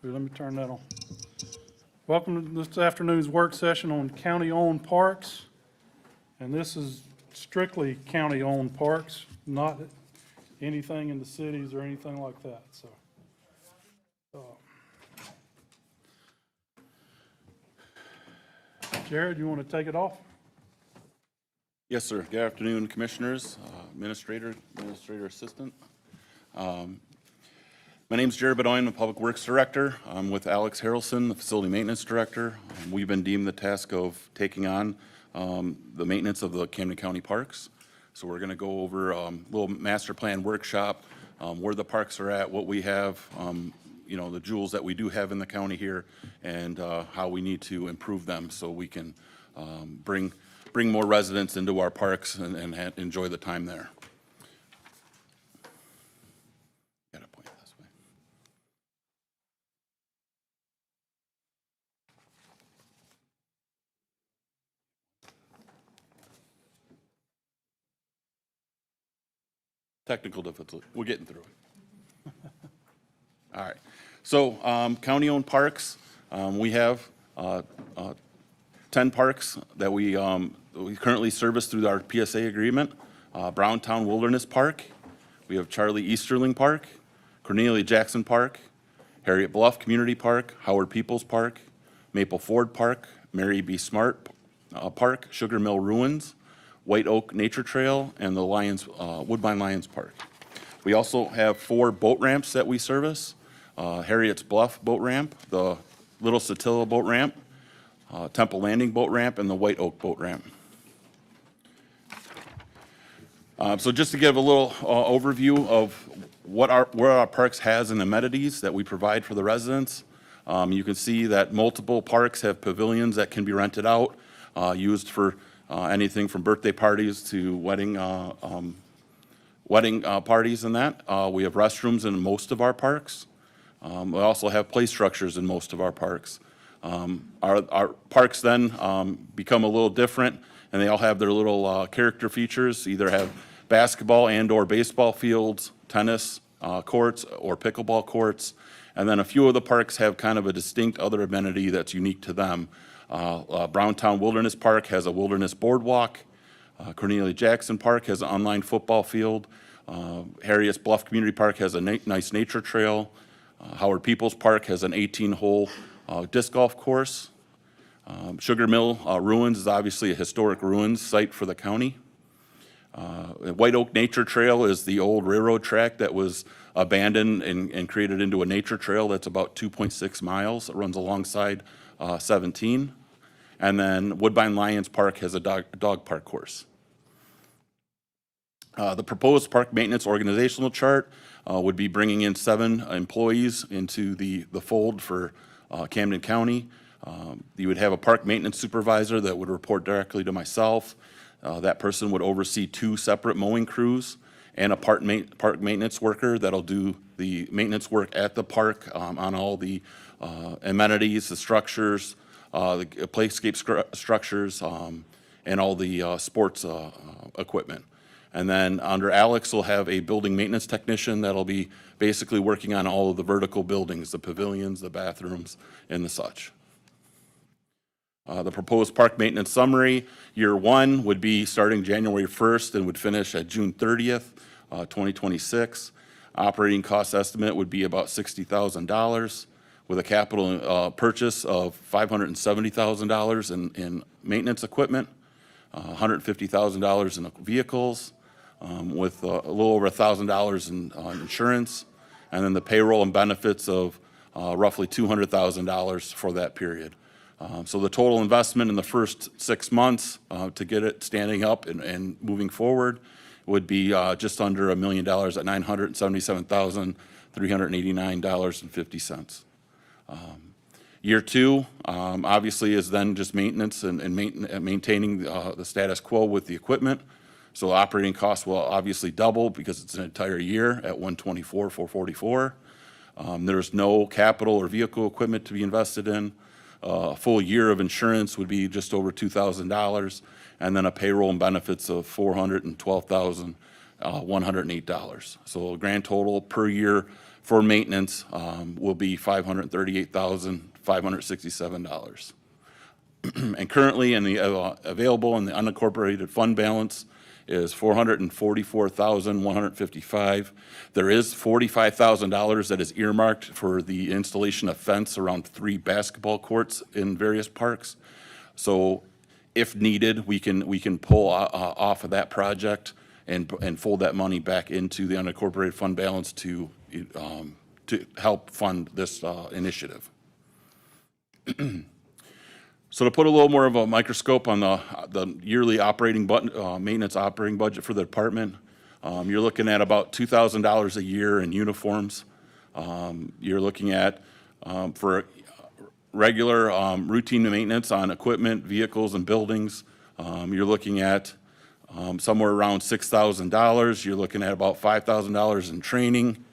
Let me turn that on. Welcome to this afternoon's work session on county-owned parks. And this is strictly county-owned parks, not anything in the cities or anything like that, so. Jared, you want to take it off? Yes, sir. Good afternoon, commissioners, administrator assistant. My name is Jared Bedoin. I'm the Public Works Director. I'm with Alex Harrelson, the Facility Maintenance Director. We've been deemed the task of taking on the maintenance of the Camden County parks. So we're going to go over a little master plan workshop, where the parks are at, what we have, you know, the jewels that we do have in the county here, and how we need to improve them so we can bring more residents into our parks and enjoy the time there. Gotta point this way. Technical difficulty. We're getting through it. All right. So county-owned parks, we have 10 parks that we currently service through our PSA agreement. Browntown Wilderness Park. We have Charlie Easterling Park, Cornelia Jackson Park, Harriet Bluff Community Park, Howard Peoples Park, Maple Ford Park, Mary B. Smart Park, Sugar Mill Ruins, White Oak Nature Trail, and the Woodbine Lions Park. We also have 4 boat ramps that we service. Harriet's Bluff Boat Ramp, the Little Satilla Boat Ramp, Temple Landing Boat Ramp, and the White Oak Boat Ramp. So just to give a little overview of where our parks has and amenities that we provide for the residents. You can see that multiple parks have pavilions that can be rented out, used for anything from birthday parties to wedding parties and that. We have restrooms in most of our parks. We also have play structures in most of our parks. Our parks then become a little different, and they all have their little character features, either have basketball and/or baseball fields, tennis courts, or pickleball courts. And then a few of the parks have kind of a distinct other amenity that's unique to them. Browntown Wilderness Park has a wilderness boardwalk. Cornelia Jackson Park has an online football field. Harriet's Bluff Community Park has a nice nature trail. Howard Peoples Park has an 18-hole disc golf course. Sugar Mill Ruins is obviously a historic ruins site for the county. White Oak Nature Trail is the old railroad track that was abandoned and created into a nature trail that's about 2.6 miles. It runs alongside 17. And then Woodbine Lions Park has a dog park course. The proposed park maintenance organizational chart would be bringing in 7 employees into the fold for Camden County. You would have a park maintenance supervisor that would report directly to myself. That person would oversee 2 separate mowing crews and a park maintenance worker that'll do the maintenance work at the park on all the amenities, the structures, the playscape structures, and all the sports equipment. And then under Alex, we'll have a building maintenance technician that'll be basically working on all of the vertical buildings, the pavilions, the bathrooms, and the such. The proposed park maintenance summary, year 1 would be starting January 1st and would finish at June 30th, 2026. Operating cost estimate would be about $60,000 with a capital purchase of $570,000 in maintenance equipment, $150,000 in vehicles, with a little over $1,000 in insurance, and then the payroll and benefits of roughly $200,000 for that period. So the total investment in the first 6 months to get it standing up and moving forward would be just under $1 million at $977,389.50. Year 2, obviously, is then just maintenance and maintaining the status quo with the equipment. So operating costs will obviously double because it's an entire year at $124,444. There's no capital or vehicle equipment to be invested in. A full year of insurance would be just over $2,000, and then a payroll and benefits of $412,108. So a grand total per year for maintenance will be $538,567. And currently in the available in the unincorporated fund balance is $444,155. There is $45,000 that is earmarked for the installation of fence around 3 basketball courts in various parks. So if needed, we can pull off of that project and fold that money back into the unincorporated fund balance to help fund this initiative. So to put a little more of a microscope on the yearly operating maintenance operating budget for the department, you're looking at about $2,000 a year in uniforms. You're looking at for regular routine maintenance on equipment, vehicles, and buildings. You're looking at somewhere around $6,000. You're looking at about $5,000 in training,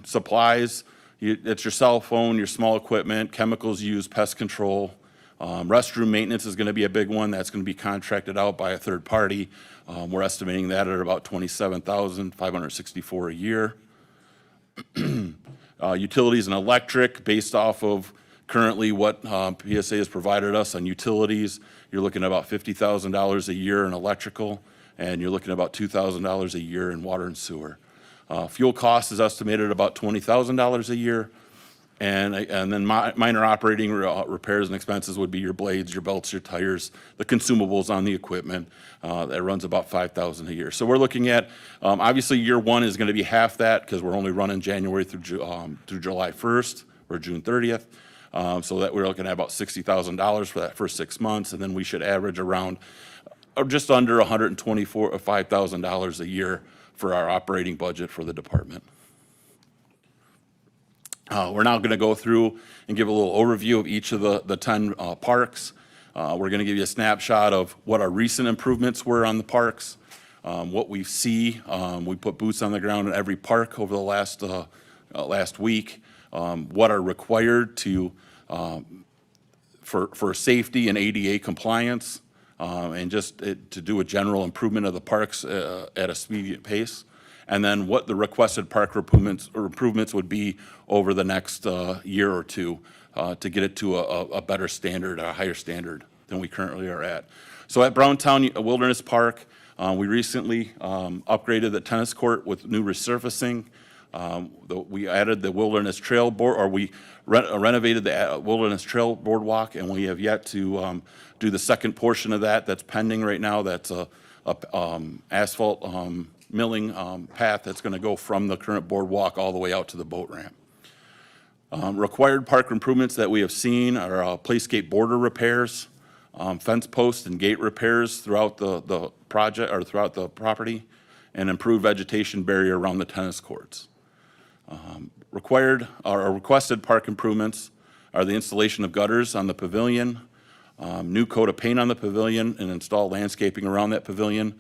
supplies. It's your cell phone, your small equipment, chemicals used, pest control. Restroom maintenance is going to be a big one. That's going to be contracted out by a third party. We're estimating that at about $27,564 a year. Utilities and electric, based off of currently what PSA has provided us on utilities, you're looking at about $50,000 a year in electrical, and you're looking at about $2,000 a year in water and sewer. Fuel cost is estimated at about $20,000 a year. And then minor operating repairs and expenses would be your blades, your belts, your tires, the consumables on the equipment. That runs about $5,000 a year. So we're looking at, obviously year 1 is going to be half that because we're only running January through July 1st or June 30th. So that we're looking at about $60,000 for that first 6 months. And then we should average around just under $125,000 a year for our operating budget for the department. We're now going to go through and give a little overview of each of the 10 parks. We're going to give you a snapshot of what our recent improvements were on the parks, what we see. We put boots on the ground in every park over the last week, what are required to for safety and ADA compliance. and just to do a general improvement of the parks at a speedy pace. And then what the requested park improvements would be over the next year or two to get it to a better standard, a higher standard than we currently are at. So at Browntown Wilderness Park, we recently upgraded the tennis court with new resurfacing. We added the Wilderness Trail board, or we renovated the Wilderness Trail boardwalk, and we have yet to do the second portion of that. That's pending right now. That's a asphalt milling path that's going to go from the current boardwalk all the way out to the boat ramp. Required park improvements that we have seen are playscape border repairs, fence post and gate repairs throughout the project or throughout the property, and improved vegetation barrier around the tennis courts. Required or requested park improvements are the installation of gutters on the pavilion, new coat of paint on the pavilion, and install landscaping around that pavilion.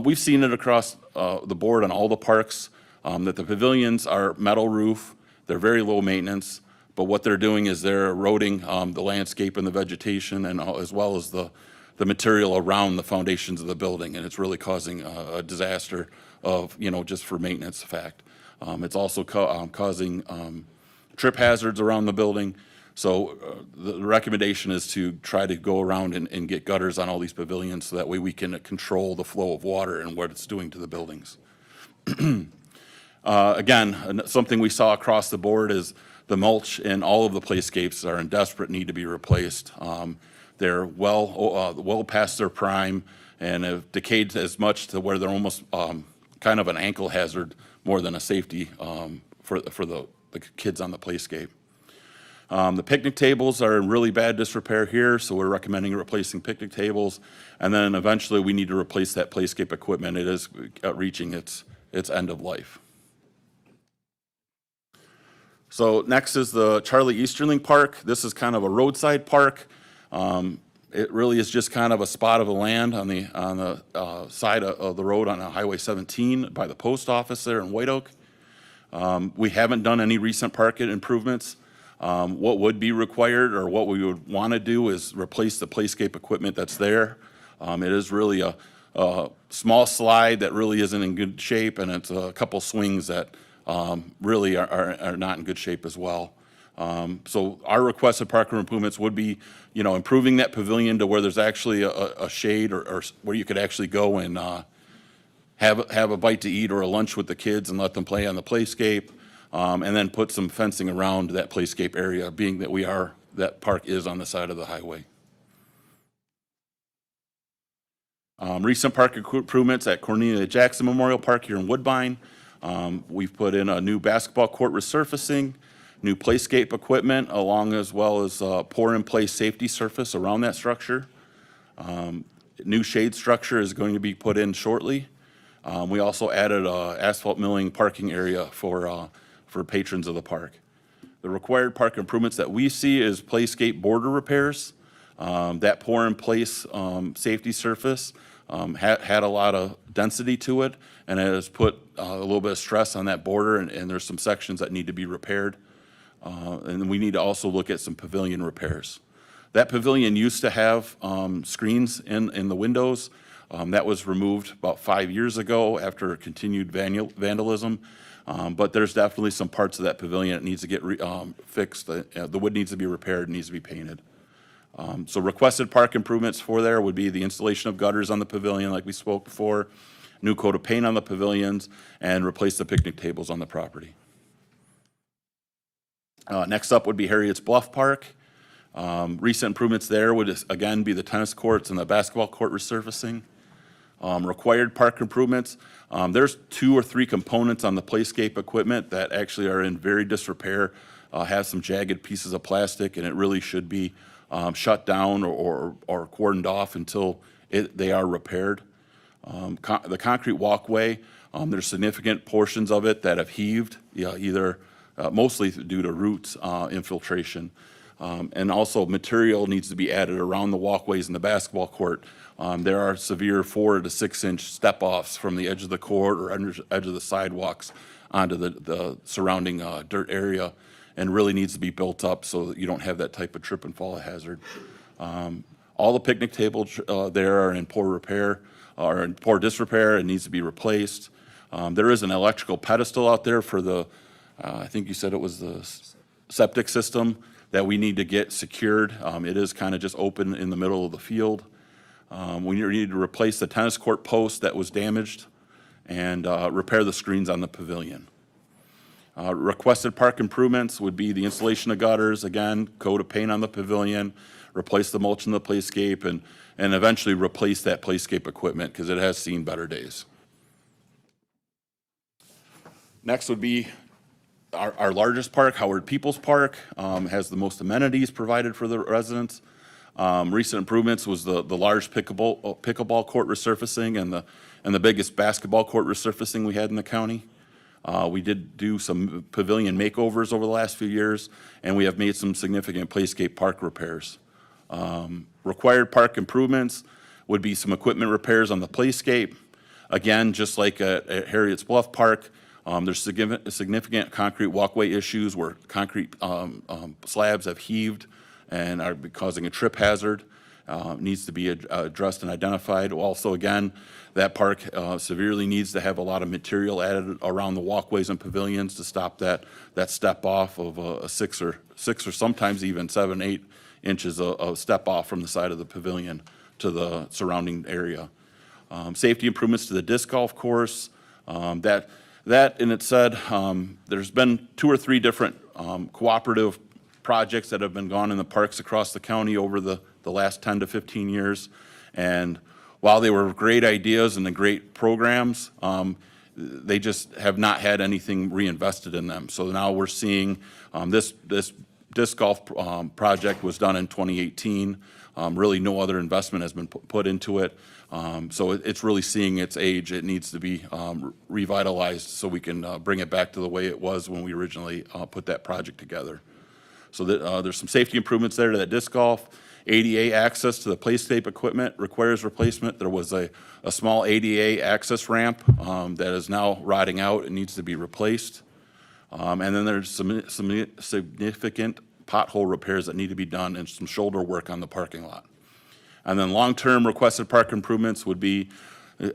We've seen it across the board on all the parks that the pavilions are metal roof. They're very low maintenance, but what they're doing is they're eroding the landscape and the vegetation, and as well as the material around the foundations of the building, and it's really causing a disaster of, just for maintenance fact. It's also causing trip hazards around the building. So the recommendation is to try to go around and get gutters on all these pavilions so that way we can control the flow of water and what it's doing to the buildings. Again, something we saw across the board is the mulch in all of the playscapes are in desperate need to be replaced. They're well past their prime and have decayed as much to where they're almost kind of an ankle hazard more than a safety for the kids on the playscape. The picnic tables are in really bad disrepair here, so we're recommending replacing picnic tables. And then eventually we need to replace that playscape equipment. It is reaching its end of life. So next is the Charlie Easterling Park. This is kind of a roadside park. It really is just kind of a spot of the land on the side of the road on Highway 17 by the post office there in White Oak. We haven't done any recent park improvements. What would be required, or what we would want to do, is replace the playscape equipment that's there. It is really a small slide that really isn't in good shape, and it's a couple swings that really are not in good shape as well. So our requested park improvements would be, improving that pavilion to where there's actually a shade or where you could actually go and have a bite to eat or a lunch with the kids and let them play on the playscape, and then put some fencing around that playscape area, being that that park is on the side of the highway. Recent park improvements at Cornelia Jackson Memorial Park here in Woodbine. We've put in a new basketball court resurfacing, new playscape equipment, as well as pour-in-place safety surface around that structure. New shade structure is going to be put in shortly. We also added a asphalt milling parking area for patrons of the park. The required park improvements that we see is playscape border repairs. That pour-in-place safety surface had a lot of density to it, and it has put a little bit of stress on that border, and there's some sections that need to be repaired. And we need to also look at some pavilion repairs. That pavilion used to have screens in the windows. That was removed about 5 years ago after continued vandalism. But there's definitely some parts of that pavilion that needs to get fixed. The wood needs to be repaired, needs to be painted. So requested park improvements for there would be the installation of gutters on the pavilion like we spoke before, new coat of paint on the pavilions, and replace the picnic tables on the property. Next up would be Harriet's Bluff Park. Recent improvements there would again be the tennis courts and the basketball court resurfacing. Required park improvements. There's 2 or 3 components on the playscape equipment that actually are in very disrepair, have some jagged pieces of plastic, and it really should be shut down or cordoned off until they are repaired. The concrete walkway, there's significant portions of it that have heaved, either mostly due to roots infiltration. And also material needs to be added around the walkways in the basketball court. There are severe 4 to 6 inch step-offs from the edge of the court or edge of the sidewalks onto the surrounding dirt area, and really needs to be built up so that you don't have that type of trip and fall hazard. All the picnic tables there are in poor repair, or in poor disrepair, and needs to be replaced. There is an electrical pedestal out there for the, I think you said it was the septic system that we need to get secured. It is kind of just open in the middle of the field. We need to replace the tennis court post that was damaged and repair the screens on the pavilion. Requested park improvements would be the installation of gutters, again, coat of paint on the pavilion, replace the mulch in the playscape, and eventually replace that playscape equipment because it has seen better days. Next would be our largest park, Howard Peoples Park, has the most amenities provided for the residents. Recent improvements was the large pickleball court resurfacing and the biggest basketball court resurfacing we had in the county. We did do some pavilion makeovers over the last few years, and we have made some significant playscape park repairs. Required park improvements would be some equipment repairs on the playscape. Again, just like at Harriet's Bluff Park, there's significant concrete walkway issues where concrete slabs have heaved and are causing a trip hazard. Needs to be addressed and identified. Also, again, that park severely needs to have a lot of material added around the walkways and pavilions to stop that step off of a six or sometimes even 7, 8 inches of step off from the side of the pavilion to the surrounding area. Safety improvements to the disc golf course. That in it said, there's been 2 or 3 different cooperative projects that have been gone in the parks across the county over the last 10 to 15 years. And while they were great ideas and the great programs, they just have not had anything reinvested in them. So now we're seeing this disc golf project was done in 2018. Really no other investment has been put into it. So it's really seeing its age. It needs to be revitalized so we can bring it back to the way it was when we originally put that project together. So there's some safety improvements there to that disc golf. ADA access to the playscape equipment requires replacement. There was a small ADA access ramp that is now rotting out and needs to be replaced. And then there's some significant pothole repairs that need to be done and some shoulder work on the parking lot. And then long-term requested park improvements would be,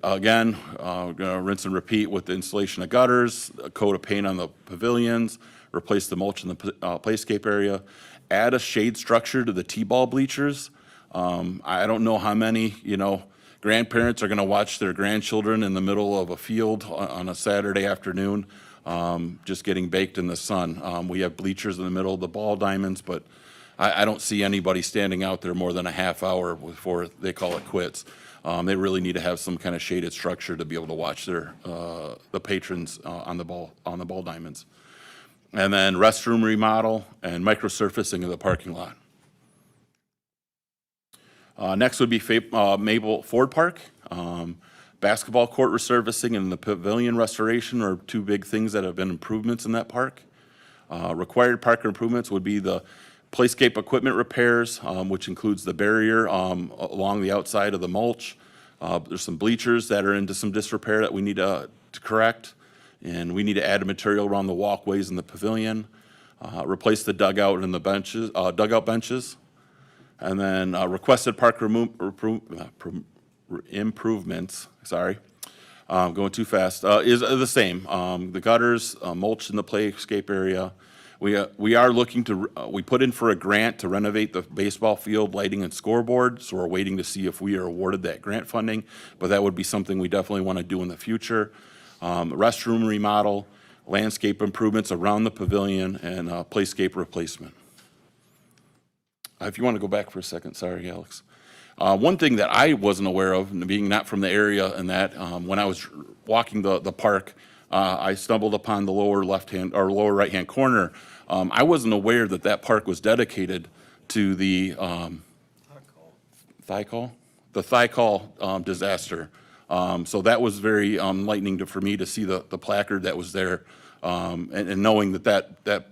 again, gonna rinse and repeat with the installation of gutters, a coat of paint on the pavilions, replace the mulch in the playscape area, add a shade structure to the T-ball bleachers. I don't know how many, grandparents are gonna watch their grandchildren in the middle of a field on a Saturday afternoon, just getting baked in the sun. We have bleachers in the middle of the ball diamonds, but I don't see anybody standing out there more than a half hour before they call it quits. They really need to have some kind of shaded structure to be able to watch the patrons on the ball diamonds. And then restroom remodel and microsurfacing of the parking lot. Next would be Maple Ford Park. Basketball court resurfacing and the pavilion restoration are 2 big things that have been improvements in that park. Required park improvements would be the playscape equipment repairs, which includes the barrier along the outside of the mulch. There's some bleachers that are into some disrepair that we need to correct. And we need to add material around the walkways in the pavilion, replace the dugout and the benches, dugout benches, and then requested park improvements. Sorry, going too fast. Is the same. The gutters, mulch in the playscape area. We are looking to. We put in for a grant to renovate the baseball field, lighting, and scoreboard. So we're waiting to see if we are awarded that grant funding. But that would be something we definitely want to do in the future. Restroom remodel, landscape improvements around the pavilion, and playscape replacement. If you want to go back for a second, sorry, Alex. One thing that I wasn't aware of, being not from the area, and that when I was walking the park, I stumbled upon the lower left-hand or lower right-hand corner. I wasn't aware that that park was dedicated to the Thykol disaster. So that was very enlightening for me to see the placard that was there, and knowing that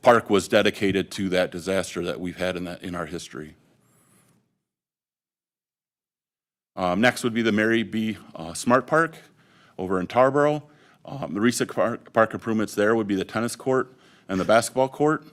park was dedicated to that disaster that we've had in our history. Next would be the Mary B. Smart Park over in Tarboro. The recent park improvements there would be the tennis court and the basketball court.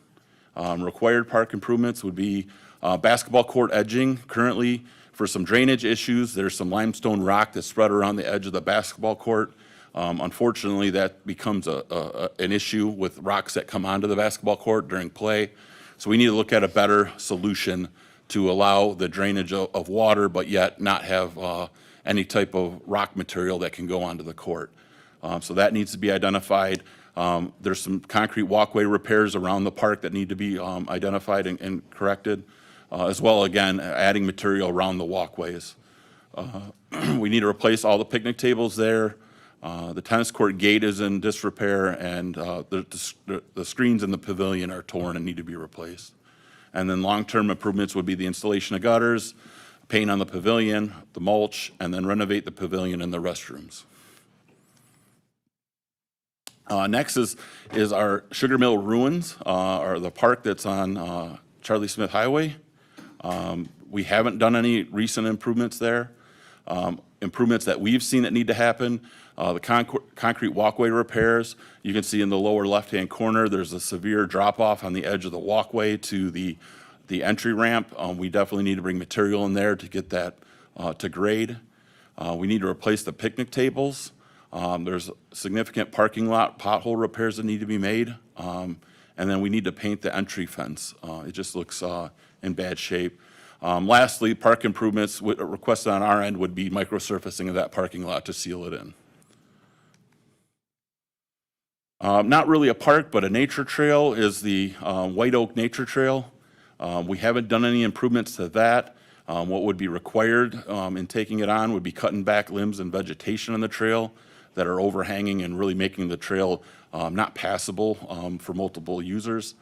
Required park improvements would be Basketball court edging, currently for some drainage issues, there's some limestone rock that's spread around the edge of the basketball court. Unfortunately, that becomes an issue with rocks that come onto the basketball court during play. So we need to look at a better solution to allow the drainage of water, but yet not have any type of rock material that can go onto the court. So that needs to be identified. There's some concrete walkway repairs around the park that need to be identified and corrected, as well, again, adding material around the walkways. We need to replace all the picnic tables there. The tennis court gate is in disrepair, and the screens in the pavilion are torn and need to be replaced. And then long-term improvements would be the installation of gutters, paint on the pavilion, the mulch, and then renovate the pavilion and the restrooms. Next is our Sugar Mill Ruins, or the park that's on Charlie Smith Highway. We haven't done any recent improvements there. Improvements that we've seen that need to happen, the concrete walkway repairs. You can see in the lower left-hand corner, there's a severe drop-off on the edge of the walkway to the entry ramp. We definitely need to bring material in there to get that to grade. We need to replace the picnic tables. There's significant parking lot pothole repairs that need to be made. And then we need to paint the entry fence. It just looks in bad shape. Lastly, park improvements requested on our end would be microsurfacing of that parking lot to seal it in. Not really a park, but a nature trail is the White Oak Nature Trail. We haven't done any improvements to that. What would be required in taking it on would be cutting back limbs and vegetation on the trail that are overhanging and really making the trail not passable for multiple users.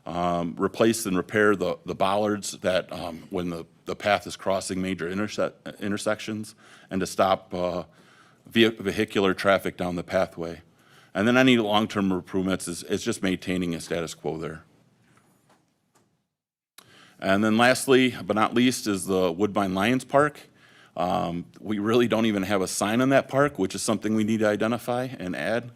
Replace and repair the bollards that when the path is crossing major intersections, and to stop vehicular traffic down the pathway. And then any long-term improvements is just maintaining a status quo there. And then lastly, but not least, is the Woodbine Lions Park. We really don't even have a sign on that park, which is something we need to identify and add.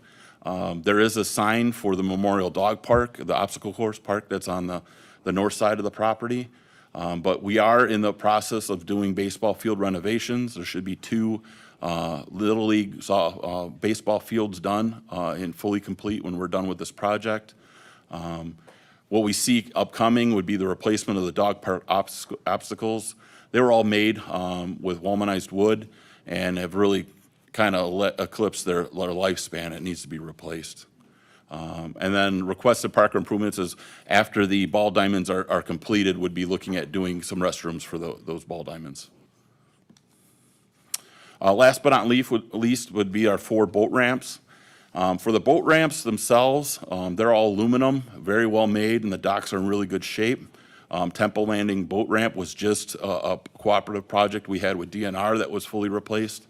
There is a sign for the Memorial Dog Park, the obstacle course park that's on the north side of the property. But we are in the process of doing baseball field renovations. There should be 2 Little League baseball fields done and fully complete when we're done with this project. What we see upcoming would be the replacement of the dog park obstacles. They were all made with walmanized wood and have really kind of eclipsed their lifespan. It needs to be replaced. And then requested park improvements is after the ball diamonds are completed, would be looking at doing some restrooms for those ball diamonds. Last but not least would be our 4 boat ramps. For the boat ramps themselves, they're all aluminum, very well made, and the docks are in really good shape. Temple Landing boat ramp was just a cooperative project we had with DNR that was fully replaced.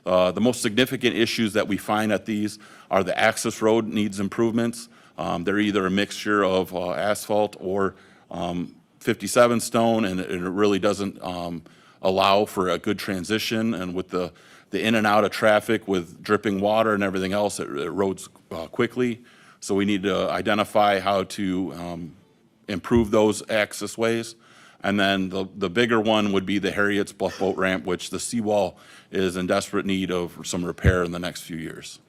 The most significant issues that we find at these are the access road needs improvements. They're either a mixture of asphalt or 57 stone, and it really doesn't allow for a good transition. And with the in and out of traffic with dripping water and everything else, it erodes quickly. So we need to identify how to improve those access ways. And then the bigger one would be the Harriet's Bluff Boat Ramp, which the seawall is in desperate need of some repair in the next few years.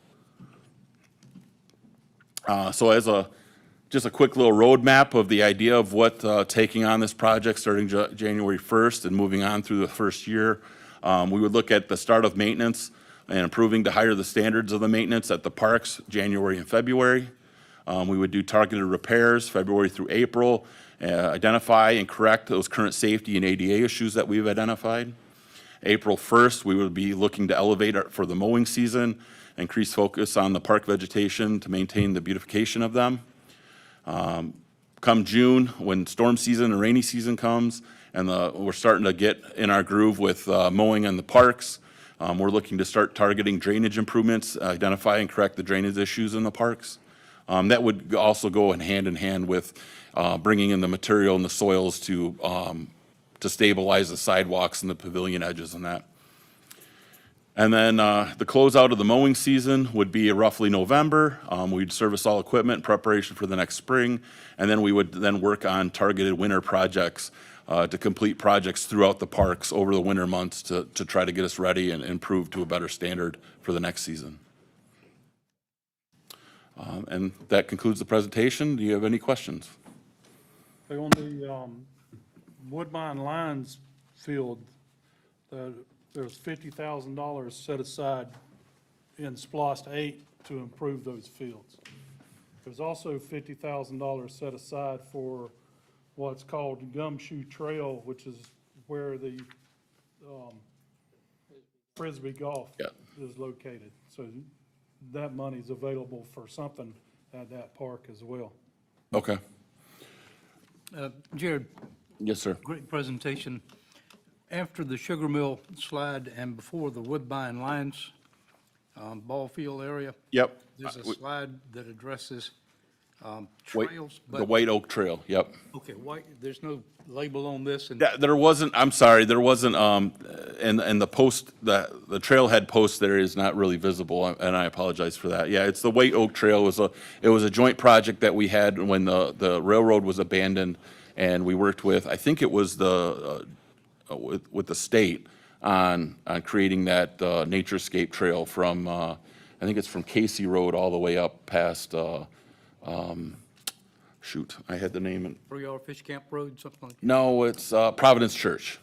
So as just a quick little roadmap of the idea of what taking on this project starting January 1st and moving on through the first year, we would look at the start of maintenance and improving to higher the standards of the maintenance at the parks, January and February. We would do targeted repairs, February through April, identify and correct those current safety and ADA issues that we've identified. April 1st, we would be looking to elevate for the mowing season, increase focus on the park vegetation to maintain the beautification of them. Come June, when storm season and rainy season comes, and we're starting to get in our groove with mowing in the parks, we're looking to start targeting drainage improvements, identify and correct the drainage issues in the parks. That would also go hand in hand with bringing in the material and the soils to stabilize the sidewalks and the pavilion edges and that. And then the closeout of the mowing season would be roughly November. We'd service all equipment in preparation for the next spring, and then we would then work on targeted winter projects to complete projects throughout the parks over the winter months to try to get us ready and improve to a better standard for the next season. And that concludes the presentation. Do you have any questions? Hey, on the Woodbine Lions field, there's $50,000 set aside in SPLOST 8 to improve those fields. There's also $50,000 set aside for what's called Gumshoe Trail, which is where the Frisbee golf Yeah. is located. So that money's available for something at that park as well. Okay. Jared, Yes, sir. great presentation. After the Sugar Mill slide and before the Woodbine Lions ball field area, Yep. there's a slide that addresses White- trails. The White Oak Trail, yep. Okay, there's no label on this, and Yeah, there wasn't, I'm sorry, there wasn't, and the post, the trailhead post there is not really visible, and I apologize for that. Yeah, it's the White Oak Trail. It was a joint project that we had when the railroad was abandoned, and we worked with, I think it was with the state on creating that naturescape trail from, I think it's from Casey Road all the way up past, shoot, I had the name. 3R Fish Camp Road, something like that. No, it's Providence Church.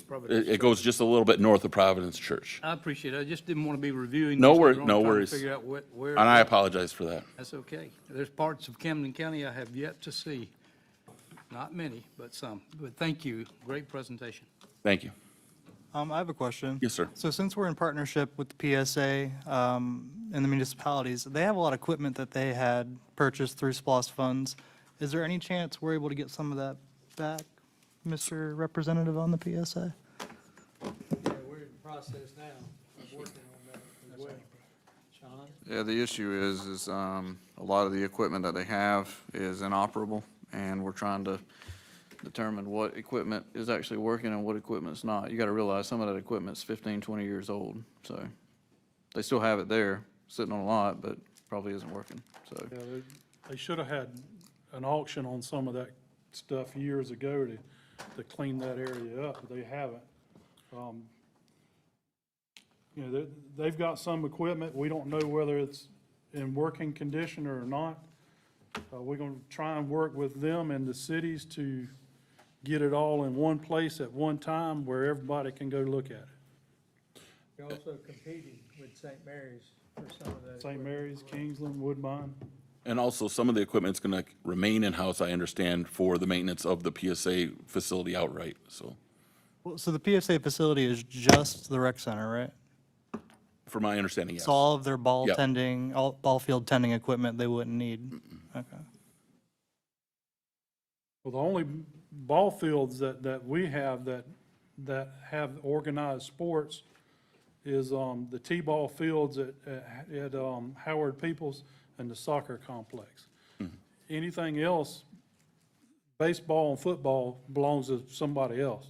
Providence. It goes just a little bit north of Providence Church. I appreciate it. I just didn't want to be reviewing. No this wor- later on, no trying to worries. Figure out where. And I apologize for that. That's okay. There's parts of Camden County I have yet to see. Not many, but some. But thank you. Great presentation. Thank you. I have a question. Yes, sir. So since we're in partnership with the PSA and the municipalities, they have a lot of equipment that they had purchased through SPOS funds. Is there any chance we're able to get some of that back, Mr. Representative on the PSA? Yeah, we're in the process now of working on that as well. Sean? Yeah, the issue is a lot of the equipment that they have is inoperable, and we're trying to determine what equipment is actually working and what equipment's not. You gotta realize some of that equipment's 15, 20 years old, so they still have it there, sitting on a lot, but probably isn't working, so. Yeah, they should have had an auction on some of that stuff years ago to clean that area up, but they haven't. You know, they've got some equipment, we don't know whether it's in working condition or not. We're gonna try and work with them and the cities to get it all in one place at one time where everybody can go look at it. You're also competing with St. Mary's for some of that. St. equipment Mary's, as well. Kingsland, Woodbine. And also, some of the equipment's gonna remain in-house, I understand, for the maintenance of the PSA facility outright, so, Well, so the PSA facility is just the rec center, right? from my understanding, yes. So all of their ball Yep. tending, all ball field tending equipment they wouldn't need? Okay. Well, the only ball fields that we have that have organized sports is the T-ball fields at Howard Peoples and the soccer complex. Anything else, baseball and football belongs to somebody else.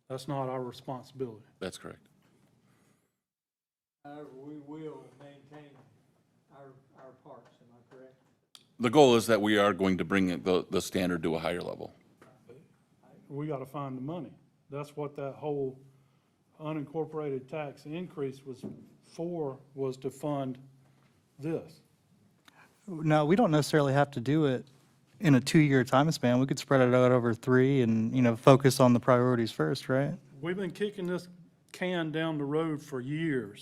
That's not our responsibility. That's correct. However, we will maintain our parks, am I correct? The goal is that we are going to bring the standard to a higher level. We gotta find the money. That's what that whole unincorporated tax increase was to fund this. No, we don't necessarily have to do it in a 2-year time span. We could spread it out over 3 and, focus on the priorities first, right? We've been kicking this can down the road for years.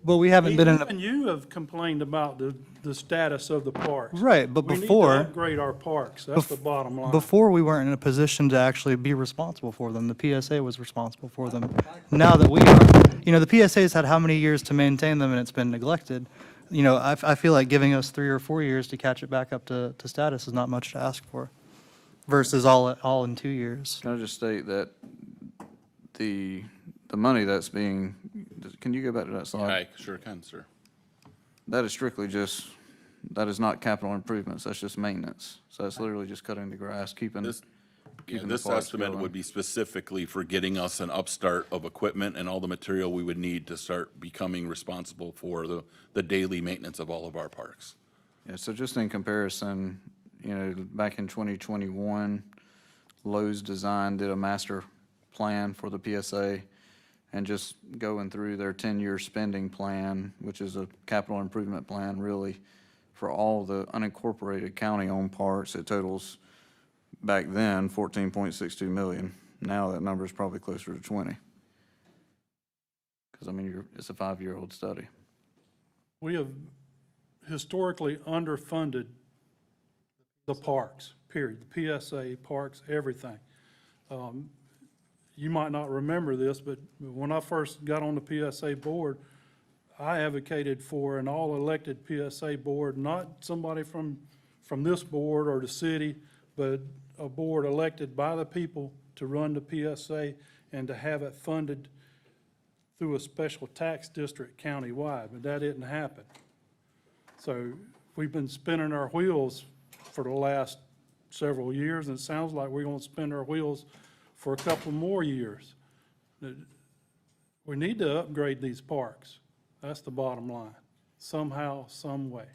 Well, we haven't been in, Even you have complained about the status of the parks. right, but We need to before, upgrade our parks, that's the bottom line. before we weren't in a position to actually be responsible for them. The PSA was responsible for them. Now that we are, the PSA's had how many years to maintain them and it's been neglected? I feel like giving us 3 or 4 years to catch it back up to status is not much to ask for versus all in 2 years. Can I just state that the money that's being, can you go back to that slide? I sure can, sir. That is strictly just, that is not capital improvements, that's just maintenance. So that's literally just cutting the grass, keeping This, yeah, keeping the this parks estimate going. would be specifically for getting us an upstart of equipment and all the material we would need to start becoming responsible for the daily maintenance of all of our parks. Yeah, so just in comparison, back in 2021, Lowe's Design did a master plan for the PSA, and just going through their 10-year spending plan, which is a capital improvement plan, really, for all the unincorporated county-owned parks, it totals, back then, 14.62 million. Now that number is probably closer to 20. Because, I mean, it's a 5-year-old study. We have historically underfunded the parks, period. The PSA, parks, everything. You might not remember this, but when I first got on the PSA board, I advocated for an all-elected PSA board, not somebody from this board or the city, but a board elected by the people to run the PSA and to have it funded through a special tax district countywide, but that didn't happen. So we've been spinning our wheels for the last several years, and it sounds like we're gonna spin our wheels for a couple more years. We need to upgrade these parks. That's the bottom line, somehow, some way.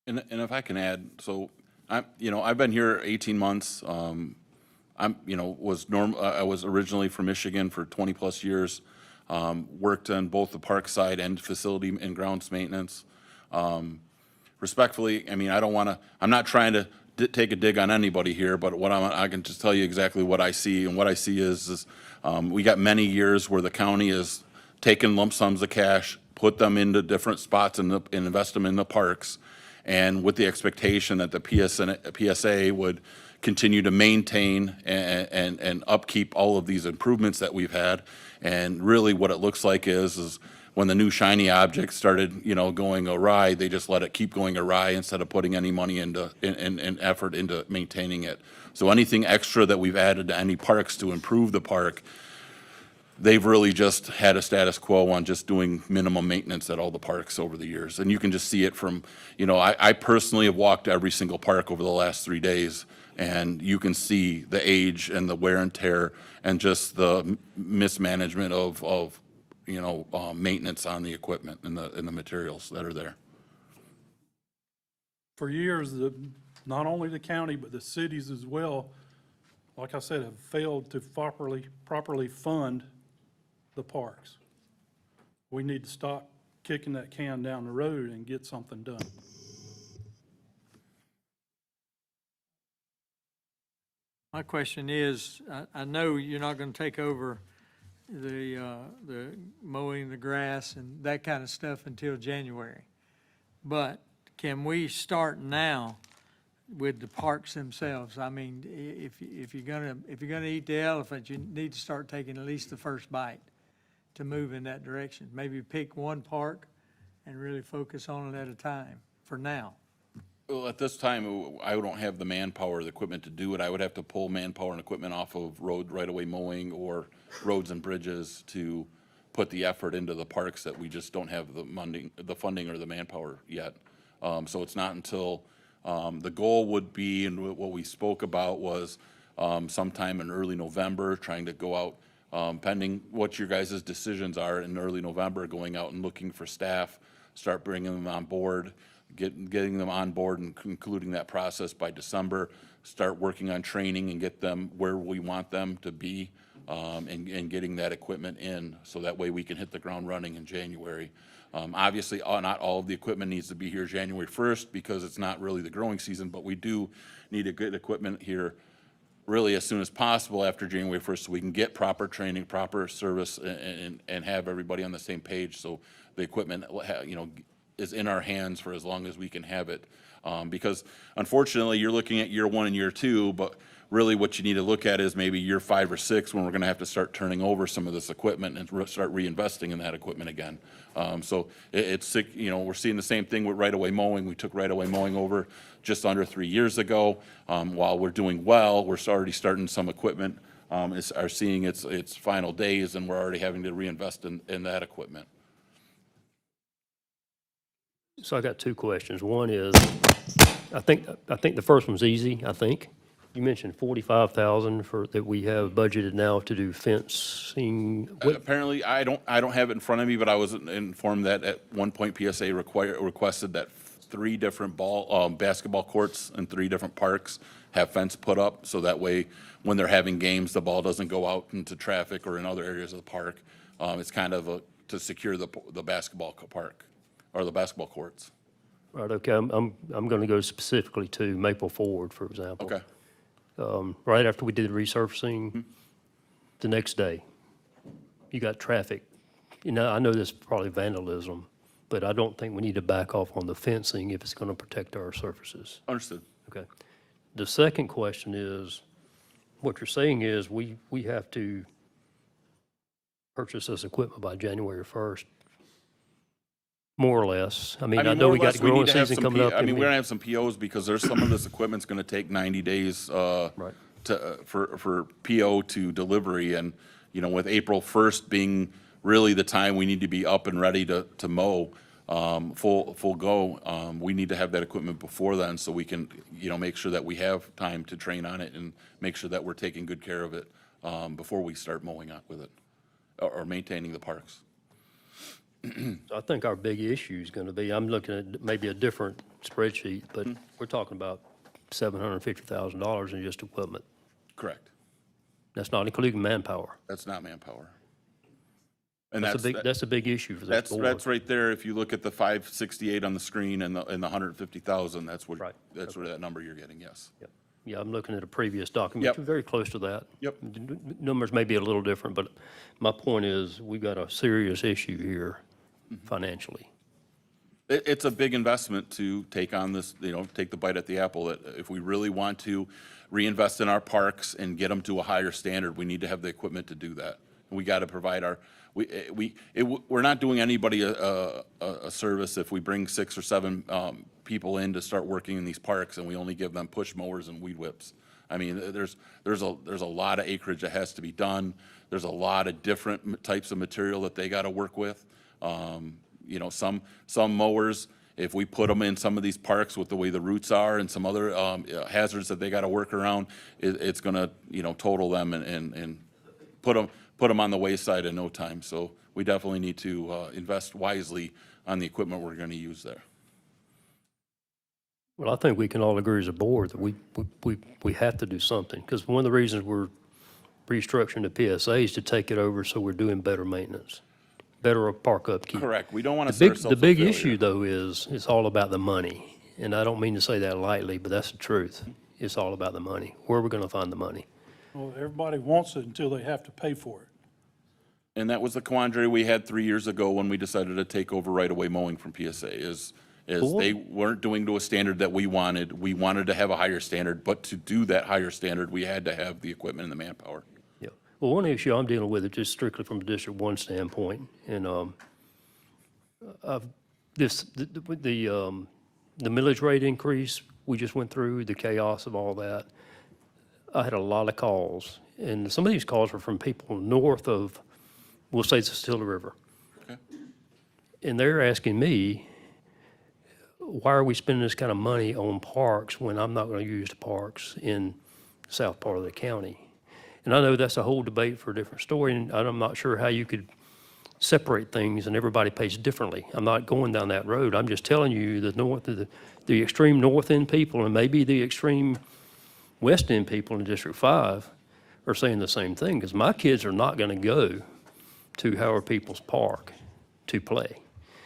And if I can add, so I've been here 18 months. I was originally from Michigan for 20-plus years. Worked on both the park side and facility and grounds maintenance. Respectfully, I mean, I'm not trying to take a dig on anybody here, but I can just tell you exactly what I see, and what I see is we got many years where the county has taken lump sums of cash, put them into different spots and invest them in the parks, and with the expectation that the PSA would continue to maintain and upkeep all of these improvements that we've had. And really what it looks like is when the new shiny object started, going awry, they just let it keep going awry instead of putting any money into and effort into maintaining it. So anything extra that we've added to any parks to improve the park, they've really just had a status quo on just doing minimum maintenance at all the parks over the years. And you can just see it from, I personally have walked every single park over the last 3 days, and you can see the age and the wear and tear and just the mismanagement of maintenance on the equipment and the materials that are there. For years, not only the county, but the cities as well, like I said, have failed to properly fund the parks. We need to stop kicking that can down the road and get something done. My question is, I know you're not gonna take over the mowing the grass and that kind of stuff until January. But can we start now with the parks themselves? I mean, if you're gonna eat the elephant, you need to start taking at least the first bite to move in that direction. Maybe pick one park and really focus on it at a time for now. Well, at this time, I don't have the manpower or the equipment to do it. I would have to pull manpower and equipment off of road right-of-way mowing or roads and bridges to put the effort into the parks that we just don't have the funding or the manpower yet. So it's not until, the goal would be, and what we spoke about was sometime in early November, trying to go out, pending what your guys' decisions are in early November, going out and looking for staff, start bringing them on board, getting them on board and concluding that process by December, start working on training and get them where we want them to be, and getting that equipment in, so that way we can hit the ground running in January. Obviously, not all of the equipment needs to be here January 1st because it's not really the growing season, but we do need to get equipment here really as soon as possible after January 1st so we can get proper training, proper service, and have everybody on the same page, so the equipment, is in our hands for as long as we can have it. Because unfortunately, you're looking at year 1 and year 2, but really what you need to look at is maybe year 5 or 6 when we're gonna have to start turning over some of this equipment and start reinvesting in that equipment again. So it's, we're seeing the same thing with right-of-way mowing. We took right-of-way mowing over just under 3 years ago. While we're doing well, we're already starting some equipment, are seeing its final days, and we're already having to reinvest in that equipment. So I got 2 questions. One is, I think the first one's easy, I think. You mentioned 45,000 that we have budgeted now to do fencing. Apparently, I don't have it in front of me, but I was informed that at one point PSA requested that 3 different basketball courts and 3 different parks have fence put up, so that way, when they're having games, the ball doesn't go out into traffic or in other areas of the park. It's kind of to secure the basketball park, or the basketball courts. Right, okay, I'm going to go specifically to Maple Ford, for example. Okay, Right after we did the resurfacing, the next day, you got traffic. You know, I know this is probably vandalism, but I don't think we need to back off on the fencing if it's going to protect our surfaces. understood. Okay. The second question is, what you're saying is we have to purchase this equipment by January 1st, more or less. I mean, I know more or we got less, the growing need to have season some coming up. I mean, and we're gonna have some POs because there's some of this equipment's gonna take 90 days, Right. for PO to delivery, and, you know, with April 1st being really the time we need to be up and ready to mow, full go, we need to have that equipment before then, so we can, you know, make sure that we have time to train on it and make sure that we're taking good care of it, before we start mowing up with it, or maintaining the parks. I think our big issue is going to be, I'm looking at maybe a different spreadsheet, but we're talking about $750,000 in just equipment. Correct. That's not including manpower. That's not manpower. And That's a big issue for this board. That's right there. If you look at the 568 on the screen and the 150,000, that's what, Right. that's where that number you're getting, yes. Yep. Yeah, I'm looking at a previous document. Yep. You're very close to that. Yep. Numbers may be a little different, but my point is, we've got a serious issue here financially. It's a big investment to take on this, you know, take the bite at the apple. That if we really want to reinvest in our parks and get them to a higher standard, we need to have the equipment to do that. We got to provide we're not doing anybody a service if we bring 6 or 7 people in to start working in these parks and we only give them push mowers and weed whips. I mean, there's a lot of acreage that has to be done. There's a lot of different types of material that they got to work with. You know, some mowers, if we put them in some of these parks with the way the roots are and some other hazards that they got to work around, it's going to, you know, total them and put them on the wayside in no time. So we definitely need to invest wisely on the equipment we're going to use there. Well, I think we can all agree as a board that we have to do something, because one of the reasons we're restructuring the PSA is to take it over so we're doing better maintenance, better park upkeep. Correct. We don't want to set ourselves The up big failure. issue, though, is it's all about the money. And I don't mean to say that lightly, but that's the truth. It's all about the money. Where are we going to find the money? Well, everybody wants it until they have to pay for it. And that was the quandary we had 3 years ago when we decided to take over right-of-way mowing from PSA, is Cool. they weren't doing to a standard that we wanted. We wanted to have a higher standard, but to do that higher standard, we had to have the equipment and the manpower. Yeah. Well, one issue I'm dealing with is just strictly from a District 1 standpoint, and the millage rate increase we just went through, the chaos of all that, I had a lot of calls, and some of these calls were from people north of, we'll say, the Castilla River. Okay. And they're asking me, why are we spending this kind of money on parks when I'm not going to use the parks in the south part of the county? And I know that's a whole debate for a different story, and I'm not sure how you could separate things and everybody pays differently. I'm not going down that road. I'm just telling you the extreme north end people and maybe the extreme west end people in District 5 are saying the same thing, because my kids are not going to go to Howard Peoples Park to play.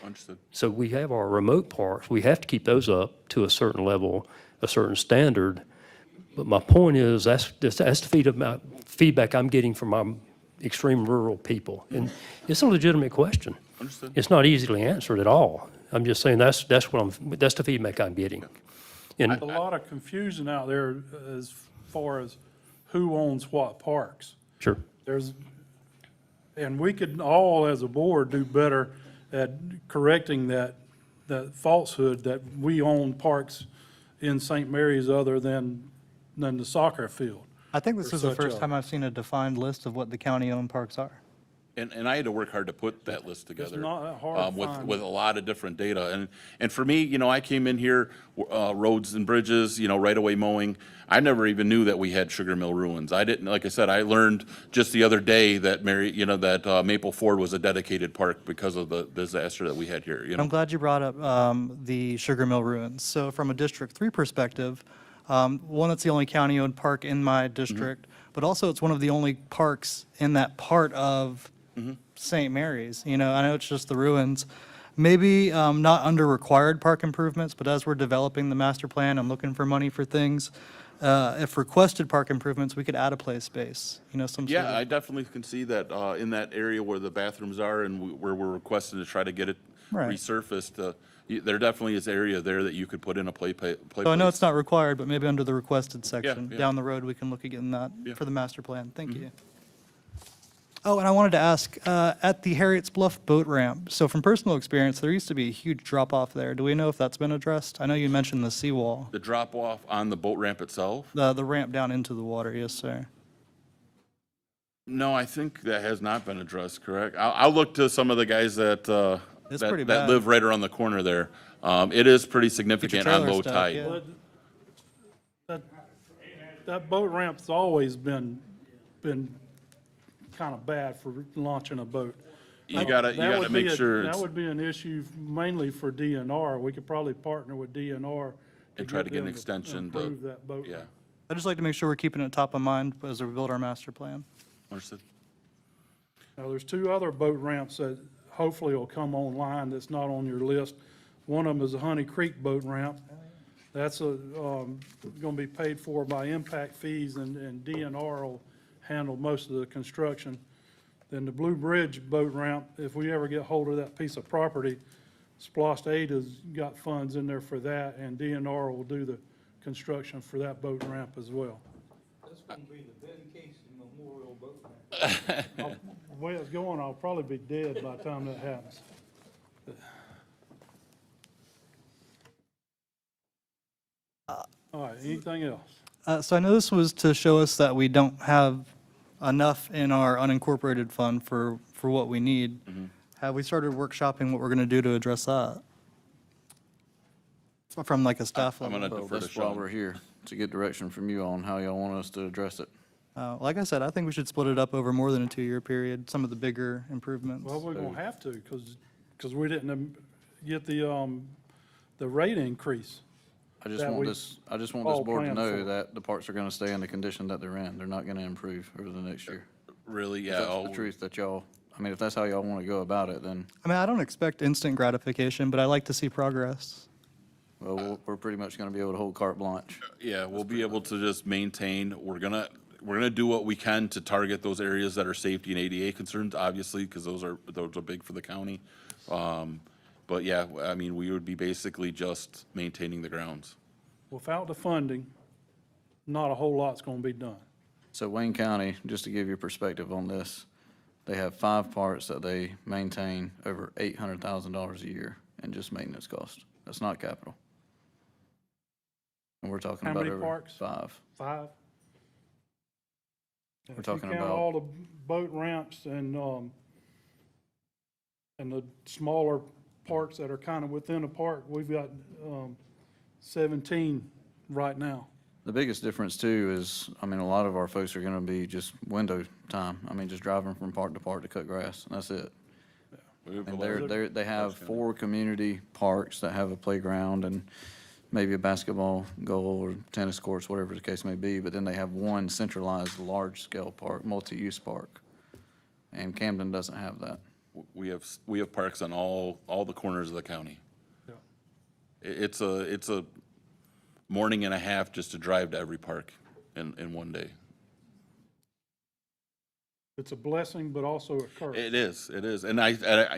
Understood. So we have our remote parks. We have to keep those up to a certain level, a certain standard. But my point is, that's the feedback I'm getting from my extreme rural people. And it's a legitimate question. Understood. It's not easily answered at all. I'm just saying that's the feedback I'm getting. And A lot of confusion out there as far as who owns what parks. sure, And we could all, as a board, do better at correcting that falsehood that we own parks in St. Mary's other than the soccer field. I think this Or is the such first a- time I've seen a defined list of what the county-owned parks are. And I had to work hard to put that list together. not that hard to With, find. with a lot of different data. And for me, you know, I came in here, roads and bridges, you know, right away mowing. I never even knew that we had Sugar Mill ruins. I didn't, like I said, I learned just the other day that Maple Ford was a dedicated park because of the disaster that we had here, you I'm know? glad you brought up the Sugar Mill ruins. So from a District 3 perspective, one, it's the only county-owned park in my district, but also it's one of the only parks in that part of St. Mary's. You know, I know it's just the ruins. Maybe not under required park improvements, but as we're developing the master plan and looking for money for things, if requested park improvements, we could add a play space, you know, some sort Yeah, of. I definitely can see that in that area where the bathrooms are and where we're requesting to try to get it Right. resurfaced. There definitely is area there that you could put in a play So I know place. it's not required, but maybe under the requested section, yeah. down the road, we can look at getting that Yeah. for the master plan. Thank you. Oh, and I wanted to ask, at the Harriet's Bluff boat ramp, so from personal experience, there used to be a huge drop-off there. Do we know if that's been addressed? I know you mentioned the seawall, The drop off on the boat ramp itself? the ramp down into the water, yes, sir. No, I think that has not been addressed, correct? I'll look to some of the guys that, It's pretty that bad. live right around the corner there. It is pretty significant on trailer low stuck, tide. yeah. Well, that boat ramp's always been kind of bad for launching a boat. You gotta That would be make a- sure That it's, would be an issue mainly for DNR. We could probably partner with DNR. and try to get an them extension to, Improve that boat yeah, ramp. I'd just like to make sure we're keeping it top of mind as we build our master plan. understood. Now, there's two other boat ramps that hopefully will come online that's not on your list. One of them is the Honey Creek Boat Ramp. That's gonna be paid for by impact fees, and DNR will handle most of the construction. Then the Blue Bridge Boat Ramp, if we ever get hold of that piece of property, Splost 8 has got funds in there for that, and DNR will do the construction for that boat ramp as well. That's gonna be the dedication memorial boat ramp. The way it's going, I'll probably be dead by the time that happens. All right, anything else? So I know this was to show us that we don't have enough in our unincorporated fund for what we need. Have we started workshopping what we're going to do to address that? From like a staff I'm level? gonna Well, defer to that's why Sean. we're here, to get direction from you on how y'all want us to address it. Like I said, I think we should split it up over more than a 2-year period, some of the bigger improvements. Well, we're gonna have to, because we didn't get the rate increase. I just That want we this, I just want all this board to planned know for. that the parks are gonna stay in the condition that they're in. They're not gonna improve over the next year. Really, If yeah. that's the truth that y'all, I mean, if that's how y'all wanna go about it, then, I mean, I don't expect instant gratification, but I like to see progress. well, we're pretty much gonna be able to hold carte blanche. Yeah, we'll be able to just maintain, we're gonna do what we can to target those areas that are safety and ADA concerns, obviously, because those are big for the county. But yeah, I mean, we would be basically just maintaining the grounds. Without the funding, not a whole lot's gonna be done. So Wayne County, just to give you perspective on this, they have 5 parks that they maintain over $800,000 a year in just maintenance cost. That's not capital. And we're talking How about many over parks? 5. 5? And We're if you talking count about- all the boat ramps and the smaller parks that are kind of within a park, we've got 17 right now. The biggest difference too is, I mean, a lot of our folks are gonna be just window time. I mean, just driving from park to park to cut grass, and that's it. We have a And lot of- they have 4 community parks that have a playground and maybe a basketball goal or tennis courts, whatever the case may be, but then they have one centralized, large-scale park, multi-use park. And Camden doesn't have that. We have parks on all the corners of the county. Yeah. It's a morning and a half just to drive to every park in one day. It's a blessing, but also a curse. It is. And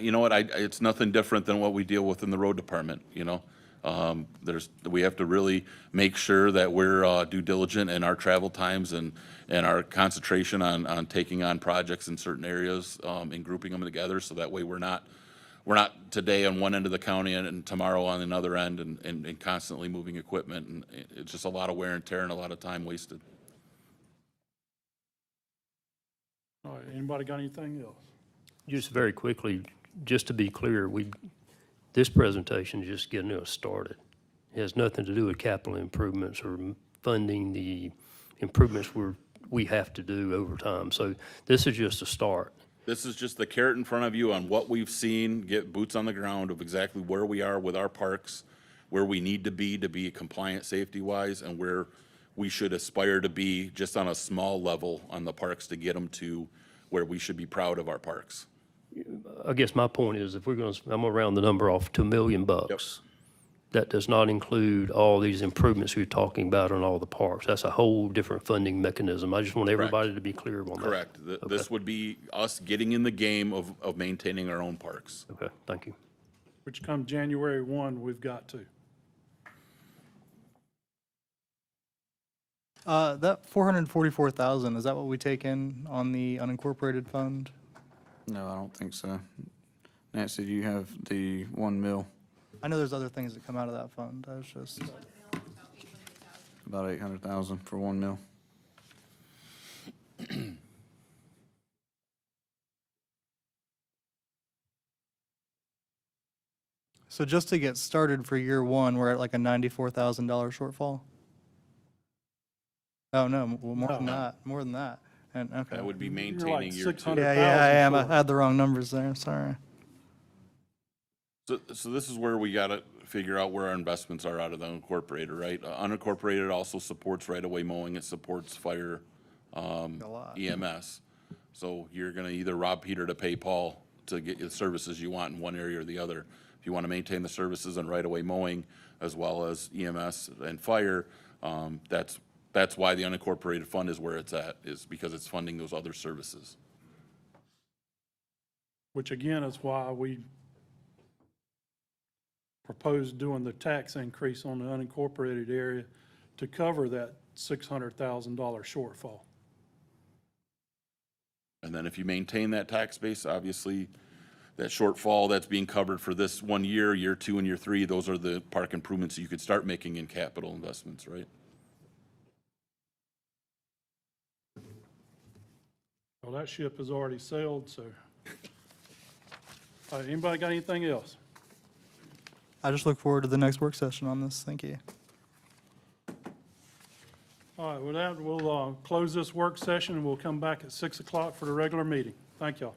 you know what, it's nothing different than what we deal with in the road department, you know? We have to really make sure that we're due diligent in our travel times and our concentration on taking on projects in certain areas, and grouping them together, so that way we're not today on one end of the county and tomorrow on another end and constantly moving equipment, and it's just a lot of wear and tear and a lot of time wasted. All right, anybody got anything else? Just very quickly, just to be clear, this presentation is just getting us started. It has nothing to do with capital improvements or funding the improvements we have to do over time. So this is just a start. This is just the carrot in front of you on what we've seen, get boots on the ground of exactly where we are with our parks, where we need to be compliant safety-wise, and where we should aspire to be just on a small level on the parks to get them to where we should be proud of our parks. I guess my point is, if I'm gonna round the number off to $1 million. That does not include all these improvements we're talking about on all the parks. That's a whole different funding mechanism. I just want everybody to be clear on that. Correct. This would be us getting in the game of maintaining our own parks. Okay, thank you. Which come January 1, we've got to. That 444,000, is that what we take in on the unincorporated fund? No, I don't think so. Nancy, do you have the 1 mil, I know there's other things that come out of that fund. I was just, about 800,000 for 1 mil? so just to get started for year one, we're at like a $94,000 shortfall? Oh, no, well, more than that. And, okay. That would be You're maintaining like year 600. two. Yeah, I am. I 1,000 had the wrong numbers there, sorry. So this is where we gotta figure out where our investments are out of the unincorporated, right? Unincorporated also supports right-of-way mowing, it supports fire, A lot. EMS. So you're gonna either rob Peter to pay Paul to get the services you want in one area or the other. If you wanna maintain the services and right-of-way mowing, as well as EMS and fire, that's why the unincorporated fund is where it's at, is because it's funding those other services. Which again is why we proposed doing the tax increase on the unincorporated area to cover that $600,000 shortfall. And then if you maintain that tax base, obviously, that shortfall that's being covered for this 1 year, year 2 and year 3, those are the park improvements you could start making in capital investments, right? Well, that ship has already sailed, so. Anybody got anything else? I just look forward to the next work session on this. Thank you. All right, with that, we'll close this work session, and we'll come back at 6 o'clock for the regular meeting. Thank y'all.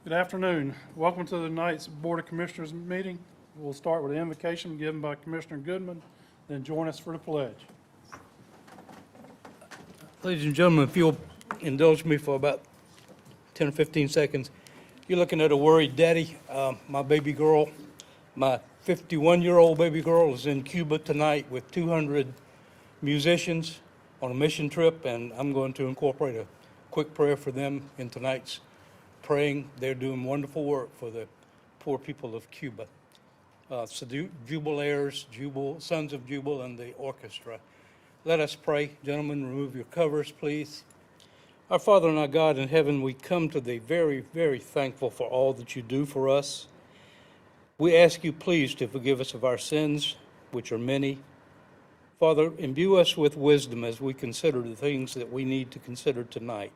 Good afternoon. Welcome to tonight's Board of Commissioners meeting. We'll start with an invocation given by Commissioner Goodman, then join us for the pledge. Ladies and gentlemen, if you'll indulge me for about 10 or 15 seconds. You're looking at a worried daddy. My baby girl, my 51-year-old baby girl is in Cuba tonight with 200 musicians on a mission trip, and I'm going to incorporate a quick prayer for them in tonight's praying. They're doing wonderful work for the poor people of Cuba. Jubilaires, Sons of Jubal, and the orchestra. Let us pray. Gentlemen, remove your covers, please. Our Father and our God in heaven, we come to thee very, very thankful for all that you do for us. We ask you, please, to forgive us of our sins, which are many. Father, imbue us with wisdom as we consider the things that we need to consider tonight.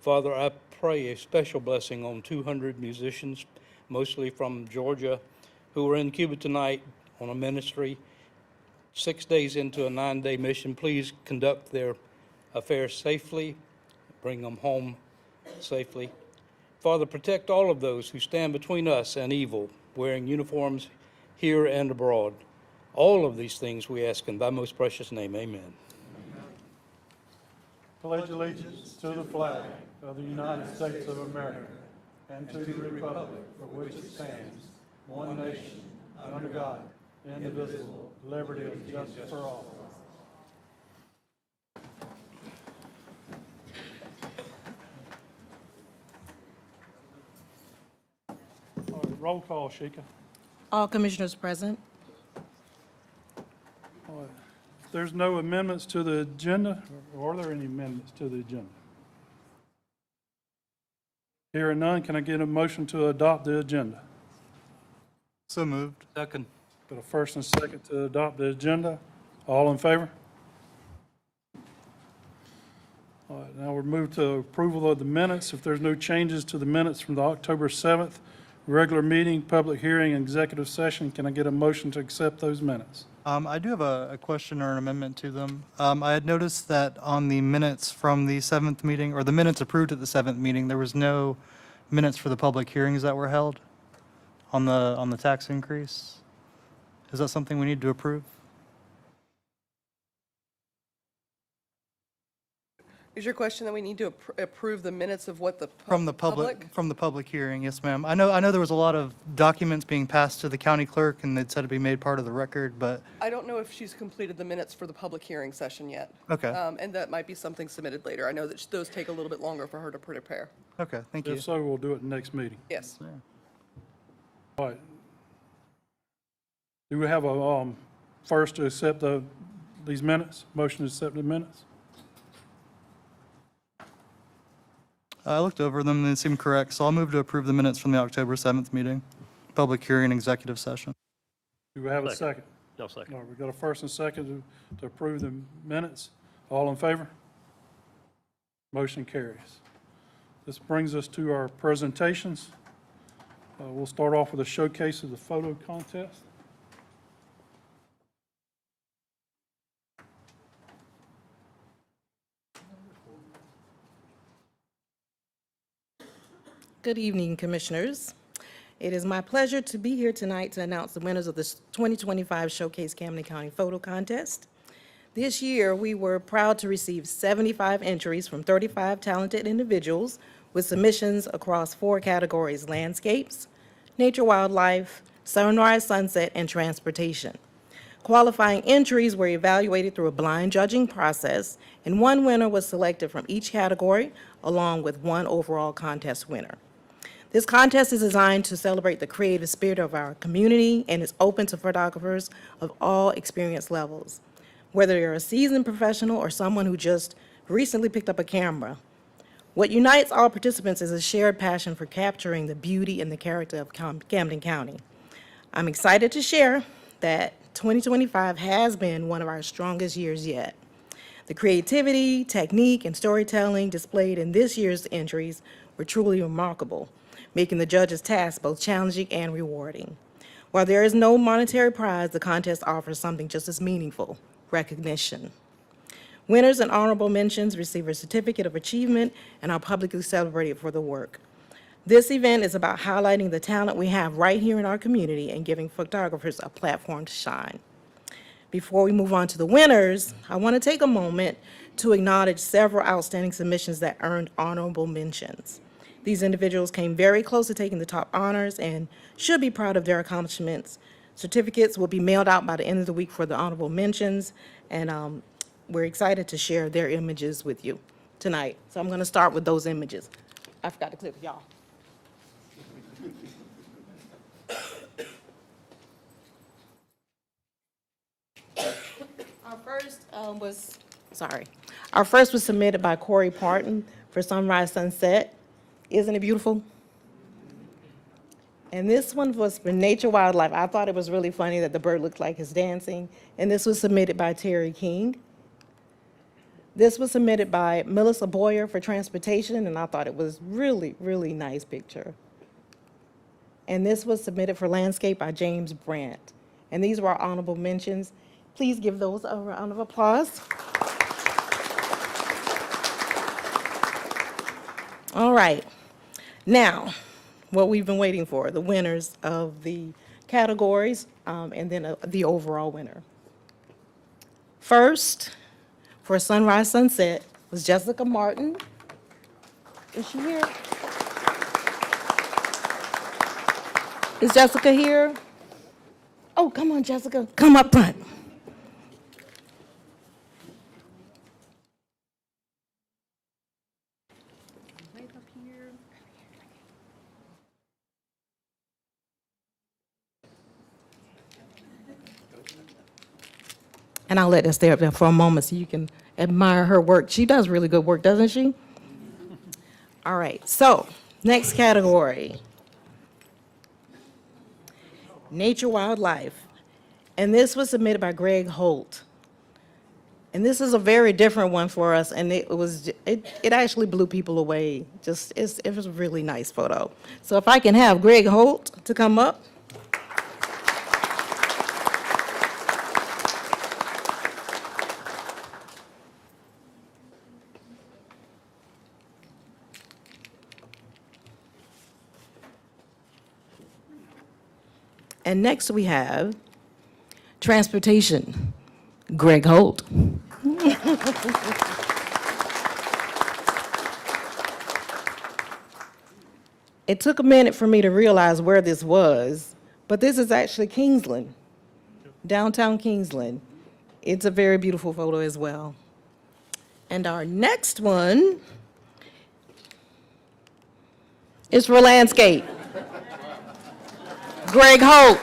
Father, I pray a special blessing on 200 musicians, mostly from Georgia, who are in Cuba tonight on a ministry, 6 days into a 9-day mission. Please conduct their affairs safely, bring them home safely. Father, protect all of those who stand between us and evil, wearing uniforms here and abroad. All of these things we ask in thy most precious name, amen. Pledge allegiance to the flag of the United States of America and to the republic for which it stands, one nation, under God, indivisible, liberty and justice for all. All right, roll call, Sheikah. All commissioners present. All right. If there's no amendments to the agenda, or are there any amendments to the agenda? Hearing none, can I get a motion to adopt the agenda? So moved. Second. Got a first and second to adopt the agenda. All in favor? All right, now we're moved to approval of the minutes. If there's no changes to the minutes from the October 7th regular meeting, public hearing, and executive session, can I get a motion to accept those minutes? I do have a question or an amendment to them. I had noticed that on the minutes from the 7th meeting, or the minutes approved at the 7th meeting, there was no minutes for the public hearings that were held on the tax increase. Is that something we need to approve? Is your question that we need to approve the minutes of what the From the public hearing, yes, ma'am. I know there was a lot of documents being passed to the county clerk, and they'd said it'd be made part of the record, but, I don't know if she's completed the minutes for the public hearing session yet. okay, And that might be something submitted later. I know that those take a little bit longer for her to prepare. okay, thank you. If so, we'll do it next meeting. Yes. All right. Do we have a first to accept these minutes? Motion to accept the minutes? I looked over them, and they seem correct, so I'll move to approve the minutes from the October 7th meeting, public hearing and executive session. Do we have a second? No second. All right, we've got a first and second to approve the minutes. All in favor? Motion carries. This brings us to our presentations. We'll start off with a showcase of the photo contest. Good evening, Commissioners. It is my pleasure to be here tonight to announce the winners of the 2025 Showcase Camden County Photo Contest. This year, we were proud to receive 75 entries from 35 talented individuals with submissions across 4 categories: landscapes, nature, wildlife, sunrise, sunset, and transportation. Qualifying entries were evaluated through a blind judging process, and 1 winner was selected from each category, along with 1 overall contest winner. This contest is designed to celebrate the creative spirit of our community and is open to photographers of all experience levels. Whether you're a seasoned professional or someone who just recently picked up a camera, what unites all participants is a shared passion for capturing the beauty and the character of Camden County. I'm excited to share that 2025 has been one of our strongest years yet. The creativity, technique, and storytelling displayed in this year's entries were truly remarkable, making the judges' task both challenging and rewarding. While there is no monetary prize, the contest offers something just as meaningful: recognition. Winners and honorable mentions receive a certificate of achievement and are publicly celebrated for the work. This event is about highlighting the talent we have right here in our community and giving photographers a platform to shine. Before we move on to the winners, I want to take a moment to acknowledge several outstanding submissions that earned honorable mentions. These individuals came very close to taking the top honors and should be proud of their accomplishments. Certificates will be mailed out by the end of the week for the honorable mentions, and we're excited to share their images with you tonight. So I'm going to start with those images. I forgot to click y'all. Our first was submitted by Corey Parton for Sunrise Sunset. Isn't it beautiful? And this one was for Nature Wildlife. I thought it was really funny that the bird looked like it's dancing. And this was submitted by Terry King. This was submitted by Melissa Boyer for Transportation, and I thought it was really, really nice picture. And this was submitted for Landscape by James Brandt. And these were our honorable mentions. Please give those a round of applause. All right. Now, what we've been waiting for, the winners of the categories, and then the overall winner. First, for Sunrise Sunset, was Jessica Martin. Is she here? Is Jessica here? Oh, come on, Jessica, come up front. Right up here. And I'll let her stay up there for a moment so you can admire her work. She does really good work, doesn't she? All right, so next category. Nature Wildlife. And this was submitted by Greg Holt. And this is a very different one for us, and it actually blew people away. It was a really nice photo. So if I can have Greg Holt to come up. And next we have Transportation, Greg Holt. It took a minute for me to realize where this was, but this is actually Kingsland, downtown Kingsland. It's a very beautiful photo as well. And our next one is for Landscape. Greg Holt,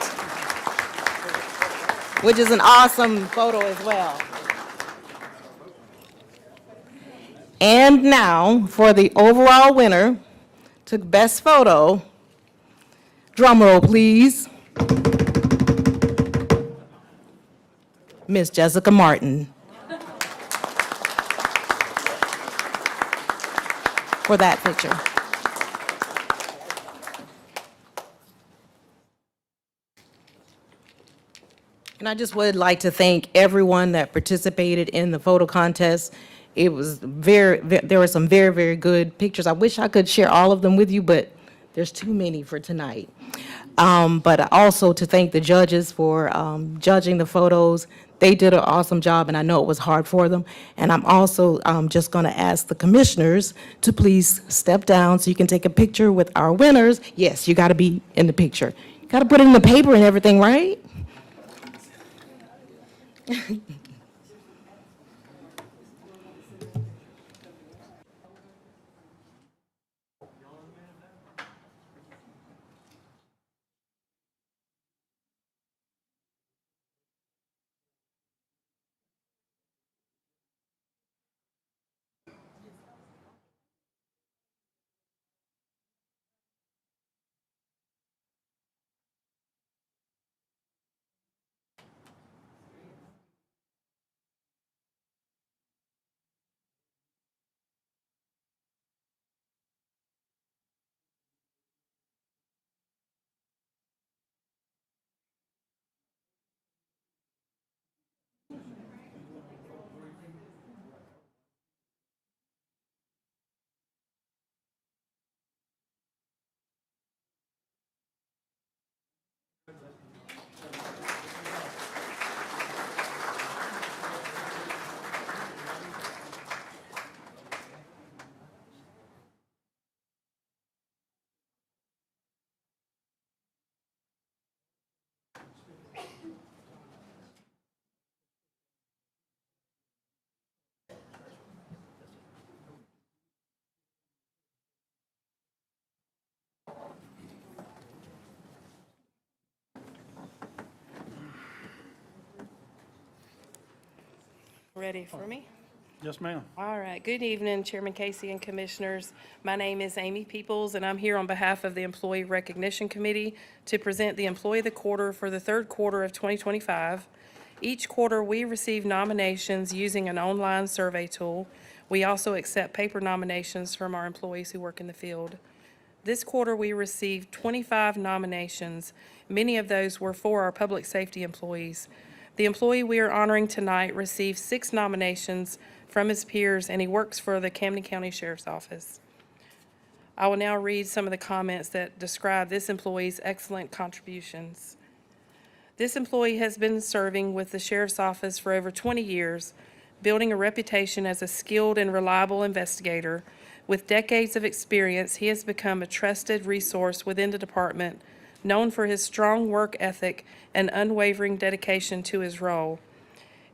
which is an awesome photo as well. And now for the overall winner, took best photo. Drum roll, please. Miss Jessica Martin. For that picture. And I just would like to thank everyone that participated in the photo contest. It was there were some very, very good pictures. I wish I could share all of them with you, but there's too many for tonight. But also to thank the judges for judging the photos. They did an awesome job, and I know it was hard for them. And I'm also just going to ask the commissioners to please step down so you can take a picture with our winners. Yes, you got to be in the picture. You got to put it in the paper and everything, right? Ready for me? Yes, ma'am. All right. Good evening, Chairman Casey and Commissioners. My name is Amy Peoples, and I'm here on behalf of the Employee Recognition Committee to present the Employee of the Quarter for the third quarter of 2025. Each quarter, we receive nominations using an online survey tool. We also accept paper nominations from our employees who work in the field. This quarter, we received 25 nominations. Many of those were for our public safety employees. The employee we are honoring tonight received 6 nominations from his peers, and he works for the Camden County Sheriff's Office. I will now read some of the comments that describe this employee's excellent contributions. This employee has been serving with the Sheriff's Office for over 20 years, building a reputation as a skilled and reliable investigator. With decades of experience, he has become a trusted resource within the department, known for his strong work ethic and unwavering dedication to his role.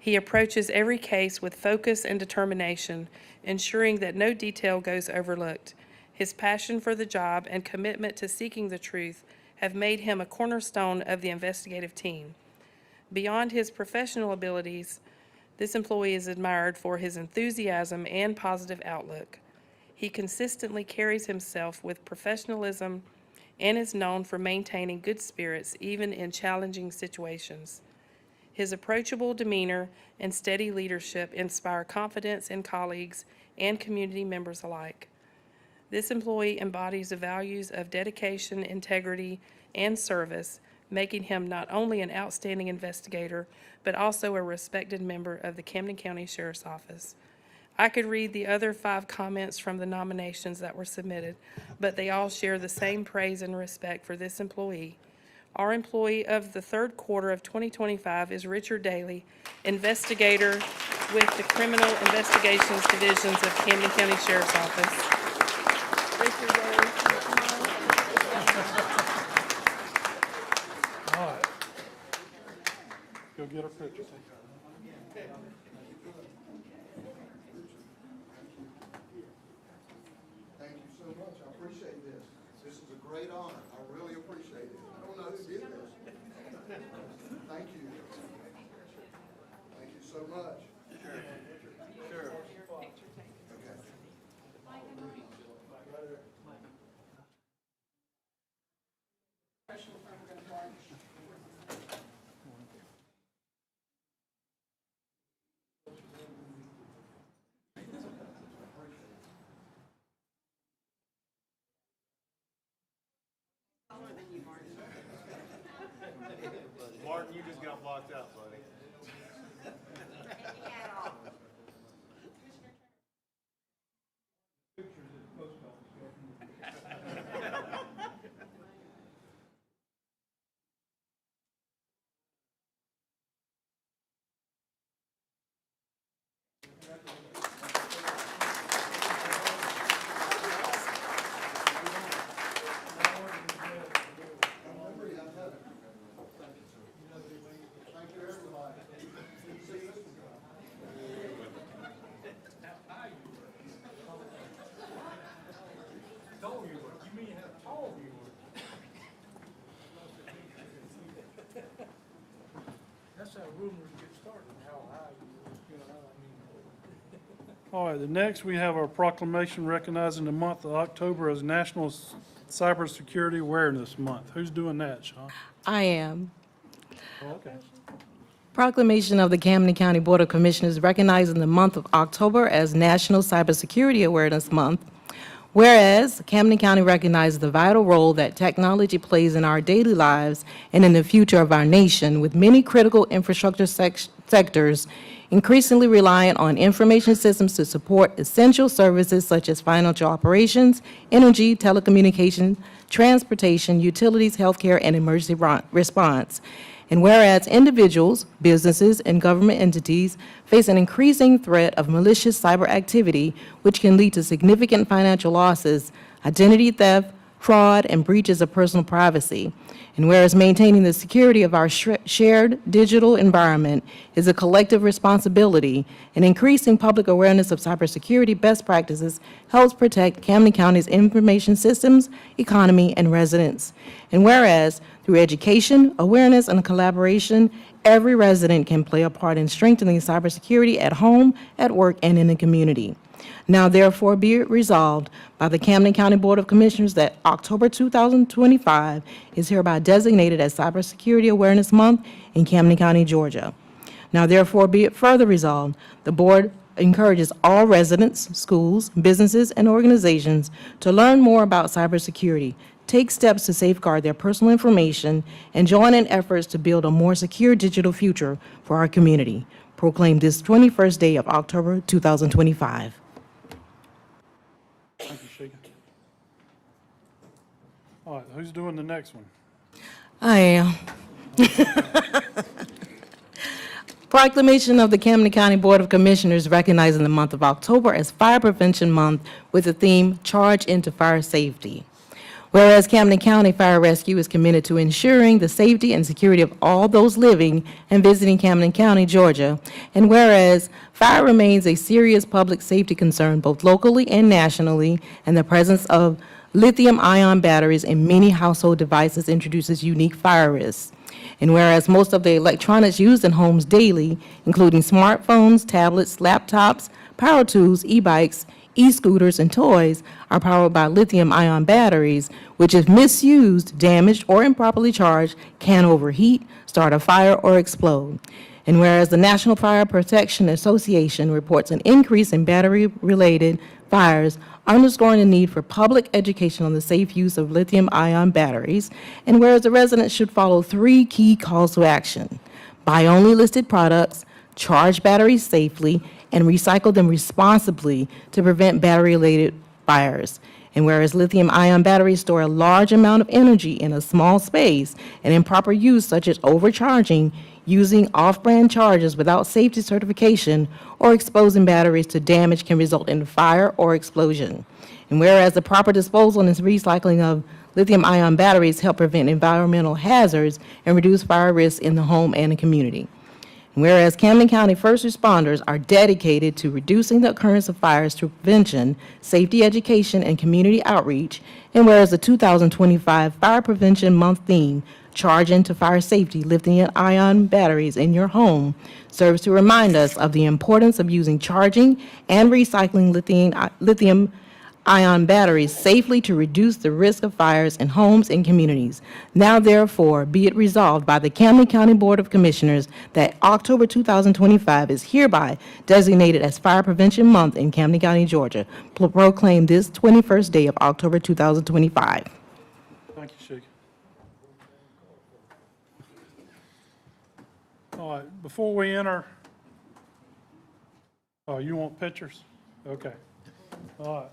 He approaches every case with focus and determination, ensuring that no detail goes overlooked. His passion for the job and commitment to seeking the truth have made him a cornerstone of the investigative team. Beyond his professional abilities, this employee is admired for his enthusiasm and positive outlook. He consistently carries himself with professionalism and is known for maintaining good spirits even in challenging situations. His approachable demeanor and steady leadership inspire confidence in colleagues and community members alike. This employee embodies the values of dedication, integrity, and service, making him not only an outstanding investigator, but also a respected member of the Camden County Sheriff's Office. I could read the other 5 comments from the nominations that were submitted, but they all share the same praise and respect for this employee. Our employee of the third quarter of 2025 is Richard Daly, investigator with the Criminal Investigations Divisions of Camden County Sheriff's Office. Richard Daly. All right. Go get our picture. Thank you so much. I appreciate this. This is a great honor. I really appreciate it. I don't know who did this. Thank you. Thank you so much. Sure. Okay. Martin, you just got blocked out, buddy. Thank you, everybody. That's how rumors get started, how high you know, All right, the next, we have our proclamation recognizing the month of October as National Cybersecurity Awareness Month. Who's doing that, Sean? I am. Oh, okay. Proclamation of the Camden County Board of Commissioners recognizing the month of October as National Cybersecurity Awareness Month. Whereas Camden County recognizes the vital role that technology plays in our daily lives and in the future of our nation, with many critical infrastructure sectors increasingly reliant on information systems to support essential services such as financial operations, energy, telecommunications, transportation, utilities, healthcare, and emergency response. And whereas individuals, businesses, and government entities face an increasing threat of malicious cyber activity, which can lead to significant financial losses, identity theft, fraud, and breaches of personal privacy. And whereas maintaining the security of our shared digital environment is a collective responsibility, and increasing public awareness of cybersecurity best practices helps protect Camden County's information systems, economy, and residents. And whereas through education, awareness, and collaboration, every resident can play a part in strengthening cybersecurity at home, at work, and in the community. Now therefore be it resolved by the Camden County Board of Commissioners that October 2025 is hereby designated as Cybersecurity Awareness Month in Camden County, Georgia. Now therefore be it further resolved, the board encourages all residents, schools, businesses, and organizations to learn more about cybersecurity, take steps to safeguard their personal information, and join in efforts to build a more secure digital future for our community. Proclaimed this 21st day of October 2025. Thank you, Sheikah. All right, who's doing the next one? I am. Proclamation of the Camden County Board of Commissioners recognizing the month of October as Fire Prevention Month with the theme Charge into Fire Safety. Whereas Camden County Fire Rescue is committed to ensuring the safety and security of all those living and visiting Camden County, Georgia, and whereas fire remains a serious public safety concern both locally and nationally, and the presence of lithium-ion batteries in many household devices introduces unique fire risks. And whereas most of the electronics used in homes daily, including smartphones, tablets, laptops, power tools, e-bikes, e-scooters, and toys, are powered by lithium-ion batteries, which if misused, damaged, or improperly charged, can overheat, start a fire, or explode. And whereas the National Fire Protection Association reports an increase in battery-related fires, underscoring the need for public education on the safe use of lithium-ion batteries, and whereas the residents should follow 3 key calls to action: buy only listed products, charge batteries safely, and recycle them responsibly to prevent battery-related fires. And whereas lithium-ion batteries store a large amount of energy in a small space, and improper use such as overcharging, using off-brand chargers without safety certification, or exposing batteries to damage can result in fire or explosion. And whereas the proper disposal and recycling of lithium-ion batteries help prevent environmental hazards and reduce fire risks in the home and the community. Whereas Camden County first responders are dedicated to reducing the occurrence of fires through prevention, safety education, and community outreach, and whereas the 2025 Fire Prevention Month theme, Charge into Fire Safety, Lithium-Ion Batteries in Your Home, serves to remind us of the importance of using charging and recycling lithium-ion batteries safely to reduce the risk of fires in homes and communities. Now therefore, be it resolved by the Camden County Board of Commissioners that October 2025 is hereby designated as Fire Prevention Month in Camden County, Georgia. Proclaim this 21st day of October 2025. Thank you, Sheikah. All right, before we enter, oh, you want pictures? Okay. All right.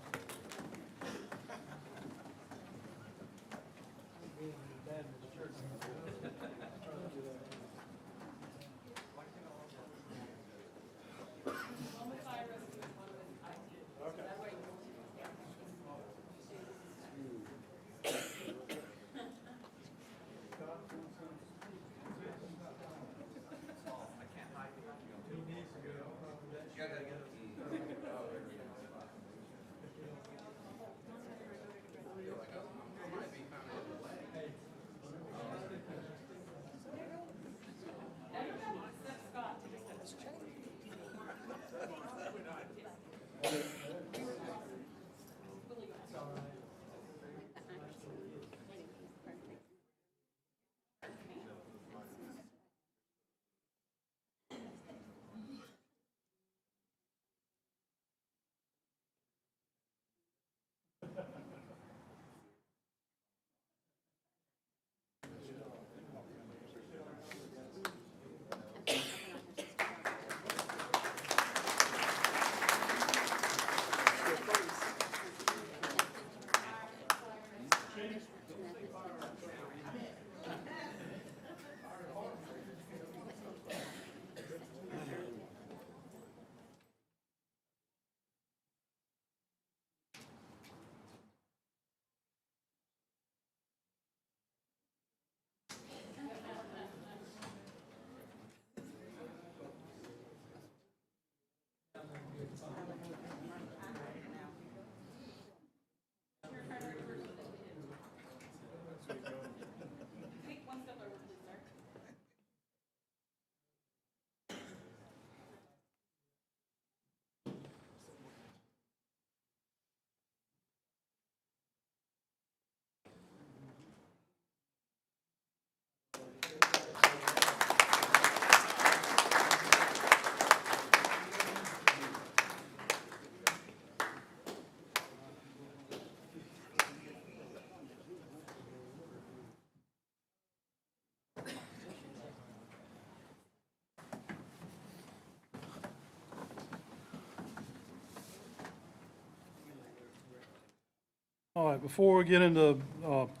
All right, before we get into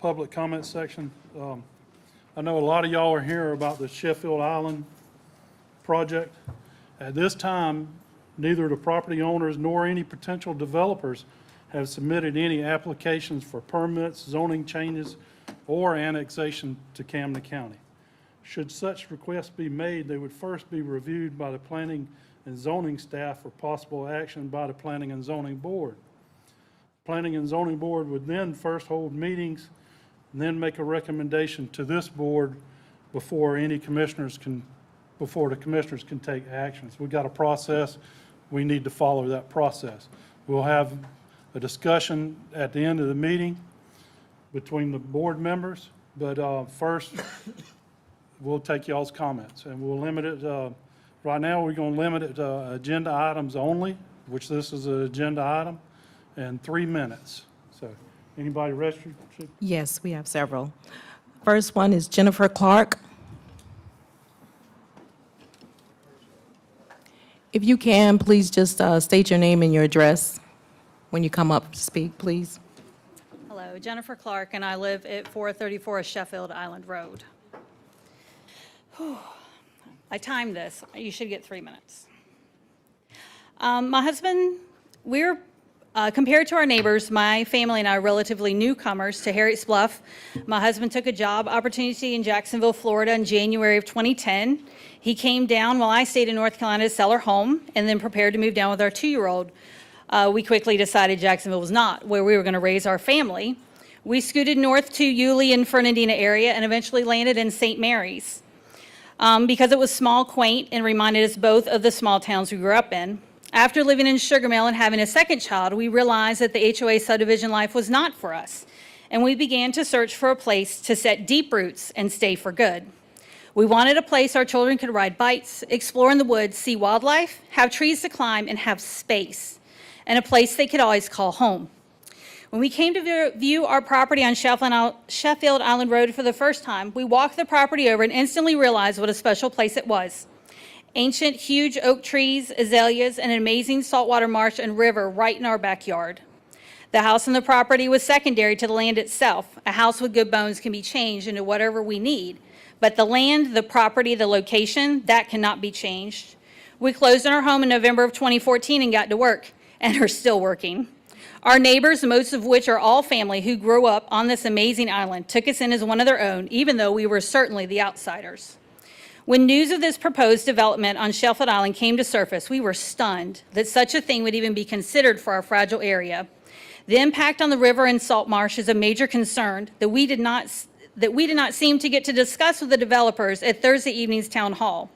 public comment section, I know a lot of y'all are here about the Sheffield Island project. At this time, neither the property owners nor any potential developers have submitted any applications for permits, zoning changes, or annexation to Camden County. Should such requests be made, they would first be reviewed by the planning and zoning staff for possible action by the planning and zoning board. Planning and zoning board would then first hold meetings and then make a recommendation to this board before the commissioners can take actions. We've got a process. We need to follow that process. We'll have a discussion at the end of the meeting between the board members, but first, we'll take y'all's comments, and we'll limit it, right now, we're going to limit it to agenda items only, which this is an agenda item, and 3 minutes. So, anybody registered? Yes, we have several. First one is Jennifer Clark. If you can, please just state your name and your address when you come up to speak, please. Hello, Jennifer Clark, and I live at 434 Sheffield Island Road. Whew. I timed this. You should get 3 minutes. My husband, we're, compared to our neighbors, my family and I are relatively newcomers to Harriet's Bluff. My husband took a job opportunity in Jacksonville, Florida in January of 2010. He came down while I stayed in North Carolina to sell our home and then prepared to move down with our 2-year-old. We quickly decided Jacksonville was not where we were going to raise our family. We scooted north to Yulee and Fernandina area and eventually landed in St. Mary's because it was small, quaint, and reminded us both of the small towns we grew up in. After living in Sugar Mill and having a second child, we realized that the HOA subdivision life was not for us, and we began to search for a place to set deep roots and stay for good. We wanted a place our children could ride bikes, explore in the woods, see wildlife, have trees to climb, and have space, and a place they could always call home. When we came to view our property on Sheffield Island Road for the first time, we walked the property over and instantly realized what a special place it was. Ancient, huge oak trees, azaleas, and an amazing saltwater marsh and river right in our backyard. The house on the property was secondary to the land itself. A house with good bones can be changed into whatever we need, but the land, the property, the location, that cannot be changed. We closed on our home in November of 2014 and got to work, and are still working. Our neighbors, most of which are all family who grew up on this amazing island, took us in as one of their own, even though we were certainly the outsiders. When news of this proposed development on Sheffield Island came to surface, we were stunned that such a thing would even be considered for our fragile area. The impact on the river and salt marsh is a major concern that we did not seem to get to discuss with the developers at Thursday evening's town hall.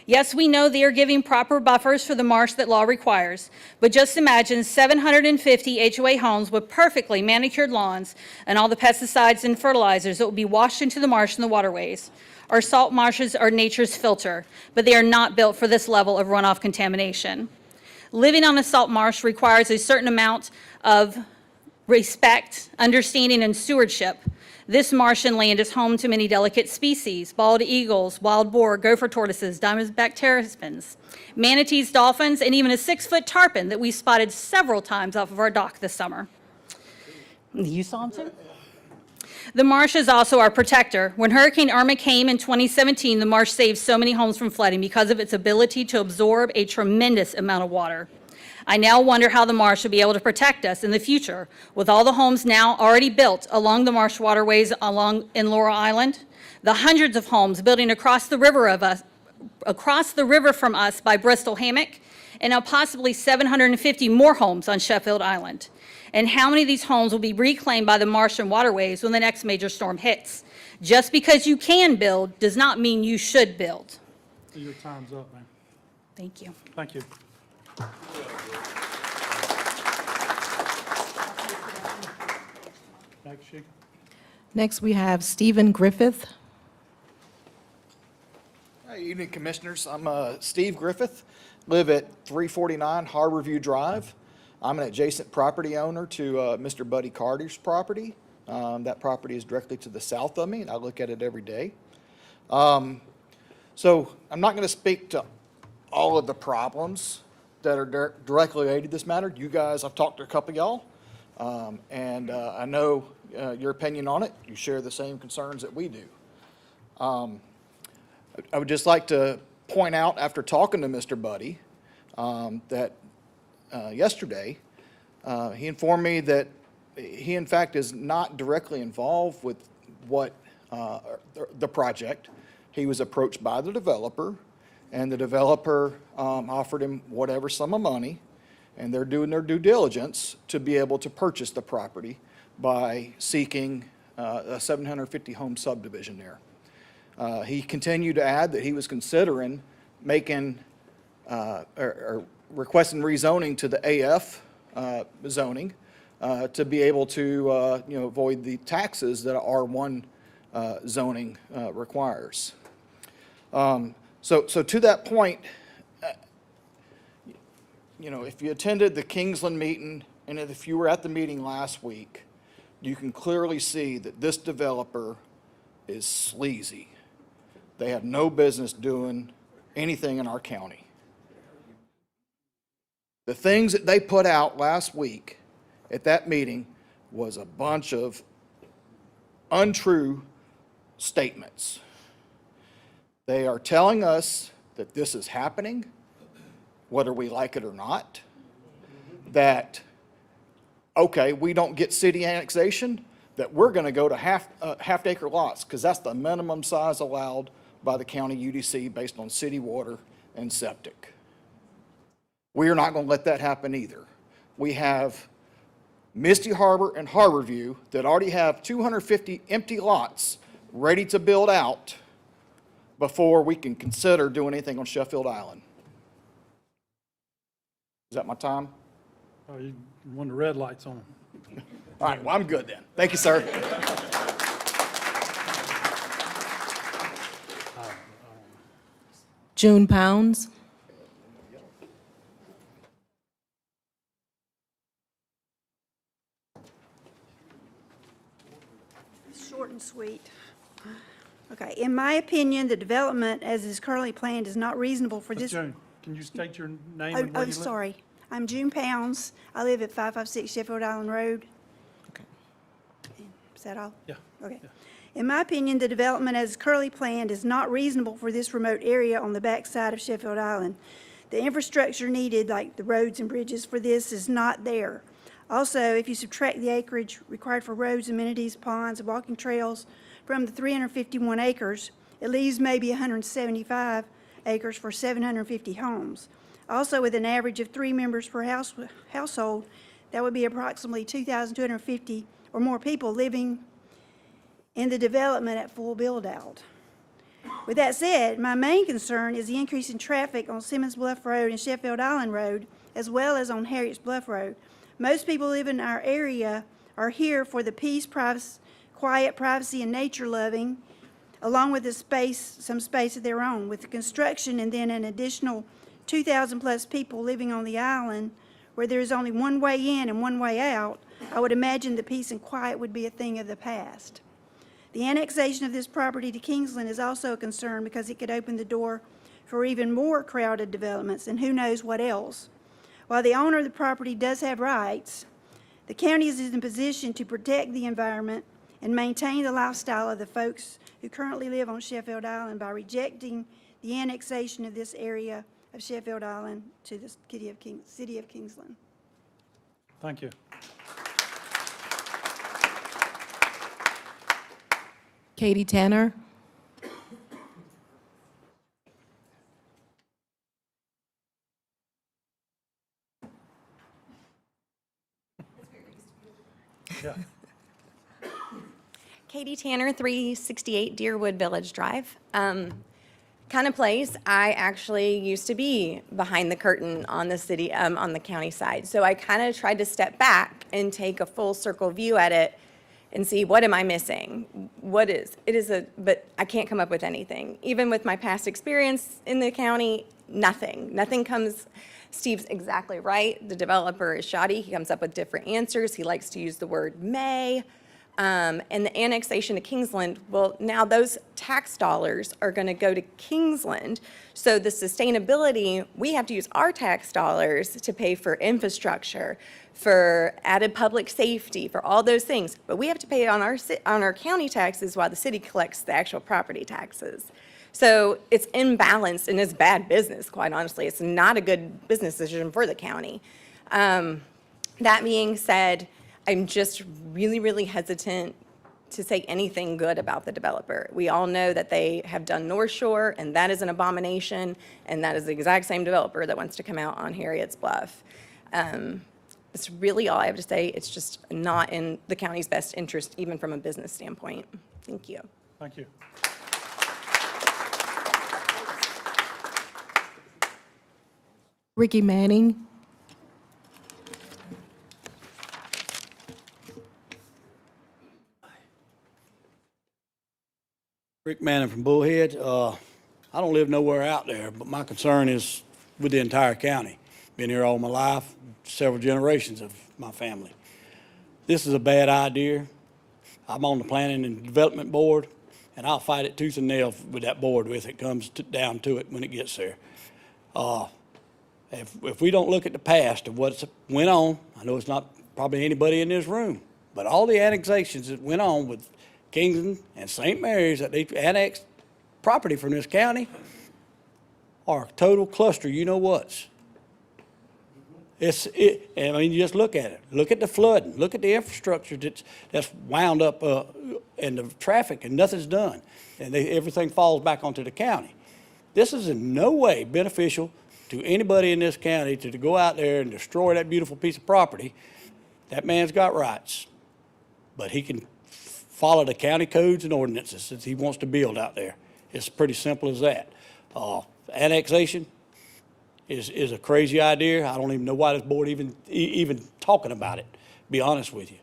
Yes, we know they are giving proper buffers for the marsh that law requires, but just imagine 750 HOA homes with perfectly manicured lawns and all the pesticides and fertilizers that will be washed into the marsh and the waterways. Our salt marshes are nature's filter, but they are not built for this level of runoff contamination. Living on a salt marsh requires a certain amount of respect, understanding, and stewardship. This marsh and land is home to many delicate species: bald eagles, wild boar, gopher tortoises, diamondback terrapins, manatees, dolphins, and even a 6-foot tarpon that we spotted several times off of our dock this summer. You saw him too? The marsh is also our protector. When Hurricane Irma came in 2017, the marsh saved so many homes from flooding because of its ability to absorb a tremendous amount of water. I now wonder how the marsh will be able to protect us in the future with all the homes now already built along the marsh waterways in Laurel Island, the hundreds of homes building across the river from us by Bristol Hammock, and now possibly 750 more homes on Sheffield Island. And how many of these homes will be reclaimed by the marsh and waterways when the next major storm hits? Just because you can build does not mean you should build. Your time's up, man. Thank you. Thank you. Thanks, Sheik. Next, we have Stephen Griffith. Hi, evening, Commissioners. I'm Steve Griffith, live at 349 Harborview Drive. I'm an adjacent property owner to Mr. Buddy Carter's property. That property is directly to the south of me, and I look at it every day. So I'm not going to speak to all of the problems that are directly related to this matter. You guys, I've talked to a couple of y'all. And I know your opinion on it. You share the same concerns that we do. I would just like to point out, after talking to Mr. Buddy, that yesterday, he informed me that he in fact is not directly involved with what the project. He was approached by the developer, and the developer offered him whatever sum of money, and they're doing their due diligence to be able to purchase the property by seeking a 750 home subdivision there. He continued to add that he was considering making or requesting rezoning to the AF zoning to be able to avoid the taxes that R1 zoning requires. So to that point, if you attended the Kingsland meeting, and if you were at the meeting last week, you can clearly see that this developer is sleazy. They have no business doing anything in our county. The things that they put out last week at that meeting was a bunch of untrue statements. They are telling us that this is happening, whether we like it or not, that, okay, we don't get city annexation, that we're going to go to half-acre lots, because that's the minimum size allowed by the county UDC based on city water and septic. We are not going to let that happen either. We have Misty Harbor and Harborview that already have 250 empty lots ready to build out before we can consider doing anything on Sheffield Island. Is that my time? Oh, you want the red lights on. All right, well, I'm good then. Thank you, sir. June Pounds. Short and sweet. Okay, in my opinion, the development as is currently planned is not reasonable for Ms. this. Jones, can you state your name Oh, and where you live? sorry. I'm June Pounds. I live at 556 Sheffield Island Road. Okay. Is that all? Yeah. Okay. In my opinion, the development as currently planned is not reasonable for this remote area on the backside of Sheffield Island. The infrastructure needed, like the roads and bridges for this, is not there. Also, if you subtract the acreage required for roads, amenities, ponds, and walking trails from the 351 acres, it leaves maybe 175 acres for 750 homes. Also, with an average of 3 members per household, that would be approximately 2,250 or more people living in the development at full build-out. With that said, my main concern is the increase in traffic on Simmons Bluff Road and Sheffield Island Road, as well as on Harriet's Bluff Road. Most people live in our area are here for the peace, quiet, privacy, and nature loving, along with some space of their own. With the construction and then an additional 2,000 plus people living on the island where there is only one way in and one way out, I would imagine that peace and quiet would be a thing of the past. The annexation of this property to Kingsland is also a concern because it could open the door for even more crowded developments and who knows what else. While the owner of the property does have rights, the county is in a position to protect the environment and maintain the lifestyle of the folks who currently live on Sheffield Island by rejecting the annexation of this area of Sheffield Island to the city of Kingsland. Thank you. Katie Tanner. Yeah. Katie Tanner, 368 Deerwood Village Drive. Kind of place, I actually used to be behind the curtain on the city, on the county side. So I kind of tried to step back and take a full circle view at it and see, what am I missing? But I can't come up with anything. Even with my past experience in the county, nothing comes. Steve's exactly right. The developer is shoddy. He comes up with different answers. He likes to use the word may. And the annexation to Kingsland, well, now those tax dollars are going to go to Kingsland. So the sustainability, we have to use our tax dollars to pay for infrastructure, for added public safety, for all those things. But we have to pay on our county taxes while the city collects the actual property taxes. So it's imbalanced and it's bad business, quite honestly. It's not a good business decision for the county. That being said, I'm just really, really hesitant to say anything good about the developer. We all know that they have done North Shore, and that is an abomination, and that is the exact same developer that wants to come out on Harriet's Bluff. That's really all I have to say. It's just not in the county's best interest, even from a business standpoint. Thank you. Thank you. Ricky Manning. Rick Manning from Bullhead. I don't live nowhere out there, but my concern is with the entire county. Been here all my life, several generations of my family. This is a bad idea. I'm on the Planning and Development Board, and I'll fight it tooth and nail with that board if it comes down to it when it gets there. If we don't look at the past of what's went on, I know it's not probably anybody in this room, but all the annexations that went on with Kingston and St. Mary's that they annexed property from this county are a total cluster, you know what's. I mean, you just look at it. Look at the flooding. Look at the infrastructure that's wound up and the traffic, and nothing's done. And everything falls back onto the county. This is in no way beneficial to anybody in this county to go out there and destroy that beautiful piece of property. That man's got rights, but he can follow the county codes and ordinances that he wants to build out there. It's pretty simple as that. Annexation is a crazy idea. I don't even know why this board even talking about it, to be honest with you.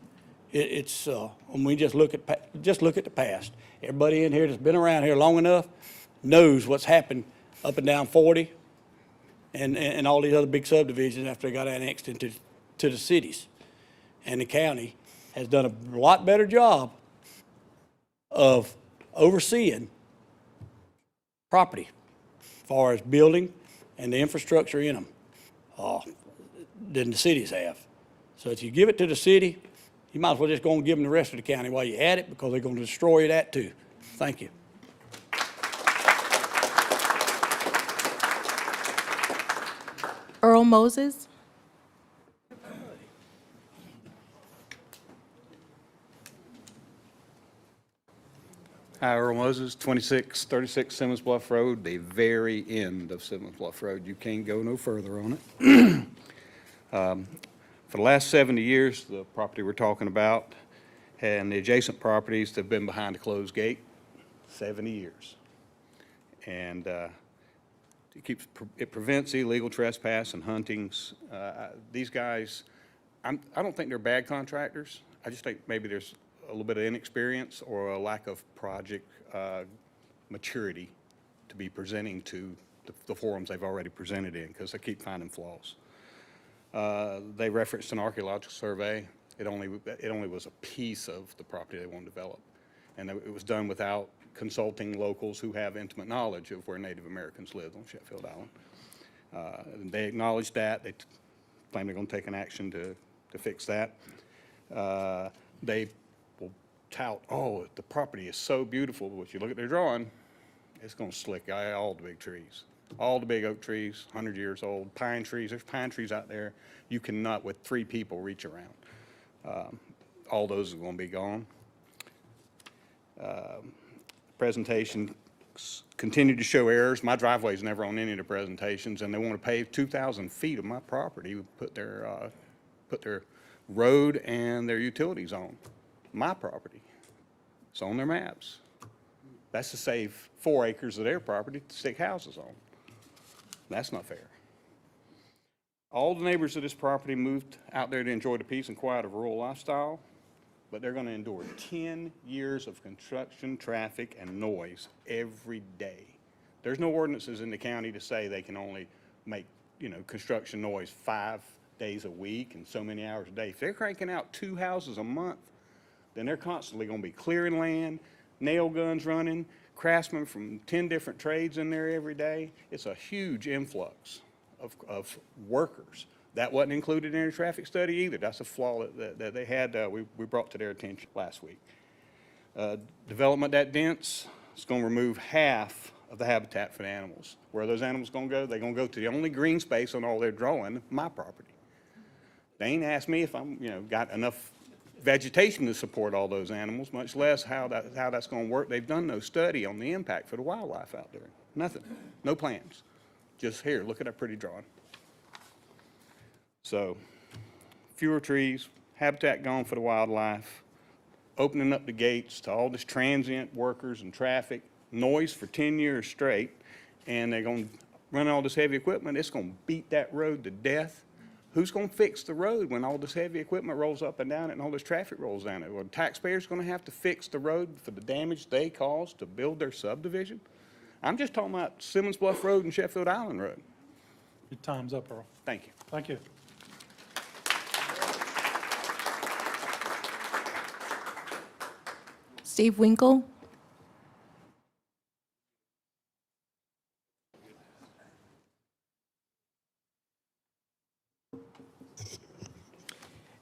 It's when we just look at the past. Everybody in here that's been around here long enough knows what's happened up and down 40 and all these other big subdivisions after they got annexed into the cities. And the county has done a lot better job of overseeing property as far as building and the infrastructure in them than the cities have. So if you give it to the city, you might as well just go and give them the rest of the county while you at it, because they're going to destroy that too. Thank you. Earl Moses. Hi, Earl Moses, 2636 Simmons Bluff Road, the very end of Simmons Bluff Road. You can't go no further on it. For the last 70 years, the property we're talking about and the adjacent properties have been behind a closed gate, 70 years. And it prevents illegal trespass and huntings. These guys, I don't think they're bad contractors. I just think maybe there's a little bit of inexperience or a lack of project maturity to be presenting to the forums they've already presented in, because they keep finding flaws. They referenced an archaeological survey. It only was a piece of the property they want to develop, and it was done without consulting locals who have intimate knowledge of where Native Americans lived on Sheffield Island. And they acknowledged that. They claim they're going to take an action to fix that. They will tout, oh, the property is so beautiful, but if you look at their drawing, it's going to slick all the big trees. All the big oak trees, 100 years old, pine trees. There's pine trees out there you cannot, with 3 people, reach around. All those are going to be gone. Presentation continued to show errors. My driveway's never on any of the presentations, and they want to pave 2,000 feet of my property, put their road and their utilities on my property. It's on their maps. That's to save 4 acres of their property to stick houses on. That's not fair. All the neighbors of this property moved out there to enjoy the peace and quiet of rural lifestyle, but they're going to endure 10 years of construction, traffic, and noise every day. There's no ordinances in the county to say they can only make, construction noise 5 days a week and so many hours a day. If they're cranking out 2 houses a month, then they're constantly going to be clearing land, nail guns running, craftsmen from 10 different trades in there every day. It's a huge influx of workers. That wasn't included in their traffic study either. That's a flaw that they had, we brought to their attention last week. Development that dense, it's going to remove half of the habitat for the animals. Where are those animals going to go? They're going to go to the only green space on all their drawing, my property. They ain't asked me if I'm, got enough vegetation to support all those animals, much less how that's going to work. They've done no study on the impact for the wildlife out there. Nothing. No plans. Just here, look at that pretty drawing. So, fewer trees, habitat gone for the wildlife, opening up the gates to all this transient workers and traffic, noise for 10 years straight, and they're going to run all this heavy equipment. It's going to beat that road to death. Who's going to fix the road when all this heavy equipment rolls up and down it and all this traffic rolls down it? Well, the taxpayers going to have to fix the road for the damage they caused to build their subdivision? I'm just talking about Simmons Bluff Road and Sheffield Island Road. Your time's up, Earl. Thank you. Thank you. Steve Winkle.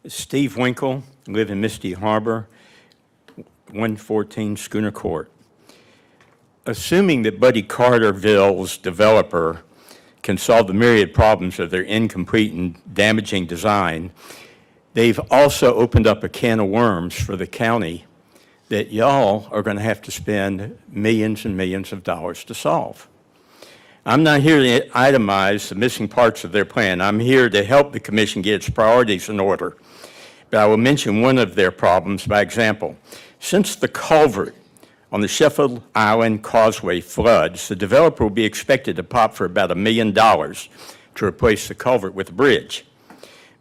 Steve Winkle, live in Misty Harbor, 114 Schooner Court. Assuming that Buddy Carterville's developer can solve the myriad problems of their incomplete and damaging design, they've also opened up a can of worms for the county that y'all are going to have to spend millions and millions of dollars to solve. I'm not here to itemize the missing parts of their plan. I'm here to help the commission get its priorities in order. But I will mention one of their problems by example. Since the culvert on the Sheffield Island Causeway floods, the developer will be expected to pop for about $1 million to replace the culvert with a bridge.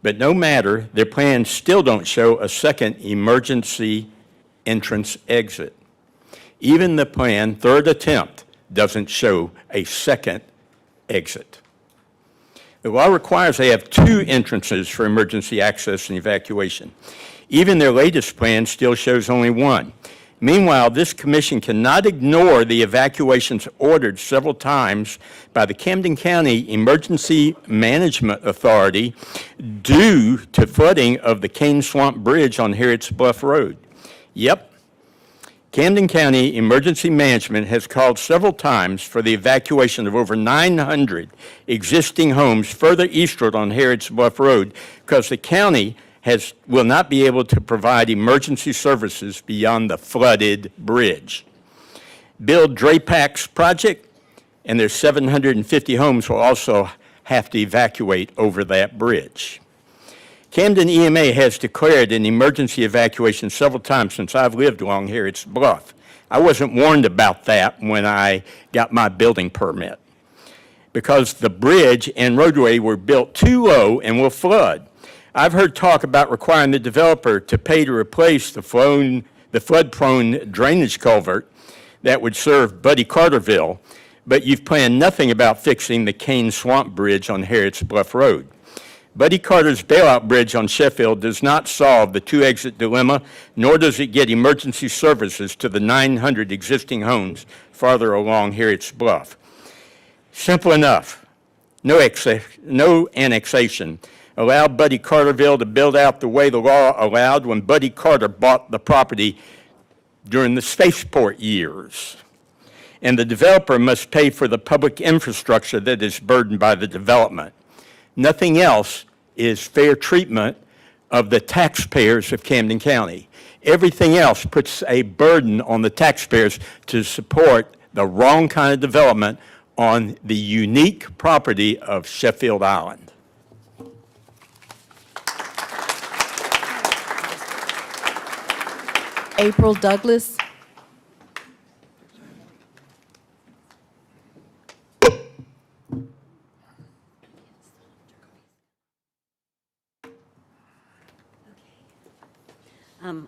But no matter, their plans still don't show a second emergency entrance exit. Even the planned third attempt doesn't show a second exit. The law requires they have 2 entrances for emergency access and evacuation. Even their latest plan still shows only 1. Meanwhile, this commission cannot ignore the evacuations ordered several times by the Camden County Emergency Management Authority due to flooding of the Cane Swamp Bridge on Harriet's Bluff Road. Yep, Camden County Emergency Management has called several times for the evacuation of over 900 existing homes further eastward on Harriet's Bluff Road because the county will not be able to provide emergency services beyond the flooded bridge. Bill Drapak's project and their 750 homes will also have to evacuate over that bridge. Camden EMA has declared an emergency evacuation several times since I've lived along Harriet's Bluff. I wasn't warned about that when I got my building permit because the bridge and roadway were built too low and will flood. I've heard talk about requiring the developer to pay to replace the flood-prone drainage culvert that would serve Buddy Carterville, but you've planned nothing about fixing the Cane Swamp Bridge on Harriet's Bluff Road. Buddy Carter's bailout bridge on Sheffield does not solve the 2-exit dilemma, nor does it get emergency services to the 900 existing homes farther along Harriet's Bluff. Simple enough. No annexation. Allow Buddy Carterville to build out the way the law allowed when Buddy Carter bought the property during the spaceport years. And the developer must pay for the public infrastructure that is burdened by the development. Nothing else is fair treatment of the taxpayers of Camden County. Everything else puts a burden on the taxpayers to support the wrong kind of development on the unique property of Sheffield Island. April Douglas.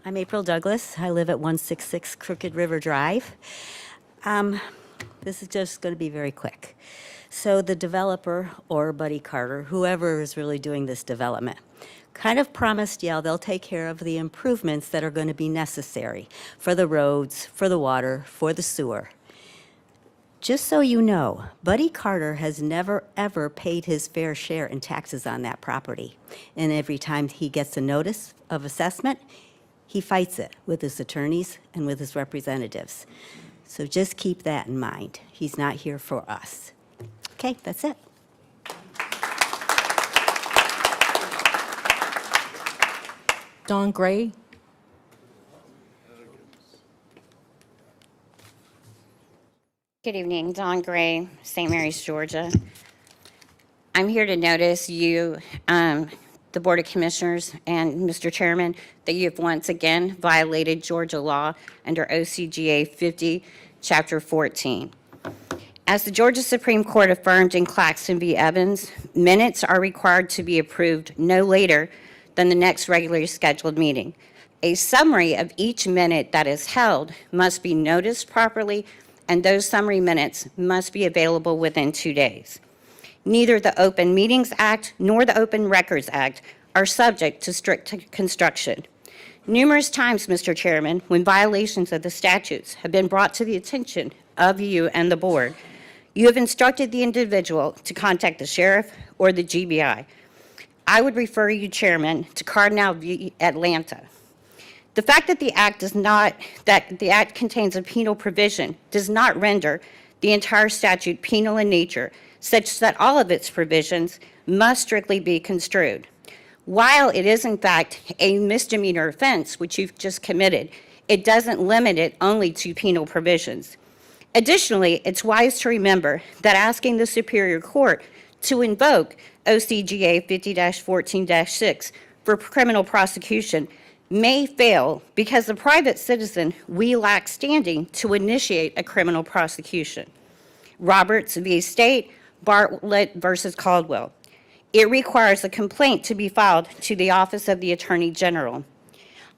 I'm April Douglas. I live at 166 Crooked River Drive. This is just going to be very quick. So the developer, or Buddy Carter, whoever is really doing this development, kind of promised y'all they'll take care of the improvements that are going to be necessary for the roads, for the water, for the sewer. Just so you know, Buddy Carter has never, ever paid his fair share in taxes on that property. And every time he gets a notice of assessment, he fights it with his attorneys and with his representatives. So just keep that in mind. He's not here for us. Okay, that's it. Dawn Gray. Good evening, Dawn Gray, St. Mary's, Georgia. I'm here to notice you, the Board of Commissioners and Mr. Chairman, that you have once again violated Georgia law under OCGA 50, Chapter 14. As the Georgia Supreme Court affirmed in Claxton v. Evans, minutes are required to be approved no later than the next regularly scheduled meeting. A summary of each minute that is held must be noticed properly, and those summary minutes must be available within 2 days. Neither the Open Meetings Act nor the Open Records Act are subject to strict construction. Numerous times, Mr. Chairman, when violations of the statutes have been brought to the attention of you and the board, you have instructed the individual to contact the sheriff or the GBI. I would refer you, Chairman, to Cardinal v. Atlanta. The fact that the act contains a penal provision does not render the entire statute penal in nature, such that all of its provisions must strictly be construed. While it is in fact a misdemeanor offense, which you've just committed, it doesn't limit it only to penal provisions. Additionally, it's wise to remember that asking the Superior Court to invoke OCGA 50-14-6 for criminal prosecution may fail because the private citizen we lack standing to initiate a criminal prosecution. Roberts v. State, Bartlett versus Caldwell. It requires a complaint to be filed to the Office of the Attorney General.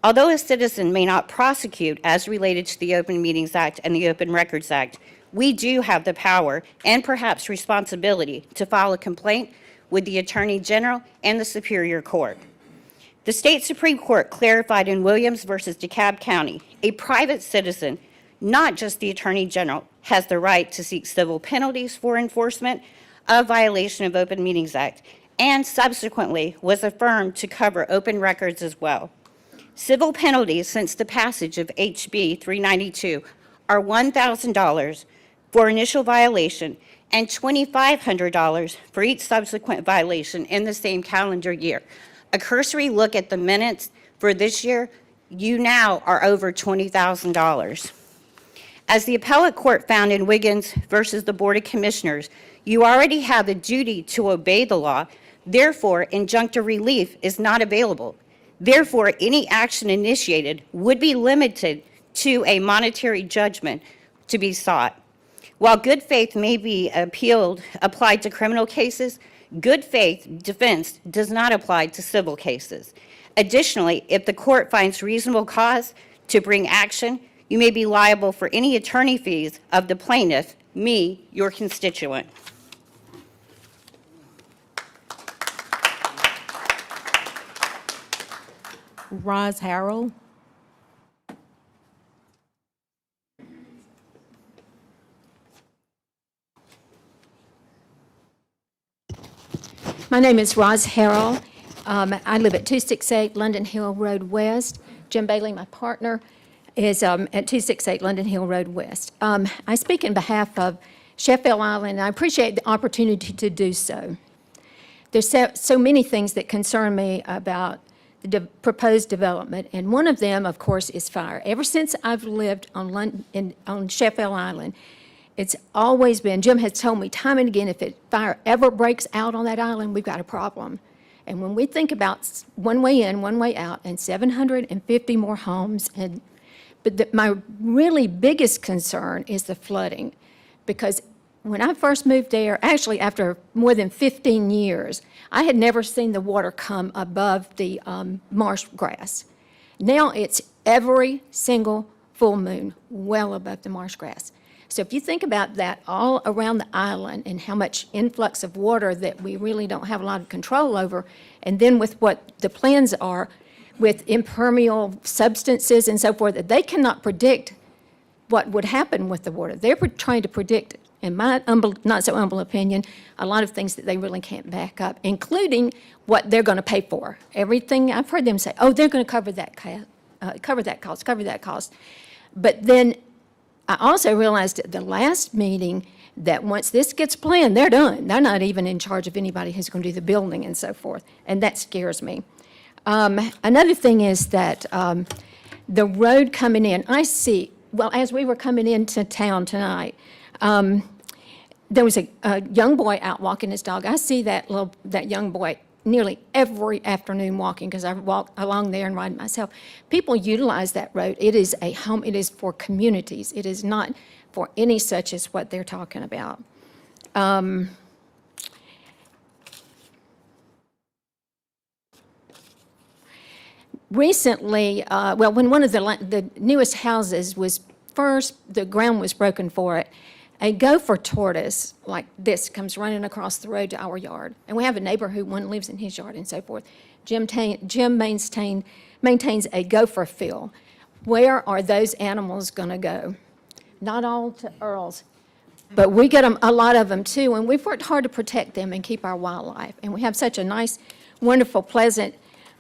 Although a citizen may not prosecute as related to the Open Meetings Act and the Open Records Act, we do have the power and perhaps responsibility to file a complaint with the Attorney General and the Superior Court. The state Supreme Court clarified in Williams versus DeKalb County, a private citizen, not just the Attorney General, has the right to seek civil penalties for enforcement of violation of Open Meetings Act, and subsequently was affirmed to cover open records as well. Civil penalties since the passage of HB 392 are $1,000 for initial violation and $2,500 for each subsequent violation in the same calendar year. A cursory look at the minutes for this year, you now are over $20,000. As the appellate court found in Wiggins versus the Board of Commissioners, you already have a duty to obey the law. Therefore, injunctive relief is not available. Therefore, any action initiated would be limited to a monetary judgment to be sought. While good faith may be applied to criminal cases, good faith defense does not apply to civil cases. Additionally, if the court finds reasonable cause to bring action, you may be liable for any attorney fees of the plaintiff, me, your constituent. Roz Harrell. My name is Roz Harrell. I live at 268 London Hill Road West. Jim Bailey, my partner, is at 268 London Hill Road West. I speak in behalf of Sheffield Island, and I appreciate the opportunity to do so. There's so many things that concern me about the proposed development, and one of them, of course, is fire. Ever since I've lived on Sheffield Island, it's always been, Jim has told me time and again, if fire ever breaks out on that island, we've got a problem. And when we think about one way in, one way out, and 750 more homes, my really biggest concern is the flooding. Because when I first moved there, actually after more than 15 years, I had never seen the water come above the marsh grass. Now it's every single full moon well above the marsh grass. So if you think about that all around the island and how much influx of water that we really don't have a lot of control over, and then with what the plans are with impermeable substances and so forth, that they cannot predict what would happen with the water. They're trying to predict, in my not so humble opinion, a lot of things that they really can't back up, including what they're going to pay for. Everything I've heard them say, oh, they're going to cover that cost. But then I also realized at the last meeting that once this gets planned, they're done. They're not even in charge of anybody who's going to do the building and so forth, and that scares me. Another thing is that the road coming in, I see, well, as we were coming into town tonight, there was a young boy out walking his dog. I see that young boy nearly every afternoon walking, because I walk along there and ride myself. People utilize that road. It is a home. It is for communities. It is not for any such as what they're talking about. Recently, when one of the newest houses was first, the ground was broken for it, a gopher tortoise like this comes running across the road to our yard. And we have a neighbor who one lives in his yard and so forth. Jim maintains a gopher field. Where are those animals going to go? Not all to Earl's, but we get a lot of them too, and we've worked hard to protect them and keep our wildlife. And we have such a nice, wonderful, pleasant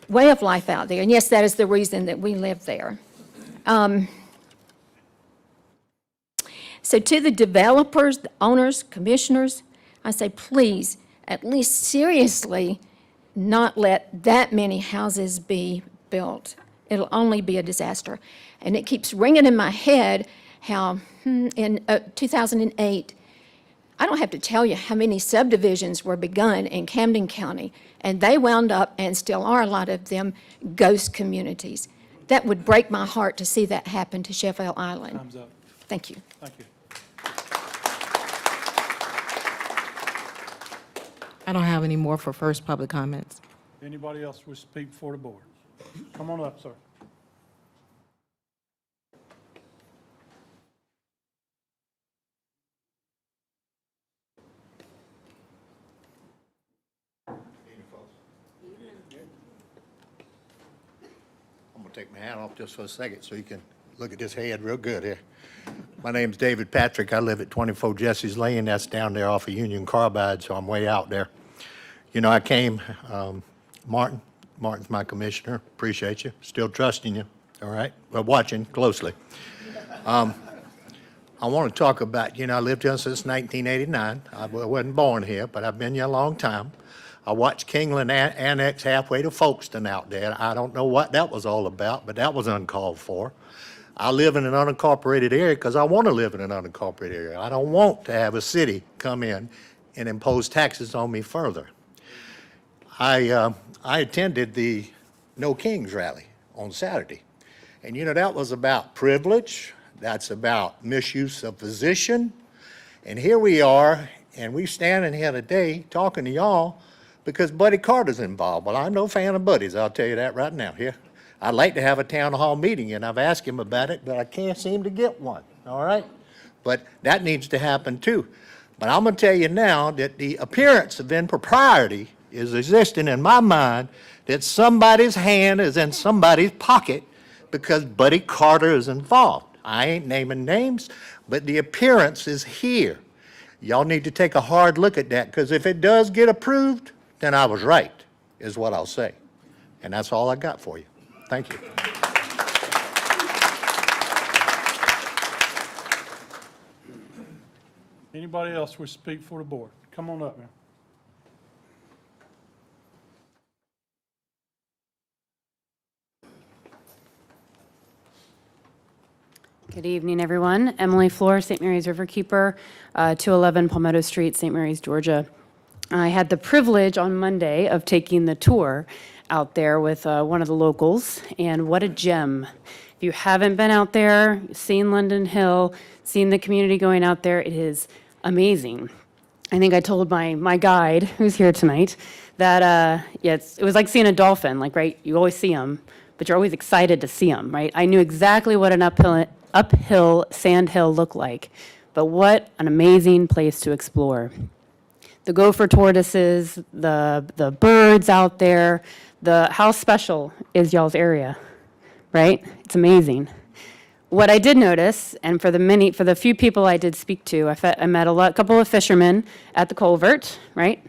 way of life out there. And yes, that is the reason that we live there. So to the developers, the owners, commissioners, I say, please, at least seriously, not let that many houses be built. It'll only be a disaster. And it keeps ringing in my head how in 2008, I don't have to tell you how many subdivisions were begun in Camden County, and they wound up, and still are a lot of them, ghost communities. That would break my heart to see that happen to Sheffield Island. Time's up. Thank you. Thank you. I don't have any more for first public comments. Anybody else wish to speak before the board? Come on up, sir. I'm gonna take my hat off just for a second so you can look at this head real good here. My name's David Patrick. I live at 24 Jesse's Lane. That's down there off of Union Carbide, so I'm way out there. You know, I came, Martin's my commissioner. Appreciate you. Still trusting you, all right? Well, watching closely. I want to talk about, you know, I lived here since 1989. I wasn't born here, but I've been here a long time. I watched Kingland annex halfway to Folkestone out there. I don't know what that was all about, but that was uncalled for. I live in an unincorporated area because I want to live in an unincorporated area. I don't want to have a city come in and impose taxes on me further. I attended the No Kings rally on Saturday. And you know, that was about privilege. That's about misuse of position. And here we are, and we standing here today talking to y'all because Buddy Carter's involved. Well, I'm no fan of Buddy's, I'll tell you that right now here. I'd like to have a town hall meeting, and I've asked him about it, but I can't seem to get one, all right? But that needs to happen too. But I'm gonna tell you now that the appearance of impropriety is existing in my mind, that somebody's hand is in somebody's pocket because Buddy Carter is involved. I ain't naming names, but the appearance is here. Y'all need to take a hard look at that, because if it does get approved, then I was right, is what I'll say. And that's all I got for you. Thank you. Anybody else wish to speak for the board? Come on up, man. Good evening, everyone. Emily Floor, St. Mary's Riverkeeper, 211 Palmetto Street, St. Mary's, Georgia. I had the privilege on Monday of taking the tour out there with one of the locals, and what a gem. If you haven't been out there, seen London Hill, seen the community going out there, it is amazing. I think I told my guide, who's here tonight, that it was like seeing a dolphin, like, right, you always see them, but you're always excited to see them, right? I knew exactly what an uphill sand hill looked like, but what an amazing place to explore. The gopher tortoises, the birds out there, how special is y'all's area, right? It's amazing. What I did notice, and for the few people I did speak to, I met a couple of fishermen at the culvert, right?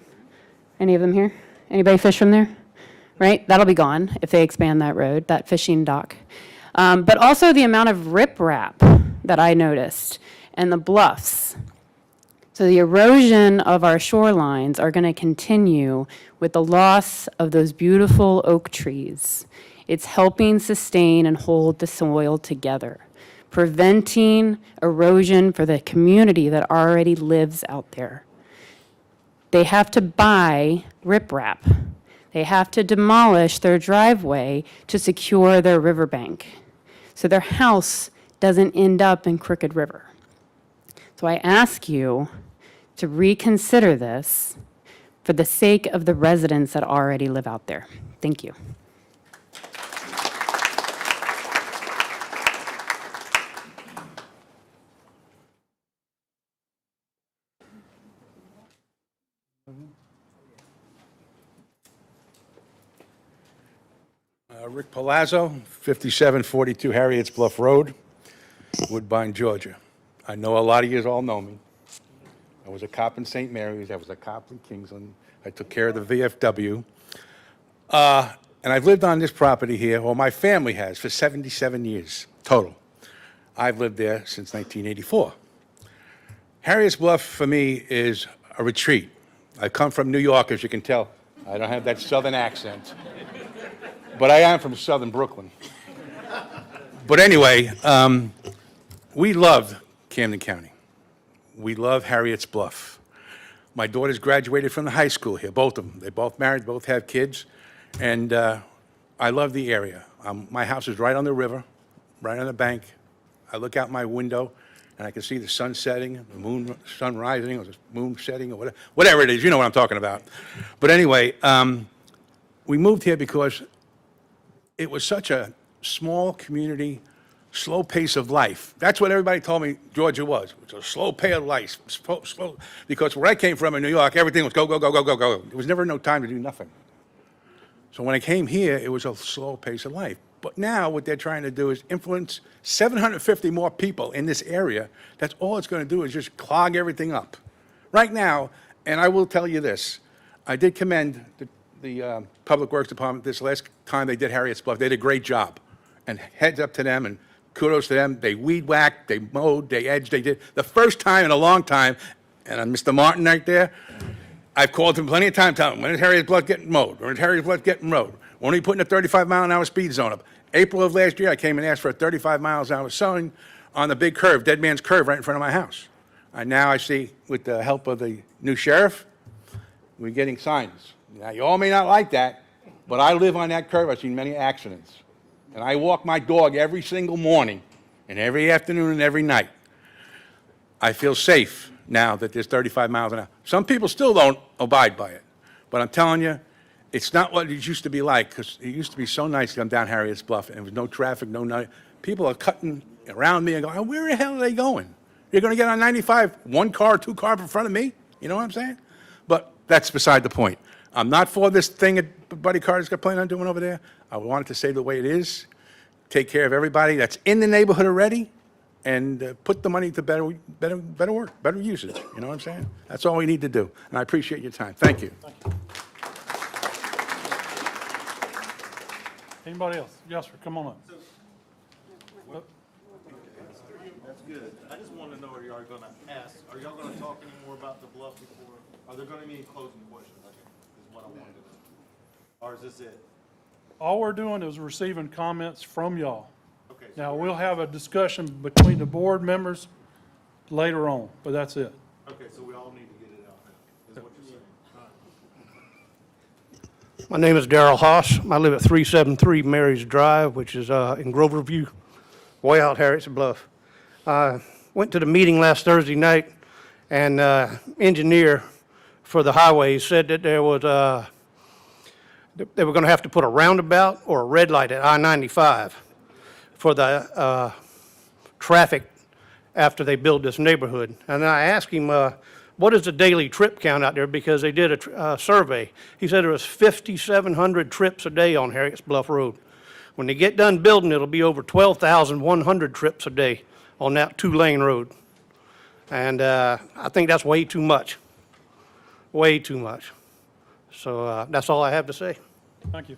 Any of them here? Anybody fish from there? Right? That'll be gone if they expand that road, that fishing dock. But also the amount of riprap that I noticed and the bluffs. So the erosion of our shorelines are going to continue with the loss of those beautiful oak trees. It's helping sustain and hold the soil together, preventing erosion for the community that already lives out there. They have to buy riprap. They have to demolish their driveway to secure their riverbank, so their house doesn't end up in Crooked River. So I ask you to reconsider this for the sake of the residents that already live out there. Thank you. Rick Palazzo, 5742 Harriet's Bluff Road, Woodbine, Georgia. I know a lot of you all know me. I was a cop in St. Mary's. I was a cop in Kingsland. I took care of the VFW. And I've lived on this property here, or my family has, for 77 years total. I've lived there since 1984. Harriet's Bluff, for me, is a retreat. I come from New York, as you can tell. I don't have that southern accent. But I am from southern Brooklyn. But anyway, we love Camden County. We love Harriet's Bluff. My daughters graduated from the high school here, both of them. They both married, both have kids. And I love the area. My house is right on the river, right on the bank. I look out my window, and I can see the sun setting, the sun rising, or the moon setting, or whatever it is. You know what I'm talking about. But anyway, we moved here because it was such a small community, slow pace of life. That's what everybody told me Georgia was. It was a slow pace of life, slow. Because where I came from in New York, everything was go, go, go, go, go, go. There was never no time to do nothing. So when I came here, it was a slow pace of life. But now what they're trying to do is influence 750 more people in this area. That's all it's going to do is just clog everything up. Right now, and I will tell you this, I did commend the Public Works Department this last time they did Harriet's Bluff. They did a great job. And heads up to them and kudos to them. They weed whacked, they mowed, they edged, they did. The first time in a long time, and Mr. Martin right there, I've called him plenty of times telling him, when is Harriet's Bluff getting mowed? When is Harriet's Bluff getting mowed? When are you putting a 35-mile-an-hour speed zone up? April of last year, I came and asked for a 35-mile-an-hour zone on the big curve, Dead Man's Curve, right in front of my house. And now I see, with the help of the new sheriff, we're getting signs. Now, you all may not like that, but I live on that curve. I've seen many accidents. And I walk my dog every single morning, and every afternoon and every night. I feel safe now that there's 35 miles an hour. Some people still don't abide by it. But I'm telling you, it's not what it used to be like, because it used to be so nice to come down Harriet's Bluff, and there was no traffic, no nothing. People are cutting around me and going, oh, where the hell are they going? You're going to get on 95, one car, two cars in front of me? You know what I'm saying? But that's beside the point. I'm not for this thing that Buddy Carter's got planning on doing over there. I want it to stay the way it is, take care of everybody that's in the neighborhood already, and put the money to better work, better usage. You know what I'm saying? That's all we need to do. And I appreciate your time. Thank you. Anybody else? Yes, sir, come on up. That's good. I just want to know, are y'all going to ask, are y'all going to talk any more about the bluff before? Are there going to be any closing questions, I think, is what I wanted to know. Or is this it? All we're doing is receiving comments from y'all. Okay. Now, we'll have a discussion between the board members later on, but that's it. Okay, so we all need to get it out now, is what you're saying. All right. My name is Darrell Haas. I live at 373 Mary's Drive, which is in Grover View, way out Harriet's Bluff. Went to the meeting last Thursday night, and engineer for the highways said that there was they were going to have to put a roundabout or a red light at I-95 for the traffic after they build this neighborhood. And I asked him, what is the daily trip count out there? Because they did a survey. He said there was 5,700 trips a day on Harriet's Bluff Road. When they get done building, it'll be over 12,100 trips a day on that 2-lane road. And I think that's way too much. Way too much. So that's all I have to say. Thank you.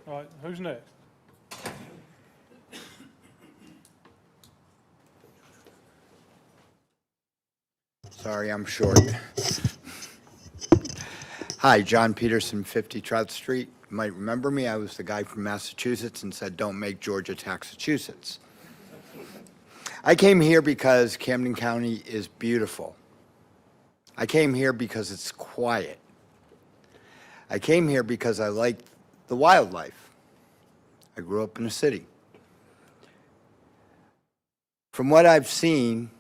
All right, who's next? Sorry, I'm short. Hi, John Peterson, 50 Trout Street. You might remember me. I was the guy from Massachusetts and said, don't make Georgia Taxachusetts. I came here because Camden County is beautiful. I came here because it's quiet. I came here because I like the wildlife. I grew up in a city. From what I've seen,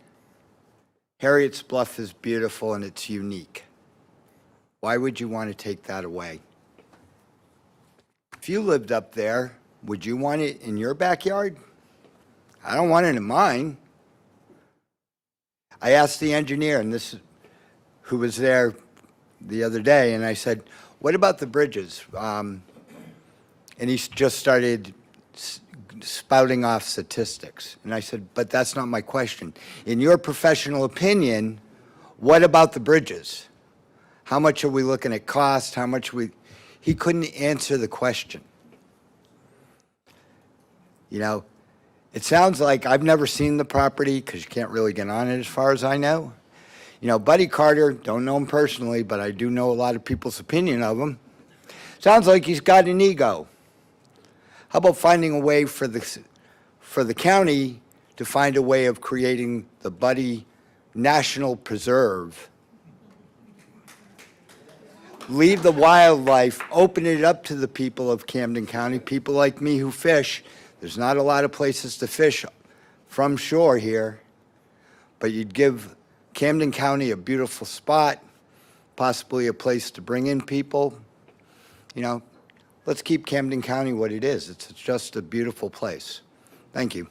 Harriet's Bluff is beautiful and it's unique. Why would you want to take that away? If you lived up there, would you want it in your backyard? I don't want it in mine. I asked the engineer, and this, who was there the other day, and I said, what about the bridges? And he just started spouting off statistics. And I said, but that's not my question. In your professional opinion, what about the bridges? How much are we looking at cost? How much he couldn't answer the question. You know, it sounds like I've never seen the property because you can't really get on it as far as I know. You know, Buddy Carter, don't know him personally, but I do know a lot of people's opinion of him. Sounds like he's got an ego. How about finding a way for the county to find a way of creating the Buddy National Preserve? Leave the wildlife, open it up to the people of Camden County, people like me who fish. There's not a lot of places to fish from shore here, but you'd give Camden County a beautiful spot, possibly a place to bring in people. You know, let's keep Camden County what it is. It's just a beautiful place. Thank you.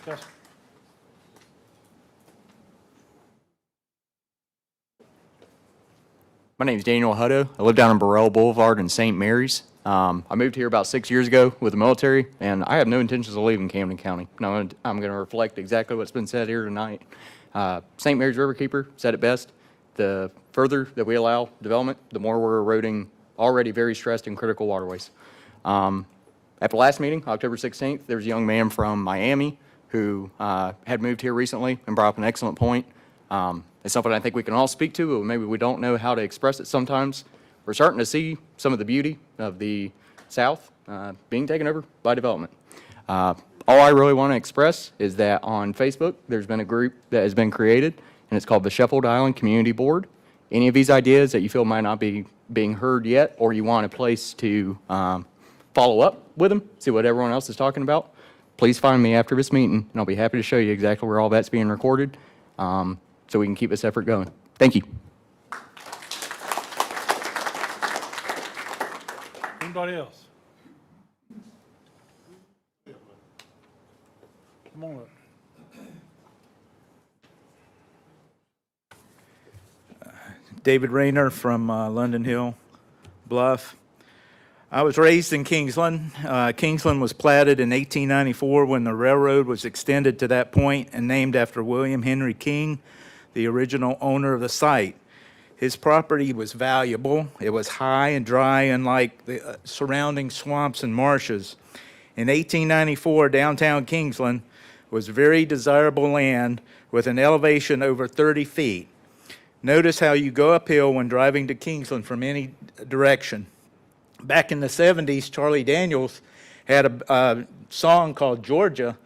Yes. My name is Daniel Hutto. I live down on Burrell Boulevard in St. Mary's. I moved here about 6 years ago with the military, and I have no intentions of leaving Camden County. No, I'm going to reflect exactly what's been said here tonight. St. Mary's Riverkeeper said it best. The further that we allow development, the more we're eroding already very stressed and critical waterways. At the last meeting, October 16th, there was a young man from Miami who had moved here recently and brought up an excellent point. It's something I think we can all speak to, but maybe we don't know how to express it sometimes. We're starting to see some of the beauty of the South being taken over by development. All I really want to express is that on Facebook, there's been a group that has been created, and it's called the Sheffield Island Community Board. Any of these ideas that you feel might not be being heard yet, or you want a place to follow up with them, see what everyone else is talking about, please find me after this meeting, and I'll be happy to show you exactly where all that's being recorded. So we can keep this effort going. Thank you. Anybody else? Come on up. David Rayner from London Hill Bluff. I was raised in Kingsland. Kingsland was platted in 1894 when the railroad was extended to that point and named after William Henry King, the original owner of the site. His property was valuable. It was high and dry, unlike the surrounding swamps and marshes. In 1894, downtown Kingsland was very desirable land with an elevation over 30 feet. Notice how you go uphill when driving to Kingsland from any direction. Back in the 70s, Charlie Daniels had a song called Georgia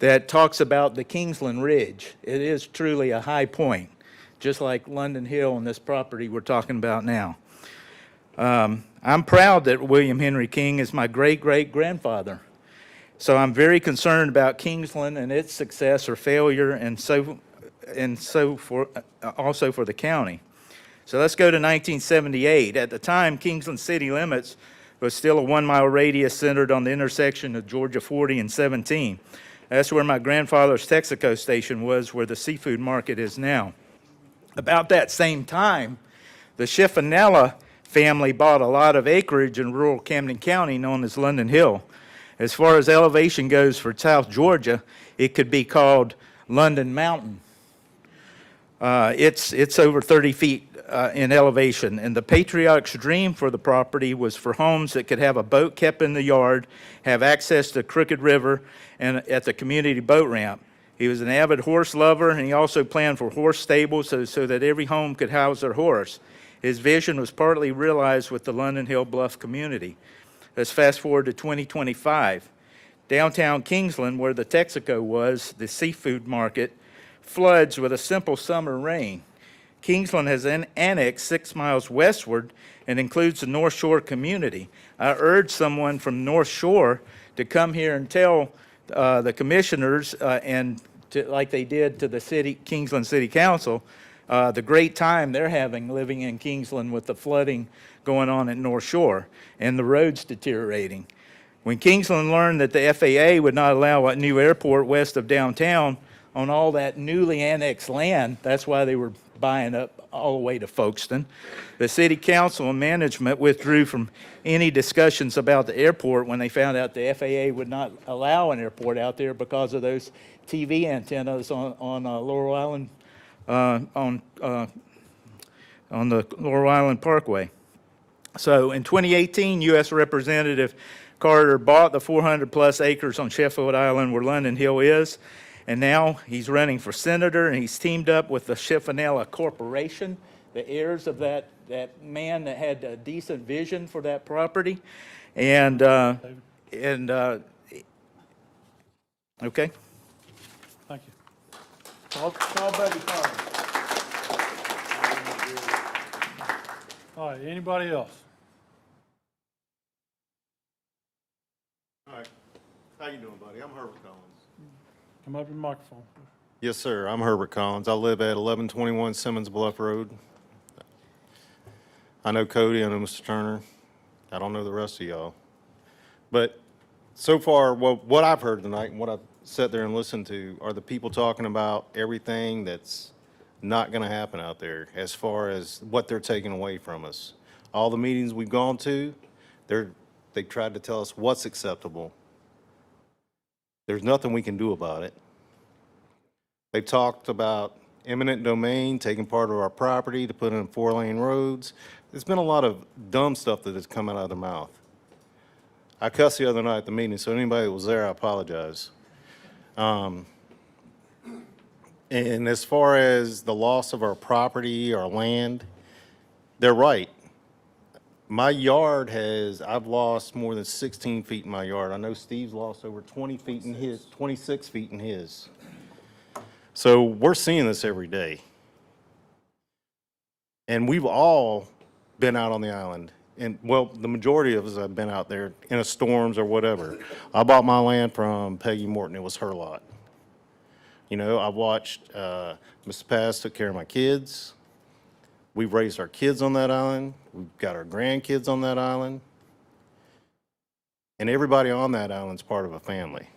that talks about the Kingsland Ridge. It is truly a high point, just like London Hill and this property we're talking about now. I'm proud that William Henry King is my great-great-grandfather. So I'm very concerned about Kingsland and its success or failure, and also for the county. So let's go to 1978. At the time, Kingsland city limits was still a 1-mile radius centered on the intersection of Georgia 40 and 17. That's where my grandfather's Texaco station was, where the seafood market is now. About that same time, the Schiffinella family bought a lot of acreage in rural Camden County known as London Hill. As far as elevation goes for South Georgia, it could be called London Mountain. It's over 30 feet in elevation, and the patriarch's dream for the property was for homes that could have a boat kept in the yard, have access to Crooked River, and at the community boat ramp. He was an avid horse lover, and he also planned for horse stables so that every home could house their horse. His vision was partly realized with the London Hill Bluff community. Let's fast forward to 2025. Downtown Kingsland, where the Texaco was, the seafood market, floods with a simple summer rain. Kingsland has annexed 6 miles westward and includes the North Shore community. I urge someone from North Shore to come here and tell the commissioners like they did to the Kingsland City Council, the great time they're having living in Kingsland with the flooding going on at North Shore and the roads deteriorating. When Kingsland learned that the FAA would not allow a new airport west of downtown on all that newly annexed land, that's why they were buying up all the way to Folkestone, the city council and management withdrew from any discussions about the airport when they found out the FAA would not allow an airport out there because of those TV antennas on Laurel Island, on the Laurel Island Parkway. So in 2018, U.S. Representative Carter bought the 400-plus acres on Sheffield Island where London Hill is, and now he's running for senator, and he's teamed up with the Schiffinella Corporation, the heirs of that man that had a decent vision for that property. And okay. Thank you. Call Buddy Carter. All right, anybody else? All right. How you doing, buddy? I'm Herbert Collins. Come up to the microphone. Yes, sir. I'm Herbert Collins. I live at 1121 Simmons Bluff Road. I know Cody, I know Mr. Turner. I don't know the rest of y'all. But so far, what I've heard tonight and what I've sat there and listened to are the people talking about everything that's not going to happen out there as far as what they're taking away from us. All the meetings we've gone to, they tried to tell us what's acceptable. There's nothing we can do about it. They've talked about eminent domain, taking part of our property to put in 4-lane roads. There's been a lot of dumb stuff that has come out of their mouth. I cussed the other night at the meeting, so anybody that was there, I apologize. And as far as the loss of our property, our land, they're right. My yard I've lost more than 16 feet in my yard. I know Steve's lost over 20 feet in his, 26 feet in his. So we're seeing this every day. And we've all been out on the island. And, well, the majority of us have been out there in a storms or whatever. I bought my land from Peggy Morton. It was her lot. You know, I watched Mr. Paz took care of my kids. We've raised our kids on that island. We've got our grandkids on that island. And everybody on that island's part of a family.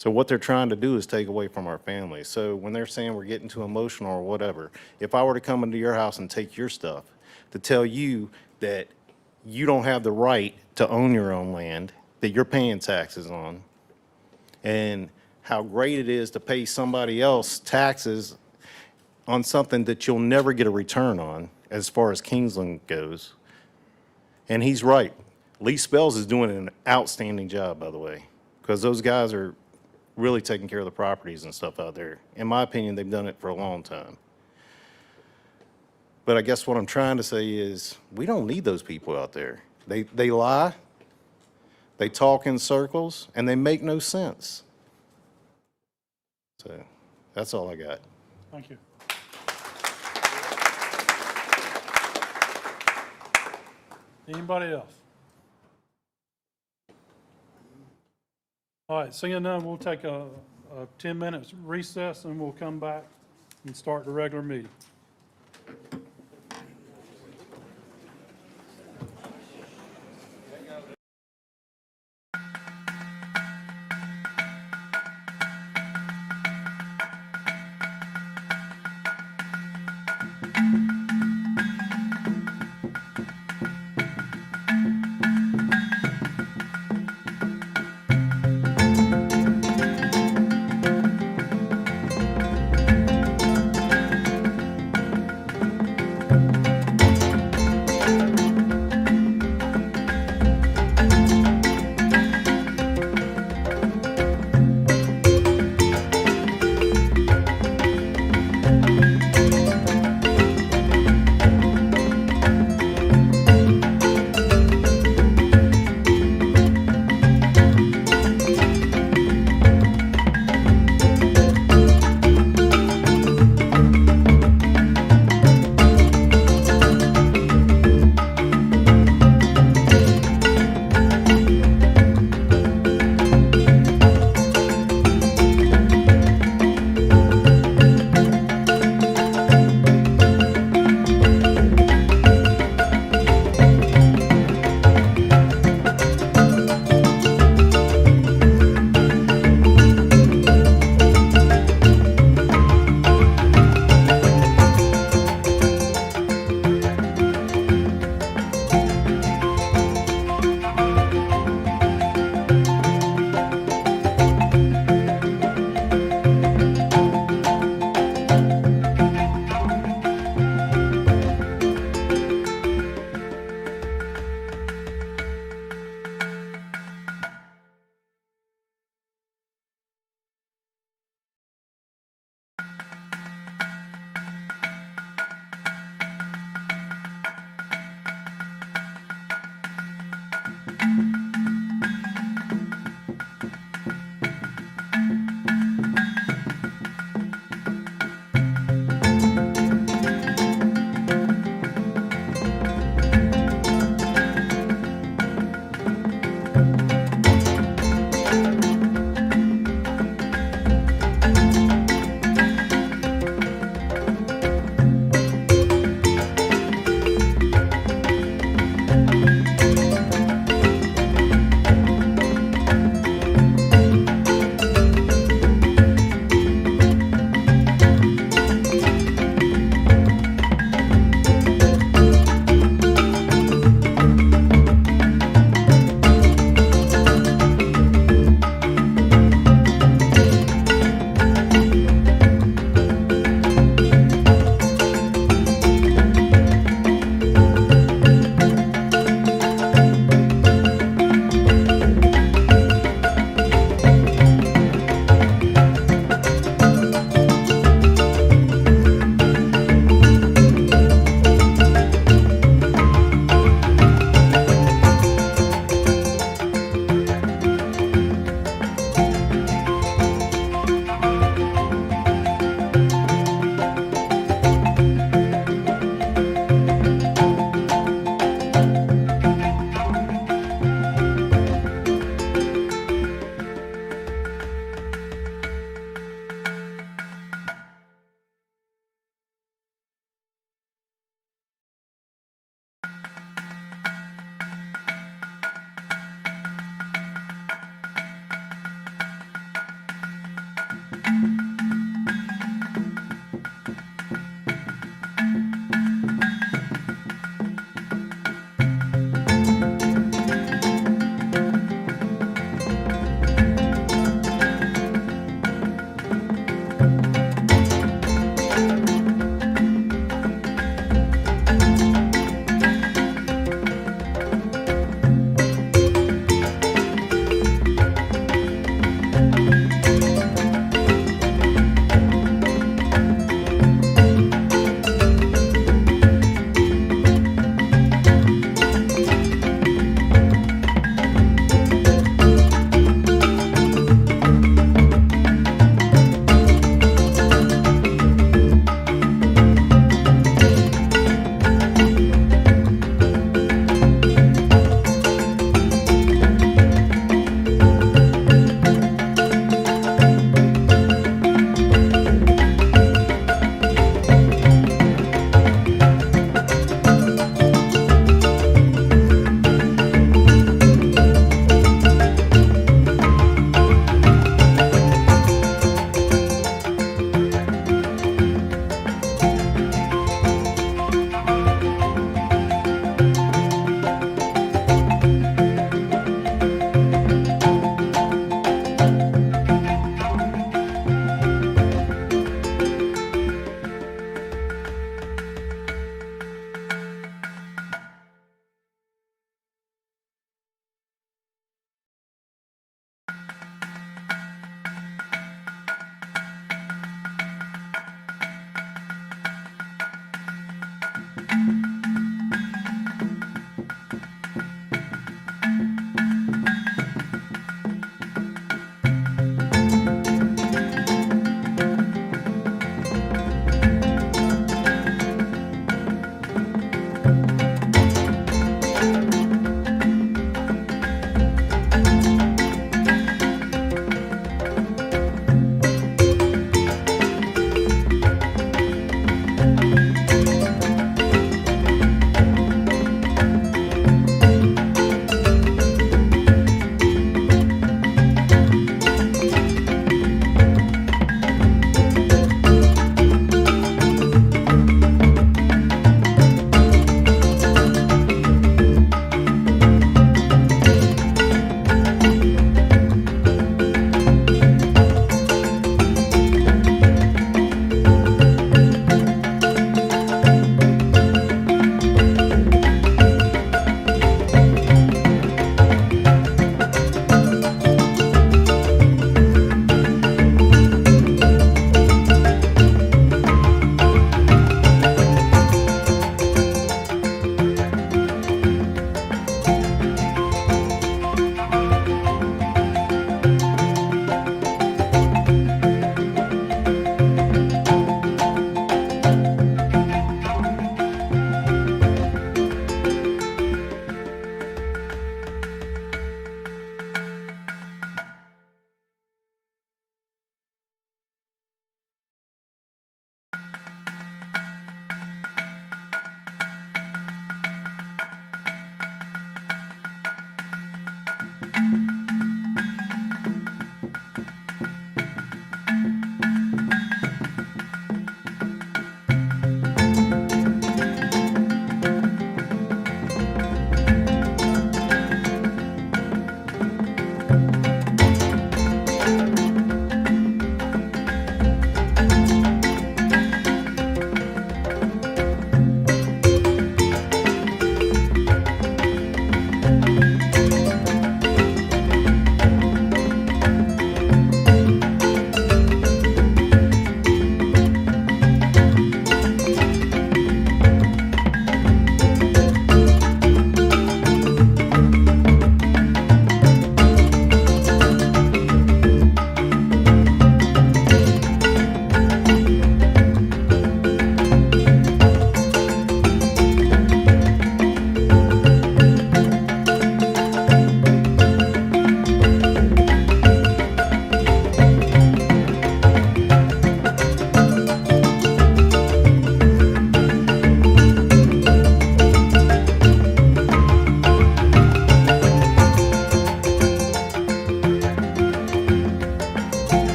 So what they're trying to do is take away from our family. So when they're saying we're getting too emotional or whatever, if I were to come into your house and take your stuff, to tell you that you don't have the right to own your own land, that you're paying taxes on, and how great it is to pay somebody else taxes on something that you'll never get a return on as far as Kingsland goes. And he's right. Lee Spells is doing an outstanding job, by the way, because those guys are really taking care of the properties and stuff out there. In my opinion, they've done it for a long time. But I guess what I'm trying to say is we don't need those people out there. They lie, they talk in circles, and they make no sense. So that's all I got. Thank you. Anybody else? All right, seeing none, we'll take a 10 minutes recess and we'll come back and start the regular meeting.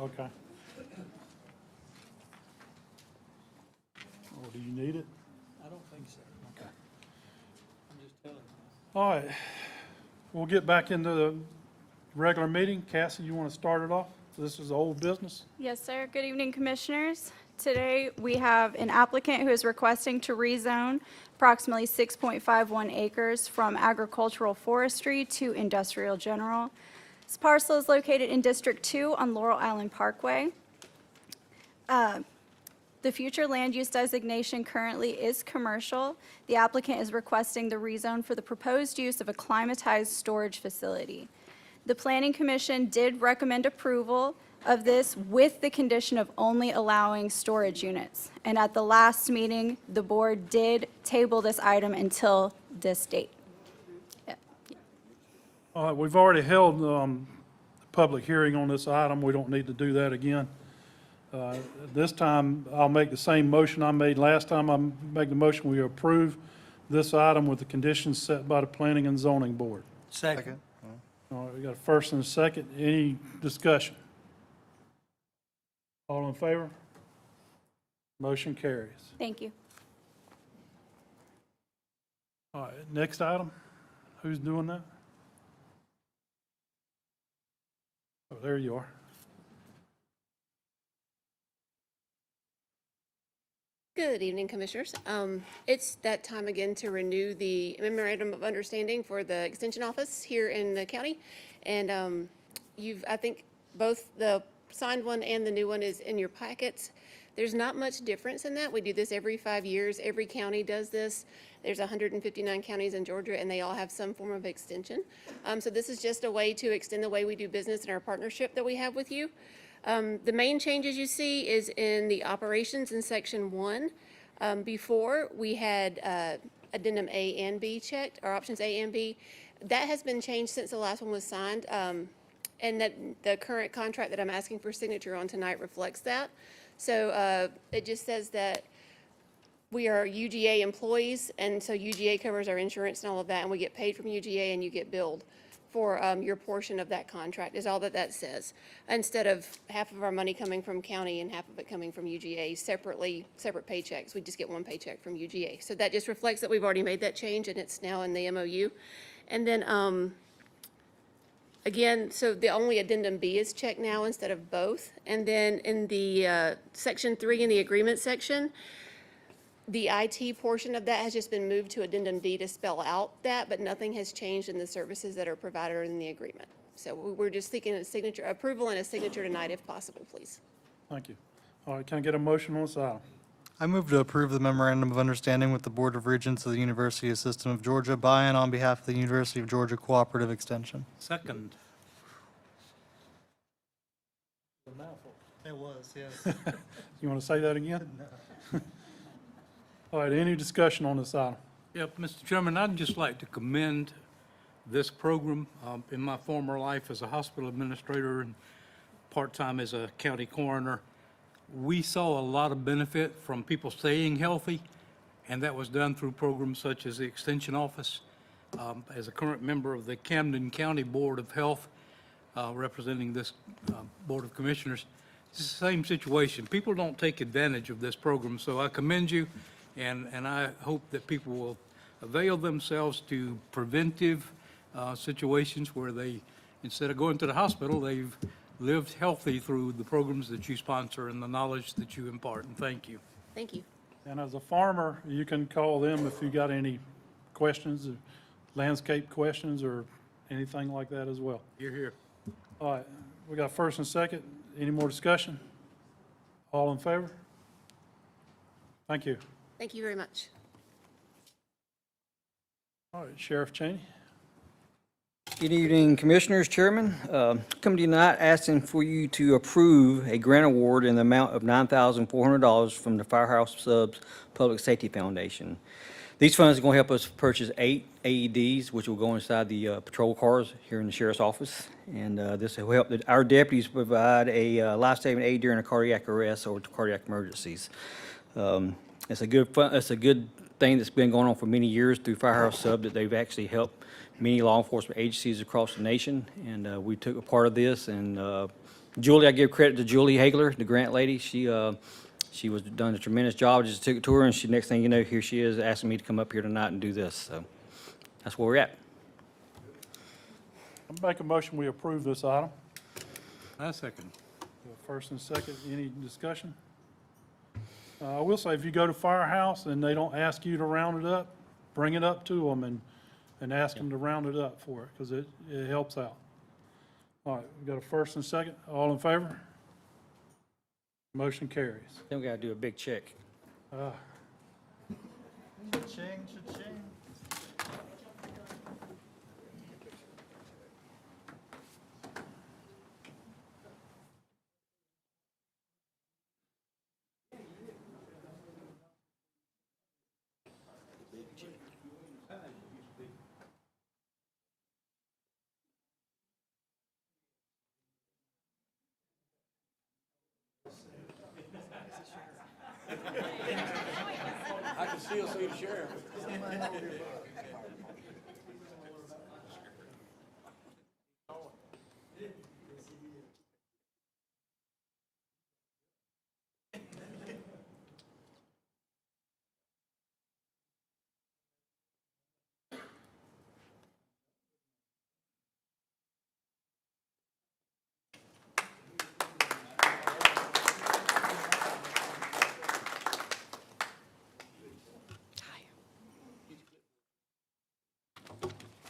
Okay. Oh, do you need it? I don't think so. Okay. I'm just telling you. All right. We'll get back into the regular meeting. Cassie, you want to start it off? This is old business. Yes, sir. Good evening, Commissioners. Today, we have an applicant who is requesting to rezone approximately 6.51 acres from agricultural forestry to industrial general. This parcel is located in District 2 on Laurel Island Parkway. The future land use designation currently is commercial. The applicant is requesting the rezone for the proposed use of a climatized storage facility. The Planning Commission did recommend approval of this with the condition of only allowing storage units. And at the last meeting, the board did table this item until this date. All right, we've already held a public hearing on this item. We don't need to do that again. This time, I'll make the same motion I made last time. I make the motion we approve this item with the conditions set by the Planning and Zoning Board. Second. All right, we got a first and a second. Any discussion? All in favor? Motion carries. Thank you. All right, next item. Who's doing that? Oh, there you are. Good evening, Commissioners. It's that time again to renew the memorandum of understanding for the Extension Office here in the county. And I think both the signed one and the new one is in your packets. There's not much difference in that. We do this every 5 years. Every county does this. There's 159 counties in Georgia, and they all have some form of extension. So this is just a way to extend the way we do business and our partnership that we have with you. The main changes you see is in the operations in section 1. Before, we had addendum A and B checked, or options A and B. That has been changed since the last one was signed, and that the current contract that I'm asking for signature on tonight reflects that. So it just says that we are UGA employees, and so UGA covers our insurance and all of that, and we get paid from UGA and you get billed for your portion of that contract, is all that that says. Instead of half of our money coming from county and half of it coming from UGA separate paychecks, we just get one paycheck from UGA. So that just reflects that we've already made that change and it's now in the MOU. And then, again, so the only addendum B is checked now instead of both. And then in the section 3 in the agreement section, the IT portion of that has just been moved to addendum D to spell out that, but nothing has changed in the services that are provided in the agreement. So we're just seeking a signature, approval and a signature tonight if possible, please. Thank you. All right, can I get a motion on this item? I move to approve the memorandum of understanding with the Board of Regents of the University System of Georgia by and on behalf of the University of Georgia Cooperative Extension. Second. It was, yes. You want to say that again? All right, any discussion on this item? Yep, Mr. Chairman, I'd just like to commend this program. In my former life as a hospital administrator and part-time as a county coroner, we saw a lot of benefit from people staying healthy, and that was done through programs such as the Extension Office. As a current member of the Camden County Board of Health, representing this Board of Commissioners, it's the same situation. People don't take advantage of this program, so I commend you. And I hope that people will avail themselves to preventive situations where they, instead of going to the hospital, they've lived healthy through the programs that you sponsor and the knowledge that you impart. And thank you. Thank you. And as a farmer, you can call them if you got any questions, landscape questions or anything like that as well. You're here. All right, we got first and second. Any more discussion? All in favor? Thank you. Thank you very much. All right, Sheriff Cheney. Good evening, Commissioners, Chairman. Come to you tonight asking for you to approve a grant award in the amount of $9,400 from the Firehouse Subs Public Safety Foundation. These funds are going to help us purchase 8 AEDs, which will go inside the patrol cars here in the Sheriff's Office. And this will help our deputies provide a life-saving aid during a cardiac arrest or cardiac emergencies. It's a good thing that's been going on for many years through Firehouse Sub, that they've actually helped many law enforcement agencies across the nation. And we took a part of this and Julie, I give credit to Julie Hagler, the grant lady. She was done a tremendous job. I just took it to her, and next thing you know, here she is asking me to come up here tonight and do this. So that's where we're at. I make a motion, we approve this item. I second. First and second, any discussion? I will say, if you go to Firehouse and they don't ask you to round it up, bring it up to them and ask them to round it up for it, because it helps out. All right, we got a first and second. All in favor? Motion carries. Then we got to do a big check. Cha-ching, cha-ching. I can still see the sheriff.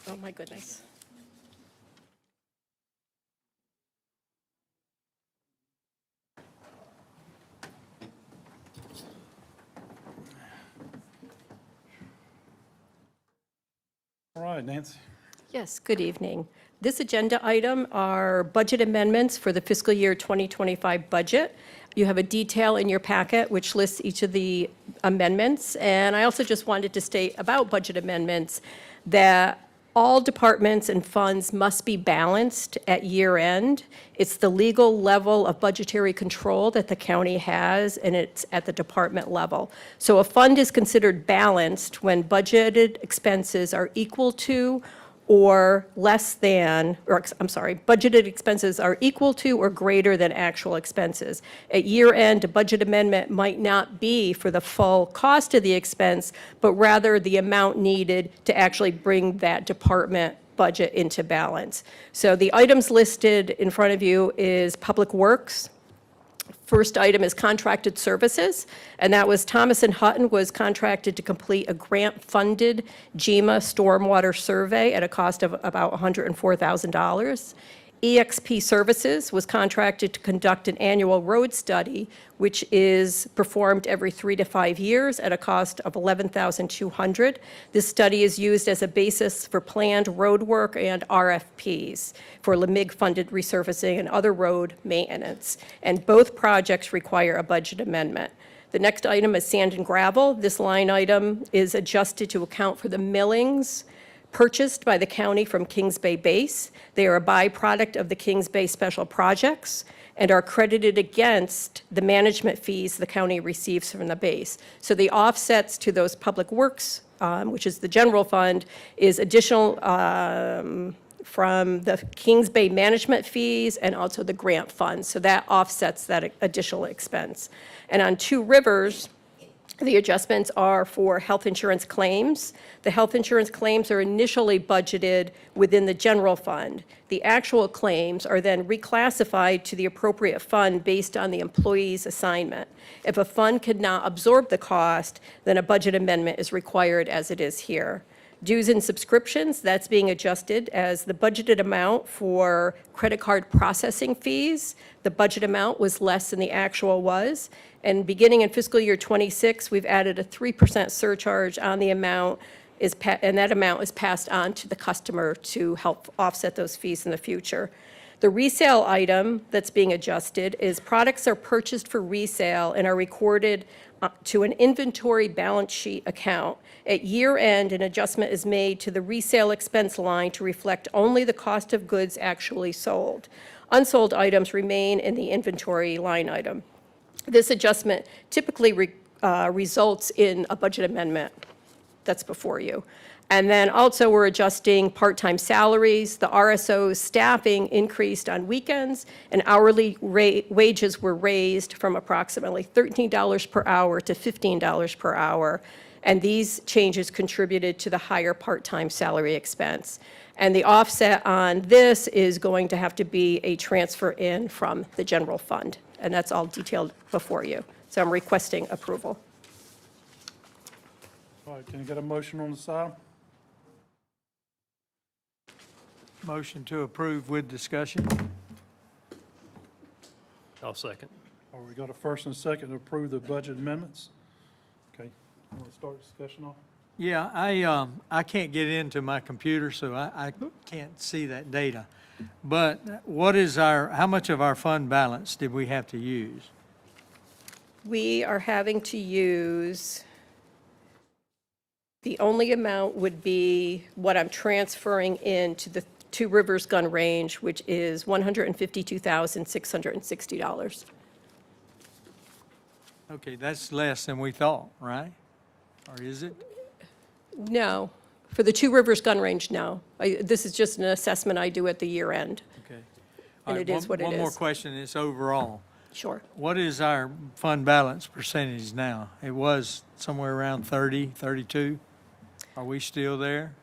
Oh, my goodness. All right, Nancy. Yes, good evening. This agenda item are budget amendments for the fiscal year 2025 budget. You have a detail in your packet which lists each of the amendments. And I also just wanted to state about budget amendments that all departments and funds must be balanced at year end. It's the legal level of budgetary control that the county has, and it's at the department level. So a fund is considered balanced when budgeted expenses are equal to or less than, or I'm sorry, budgeted expenses are equal to or greater than actual expenses. At year end, a budget amendment might not be for the full cost of the expense, but rather the amount needed to actually bring that department budget into balance. So the items listed in front of you is Public Works. First item is contracted services, and that was Thomas & Hutton was contracted to complete a grant-funded GEMA stormwater survey at a cost of about $104,000. EXP Services was contracted to conduct an annual road study, which is performed every 3 to 5 years at a cost of $11,200. This study is used as a basis for planned road work and RFPs for LMIG-funded resurfacing and other road maintenance. And both projects require a budget amendment. The next item is sand and gravel. This line item is adjusted to account for the millings purchased by the county from Kings Bay Base. They are a byproduct of the Kings Bay Special Projects and are credited against the management fees the county receives from the base. So the offsets to those public works, which is the general fund, is additional from the Kings Bay management fees and also the grant funds. So that offsets that additional expense. And on Two Rivers, the adjustments are for health insurance claims. The health insurance claims are initially budgeted within the general fund. The actual claims are then reclassified to the appropriate fund based on the employee's assignment. If a fund could not absorb the cost, then a budget amendment is required as it is here. Dues and subscriptions, that's being adjusted as the budgeted amount for credit card processing fees. The budget amount was less than the actual was. And beginning in fiscal year '26, we've added a 3% surcharge on the amount, and that amount is passed on to the customer to help offset those fees in the future. The resale item that's being adjusted is products are purchased for resale and are recorded to an inventory balance sheet account. At year end, an adjustment is made to the resale expense line to reflect only the cost of goods actually sold. Unsold items remain in the inventory line item. This adjustment typically results in a budget amendment that's before you. And then also, we're adjusting part-time salaries. The RSO staffing increased on weekends, and hourly wages were raised from approximately $13 per hour to $15 per hour. And these changes contributed to the higher part-time salary expense. And the offset on this is going to have to be a transfer in from the general fund. And that's all detailed before you. So I'm requesting approval. All right, can I get a motion on this item? Motion to approve with discussion. I'll second. All right, we got a first and a second to approve the budget amendments. Okay, want to start discussion off? Yeah, I can't get into my computer, so I can't see that data. But what is how much of our fund balance did we have to use? We are having to use, the only amount would be what I'm transferring into the Two Rivers Gun Range, which is $152,660. Okay, that's less than we thought, right? Or is it? No, for the Two Rivers Gun Range, no. This is just an assessment I do at the year end. Okay. And All right, it is what it One more is. question, it's overall. Sure. What is our fund balance percentage now? It was somewhere around 30, 32. Are we still there?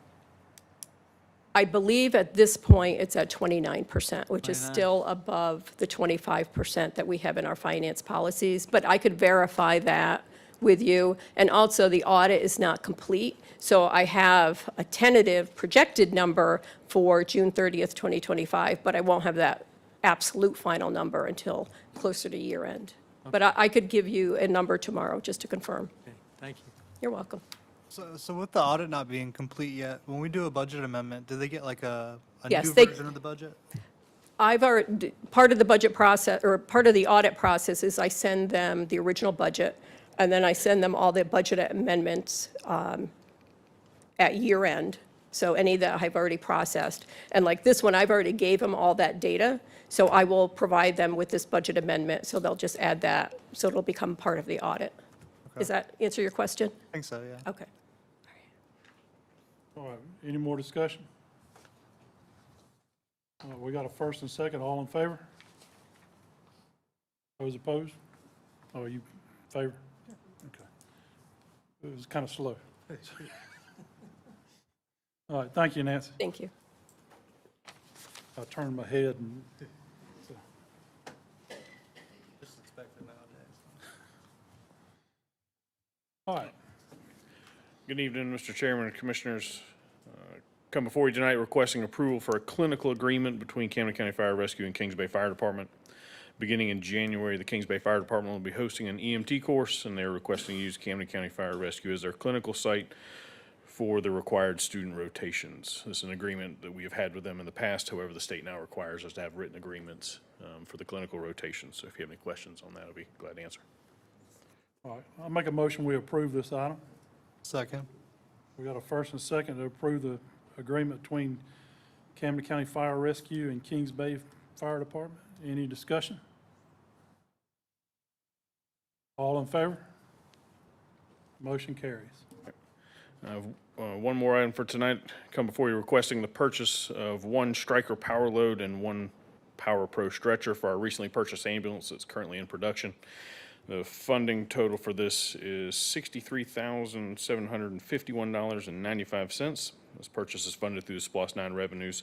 I believe at this point, it's at 29%, which is 29. still above the 25% that we have in our finance policies. But I could verify that with you. And also, the audit is not complete. So I have a tentative projected number for June 30th, 2025, but I won't have that absolute final number until closer to year end. But I could give you a number tomorrow just to confirm. Okay, thank you. You're welcome. So with the audit not being complete yet, when we do a budget amendment, do they get like a Yes, new they- version of the budget? I've already, part of the budget process, or part of the audit process is I send them the original budget, and then I send them all the budget amendments at year end. So any that I've already processed. And like this one, I've already gave them all that data. So I will provide them with this budget amendment. So they'll just add that. So it'll become part of the audit. Does that answer your question? I think so, yeah. Okay. All right, any more discussion? We got a first and second, all in favor? Those opposed? Oh, you in favor? Okay. It was kind of slow. All right, thank you, Nancy. Thank you. I turned my head and, all right. Good evening, Mr. Chairman and Commissioners. Come before you tonight requesting approval for a clinical agreement between Camden County Fire Rescue and Kings Bay Fire Department. Beginning in January, the Kings Bay Fire Department will be hosting an EMT course, and they're requesting to use Camden County Fire Rescue as their clinical site for the required student rotations. This is an agreement that we have had with them in the past. However, the state now requires us to have written agreements for the clinical rotations. So if you have any questions on that, I'll be glad to answer. All right, I'll make a motion, we approve this item. Second. We got a first and second to approve the agreement between Camden County Fire Rescue and Kings Bay Fire Department. Any discussion? All in favor? Motion carries. One more item for tonight. Come before you requesting the purchase of one Stryker Power Load and one Power Pro stretcher for our recently purchased ambulance that's currently in production. The funding total for this is $63,751.95. This purchase is funded through the SPLOST 9 revenues.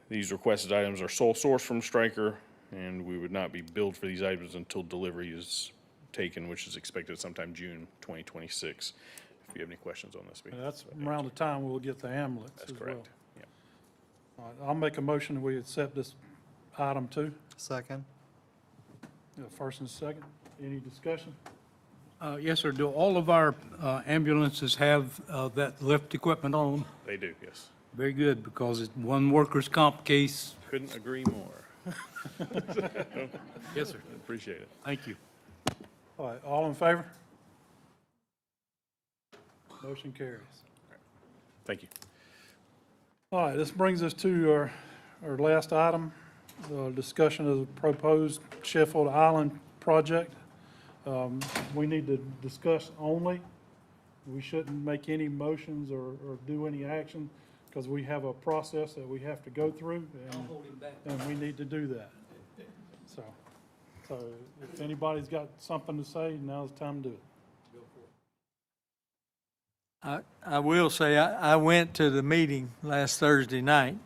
These requested items are sole source from Stryker, and we would not be billed for these items until delivery is taken, which is expected sometime June 2026. If you have any questions on this. And that's around the time we'll get the ambulance as That's well. correct. Yeah. All right, I'll make a motion that we accept this item too. Second. First and second. Any discussion? Yes, sir. Do all of our ambulances have that lift equipment on them? They do, yes. Very good, because it's one workers' comp case. Couldn't agree more. Yes, sir. Appreciate it. Thank you. All right, all in favor? Motion carries. Thank you. All right, this brings us to our last item, the discussion of the proposed Sheffield Island project. We need to discuss only we shouldn't make any motions or do any action because we have a process that we have to go through and we need to do that. So if anybody's got something to say, now's the time to do it. I will say, I went to the meeting last Thursday night,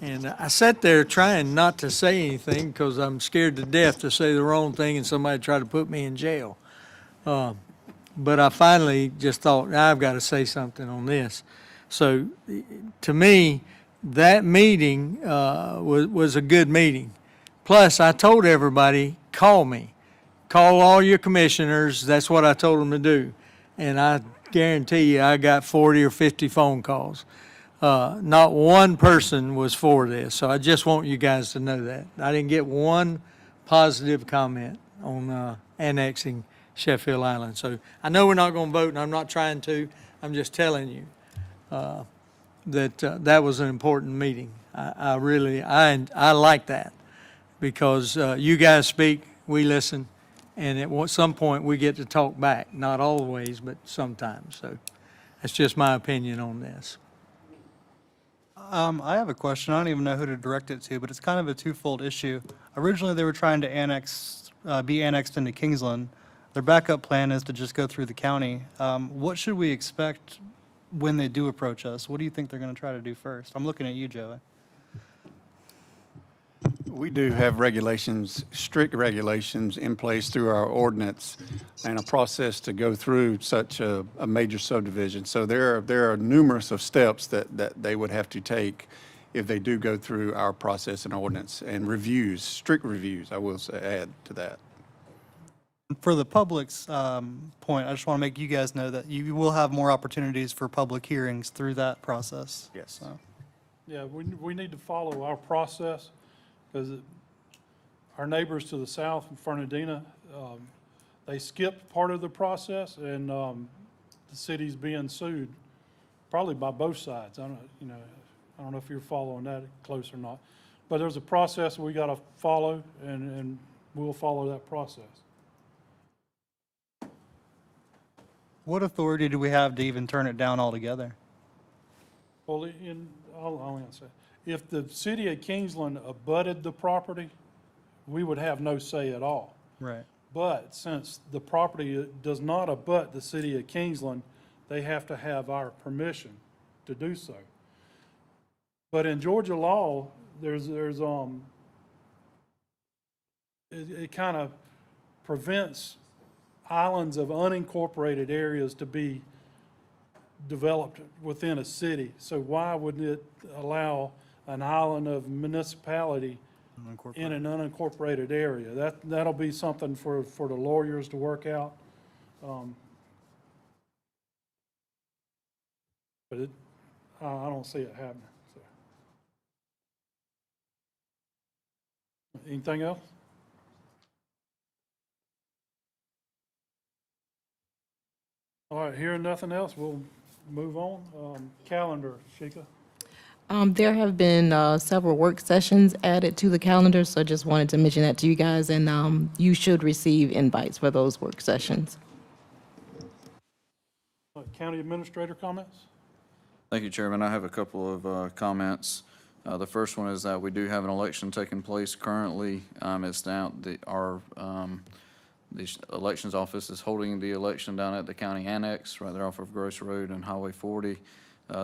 and I sat there trying not to say anything because I'm scared to death to say the wrong thing and somebody try to put me in jail. But I finally just thought, I've got to say something on this. So to me, that meeting was a good meeting. Plus, I told everybody, call me. Call all your commissioners. That's what I told them to do. And I guarantee you, I got 40 or 50 phone calls. Not one person was for this. So I just want you guys to know that. I didn't get one positive comment on annexing Sheffield Island. So I know we're not going to vote, and I'm not trying to. I'm just telling you that that was an important meeting. I really like that because you guys speak, we listen, and at some point we get to talk back. Not always, but sometimes. So that's just my opinion on this. I have a question. I don't even know who to direct it to, but it's kind of a twofold issue. Originally, they were trying to be annexed into Kingsland. Their backup plan is to just go through the county. What should we expect when they do approach us? What do you think they're going to try to do first? I'm looking at you, Joey. We do have regulations, strict regulations in place through our ordinance and a process to go through such a major subdivision. So there are numerous of steps that they would have to take if they do go through our process and ordinance, and reviews, strict reviews, I will say, add to that. For the public's point, I just want to make you guys know that you will have more opportunities for public hearings through that process. Yes. So. Yeah, we need to follow our process because our neighbors to the south in Fernandina, they skipped part of the process and the city's being sued probably by both sides. I don't know if you're following that close or not, but there's a process we got to follow and we'll follow that process. What authority do we have to even turn it down altogether? Well, I'll answer. If the city of Kingsland abutted the property, we would have no say at all. Right. But since the property does not abut the city of Kingsland, they have to have our permission to do so. But in Georgia law, it kind of prevents islands of unincorporated areas to be developed within a city. So why wouldn't it allow an island of municipality in an unincorporated area? That'll be something for the lawyers to work out. But I don't see it happening. So. Anything else? All right, hearing nothing else, we'll move on. Calendar, Sheikah. There have been several work sessions added to the calendar, so I just wanted to mention that to you guys, and you should receive invites for those work sessions. County Administrator comments? Thank you, Chairman. I have a couple of comments. The first one is that we do have an election taking place currently. It's down, the elections office is holding the election down at the county annex right there off of Gross Road and Highway 40.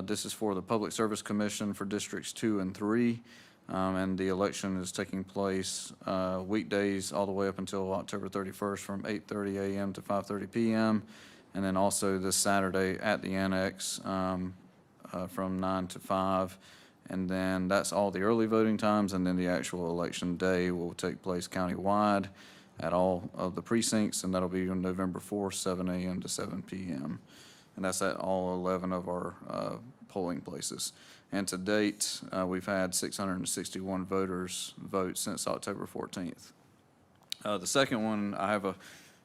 This is for the Public Service Commission for Districts 2 and 3, and the election is taking place weekdays all the way up until October 31st from 8:30 a.m. to 5:30 p.m., and then also this Saturday at the annex from 9 to 5. And then that's all the early voting times, and then the actual election day will take place countywide at all of the precincts, and that'll be on November 4th, 7 a.m. to 7 p.m. And that's at all 11 of our polling places. And to date, we've had 661 voters vote since October 14th. The second one, I have a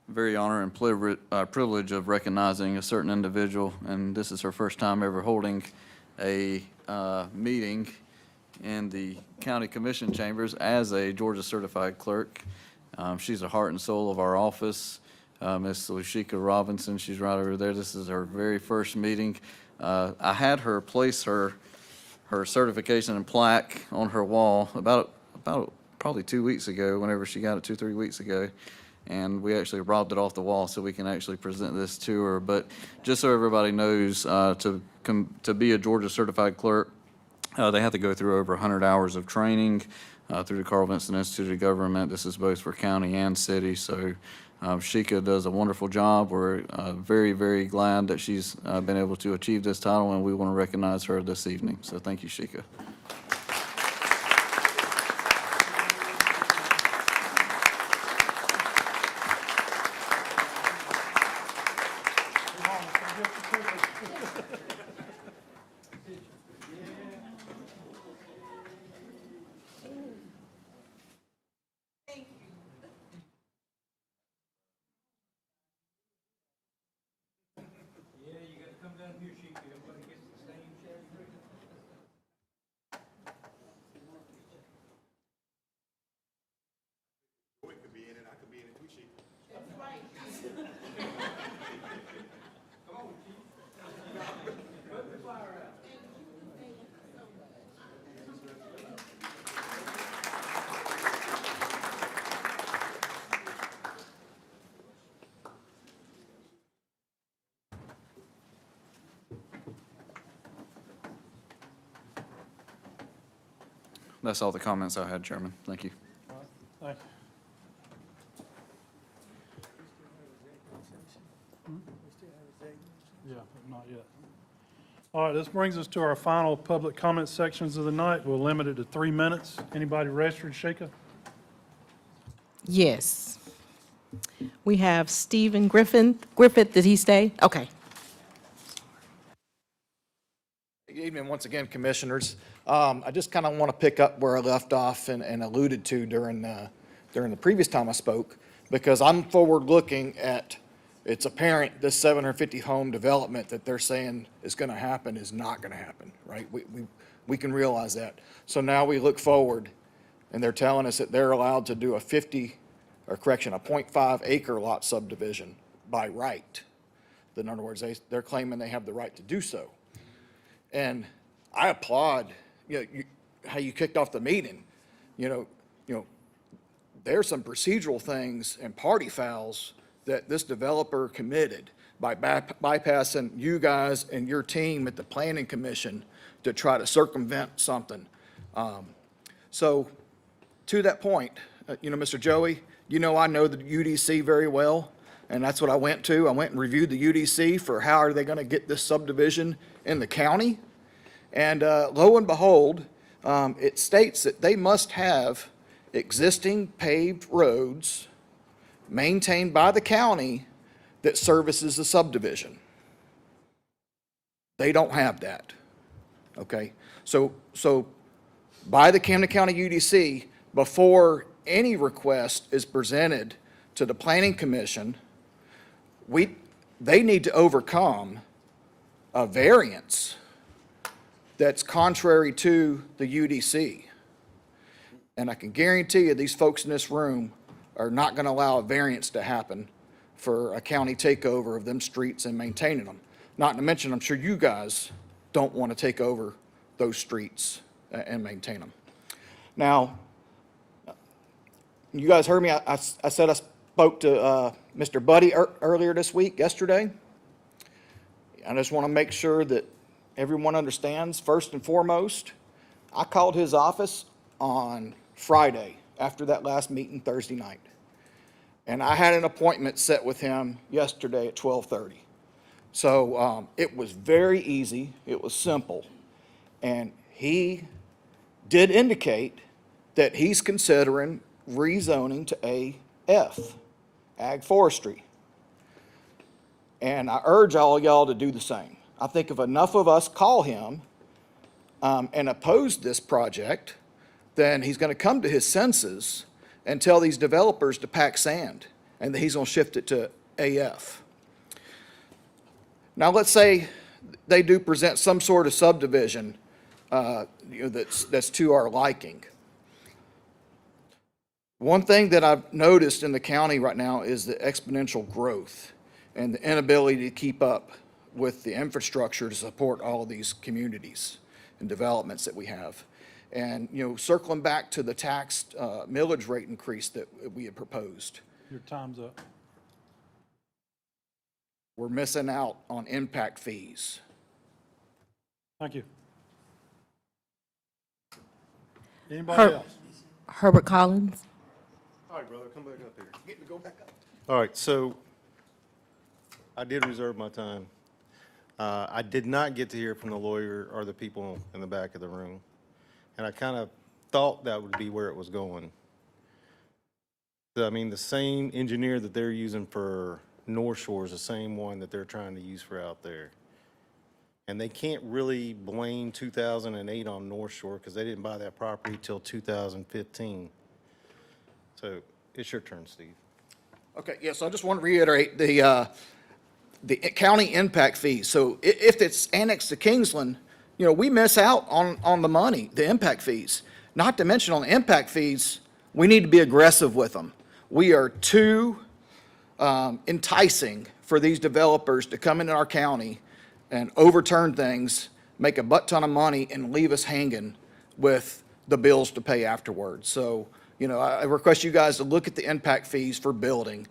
very honor and privilege of recognizing a certain individual, and this is her first time ever holding a meeting in the county commission chambers as a Georgia certified clerk. She's the heart and soul of our office. Miss Lushika Robinson. She's right over there. This is her very first meeting. I had her place her certification and plaque on her wall about probably 2 weeks ago, whenever she got it, 2-3 weeks ago. And we actually robbed it off the wall so we can actually present this to her. But just so everybody knows, to be a Georgia certified clerk, they have to go through over 100 hours of training through the Carl Vinson Institute of Government. This is both for county and city. So Sheikah does a wonderful job. We're very, very glad that she's been able to achieve this title, and we want to recognize her this evening. So thank you, Sheikah. That's all the comments I had, Chairman. Thank you. Thank you. Yeah, not yet. All right, this brings us to our final public comment sections of the night. We'll limit it to 3 minutes. Anybody registered, Sheikah? Yes. We have Stephen Griffith, did he stay? Okay. Good evening once again, Commissioners. I just kind of want to pick up where I left off and alluded to during the previous time I spoke, because I'm forward-looking at, it's apparent this 750 home development that they're saying is going to happen is not going to happen, right? We can realize that. So now we look forward, and they're telling us that they're allowed to do a 0.5 acre lot subdivision by right. In other words, they're claiming they have the right to do so. And I applaud, how you kicked off the meeting. There's some procedural things and party fouls that this developer committed by bypassing you guys and your team at the Planning Commission to try to circumvent something. So to that point, Mr. Joey, I know the UDC very well, and that's what I went to. I went and reviewed the UDC for how are they going to get this subdivision in the county. And lo and behold, it states that they must have existing paved roads maintained by the county that services the subdivision. They don't have that, okay? So by the Camden County UDC, before any request is presented to the Planning Commission, they need to overcome a variance that's contrary to the UDC. And I can guarantee you these folks in this room are not going to allow a variance to happen for a county takeover of them streets and maintaining them. Not to mention, I'm sure you guys don't want to take over those streets and maintain them. Now, you guys heard me, I said I spoke to Mr. Buddy earlier this week, yesterday. I just want to make sure that everyone understands, first and foremost, I called his office on Friday after that last meeting Thursday night. And I had an appointment set with him yesterday at 12:30. So it was very easy, it was simple. And he did indicate that he's considering rezoning to AF, Ag Forestry. And I urge all y'all to do the same. I think if enough of us call him and oppose this project, then he's going to come to his senses and tell these developers to pack sand, and that he's going to shift it to AF. Now, let's say they do present some sort of subdivision that's to our liking. One thing that I've noticed in the county right now is the exponential growth and the inability to keep up with the infrastructure to support all of these communities and developments that we have. And, circling back to the taxed millage rate increase that we had proposed, Your time's up. we're missing out on impact fees. Thank you. Anybody else? Herbert Collins. All right, brother, come back up here. Get to go back up. All right, so I did reserve my time. I did not get to hear from the lawyer or the people in the back of the room, and I kind of thought that would be where it was going. I mean, the same engineer that they're using for North Shore is the same one that they're trying to use for out there. And they can't really blame 2008 on North Shore because they didn't buy that property till 2015. So it's your turn, Steve. Okay, yeah, so I just want to reiterate the county impact fees. So if it's annexed to Kingsland, we miss out on the money, the impact fees. Not to mention on the impact fees, we need to be aggressive with them. We are too enticing for these developers to come into our county and overturn things, make a butt ton of money, and leave us hanging with the bills to pay afterwards. So, I request you guys to look at the impact fees for building,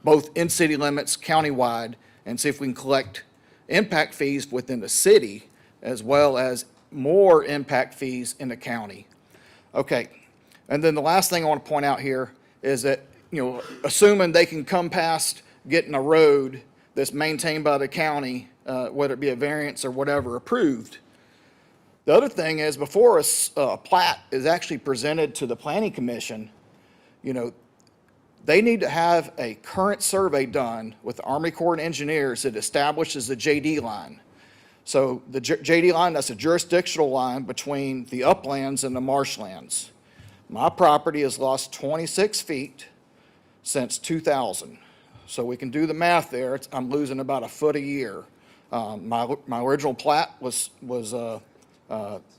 both in city limits, countywide, and see if we can collect impact fees within the city as well as more impact fees in the county. Okay, and then the last thing I want to point out here is that, assuming they can come past getting a road that's maintained by the county, whether it be a variance or whatever, approved. The other thing is, before a plat is actually presented to the planning commission, they need to have a current survey done with the Army Corps of Engineers that establishes the JD line. So the JD line, that's a jurisdictional line between the uplands and the marshlands. My property has lost 26 feet since 2000. So we can do the math there. I'm losing about a foot a year. My original plat was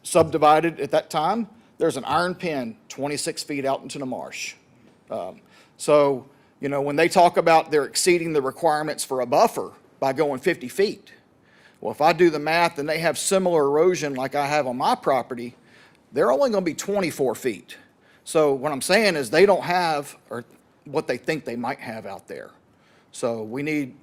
subdivided at that time. There's an iron pin 26 feet out into the marsh. So, when they talk about they're exceeding the requirements for a buffer by going 50 feet, well, if I do the math and they have similar erosion like I have on my property, they're only going to be 24 feet. So what I'm saying is they don't have or what they think they might have out there. So we need,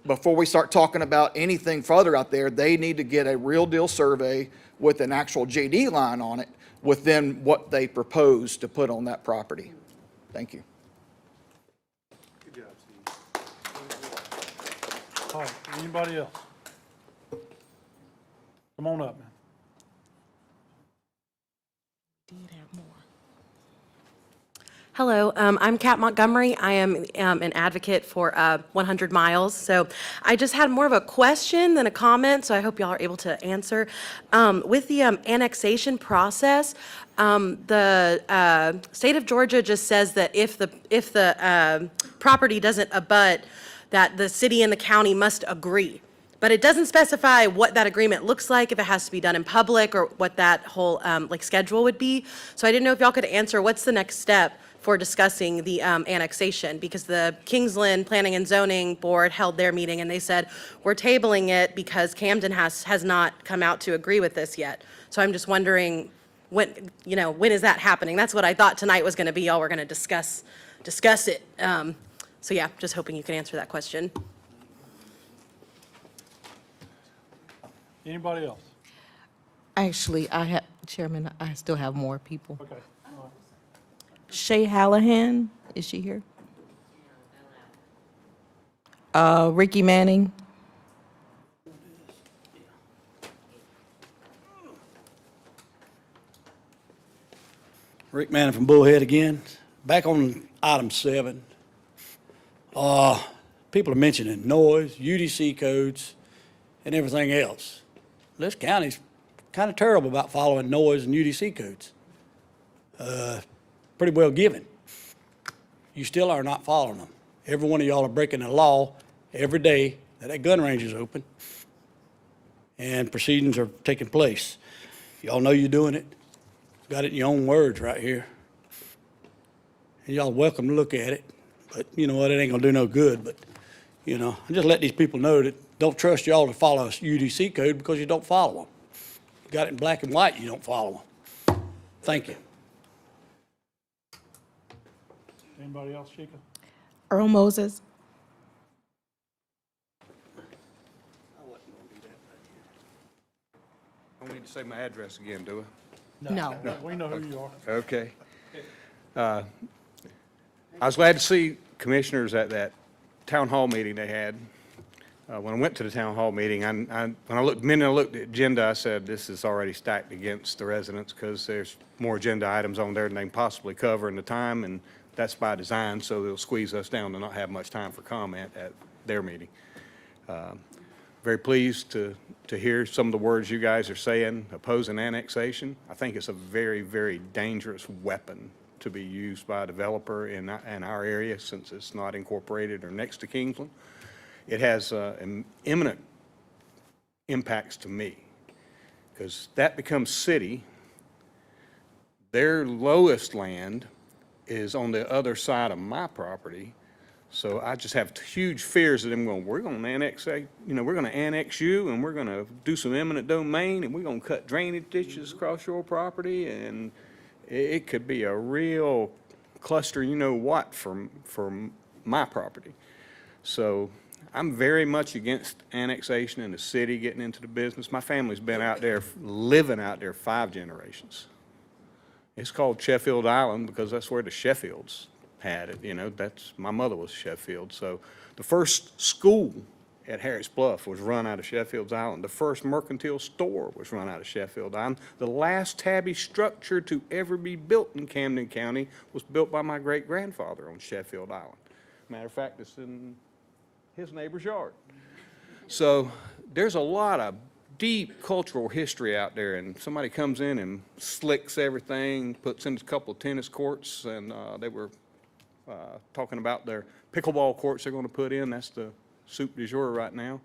before we start talking about anything further out there, they need to get a real deal survey with an actual JD line on it within what they propose to put on that property. Thank you. Good job, Steve. All right, anybody else? Come on up, man. Hello, I'm Kat Montgomery. I am an advocate for 100 miles. So I just had more of a question than a comment, so I hope y'all are able to answer. With the annexation process, the state of Georgia just says that if the property doesn't abut, that the city and the county must agree. But it doesn't specify what that agreement looks like, if it has to be done in public, or what that whole schedule would be. So I didn't know if y'all could answer what's the next step for discussing the annexation, because the Kingsland Planning and Zoning Board held their meeting and they said, we're tabling it because Camden has not come out to agree with this yet. So I'm just wondering when is that happening? That's what I thought tonight was going to be. Y'all were going to discuss it. So yeah, just hoping you can answer that question. Anybody else? Actually, Chairman, I still have more people. Okay. All right. Shay Hallahan, is she here? Ricky Manning. Rick Manning from Bullhead again. Back on item 7. People are mentioning noise, UDC codes, and everything else. This county's kind of terrible about following noise and UDC codes. Pretty well given. You still are not following them. Every one of y'all are breaking the law every day that gun range is open, and proceedings are taking place. Y'all know you're doing it. Got it in your own words right here. and y'all are welcome to look at it. But you know what, it ain't gonna do no good, but, you know, I just let these people know that don't trust y'all to follow a UDC code because you don't follow them. You got it in black and white, you don't follow them. Thank you. Anybody else, Sheikah? Earl Moses. I don't need to say my address again, do I? No. We know who you are. Okay. I was glad to see commissioners at that town hall meeting they had. When I went to the town hall meeting, when I looked at the agenda, I said, this is already stacked against the residents because there's more agenda items on there than they can possibly cover in the time, and that's by design, so they'll squeeze us down to not have much time for comment at their meeting. Very pleased to hear some of the words you guys are saying, opposing annexation. I think it's a very, very dangerous weapon to be used by a developer in our area since it's not incorporated or next to Kingsland. It has imminent impacts to me because that becomes city. Their lowest land is on the other side of my property. So I just have huge fears of them going, we're going to annex, we're going to annex you and we're going to do some eminent domain and we're going to cut drainage ditches across your property, and it could be a real cluster, you know what, from my property. So I'm very much against annexation and the city getting into the business. My family's been out there, living out there 5 generations. It's called Sheffield Island because that's where the Sheffields had it, that's, my mother was Sheffield. So the first school at Harris Bluff was run out of Sheffield's Island. The first mercantile store was run out of Sheffield Island. The last tabby structure to ever be built in Camden County was built by my great-grandfather on Sheffield Island. Matter of fact, it's in his neighbor's yard. So there's a lot of deep cultural history out there, and somebody comes in and slicks everything, puts in a couple of tennis courts, and they were talking about their pickleball courts they're going to put in. That's the soup du jour right now.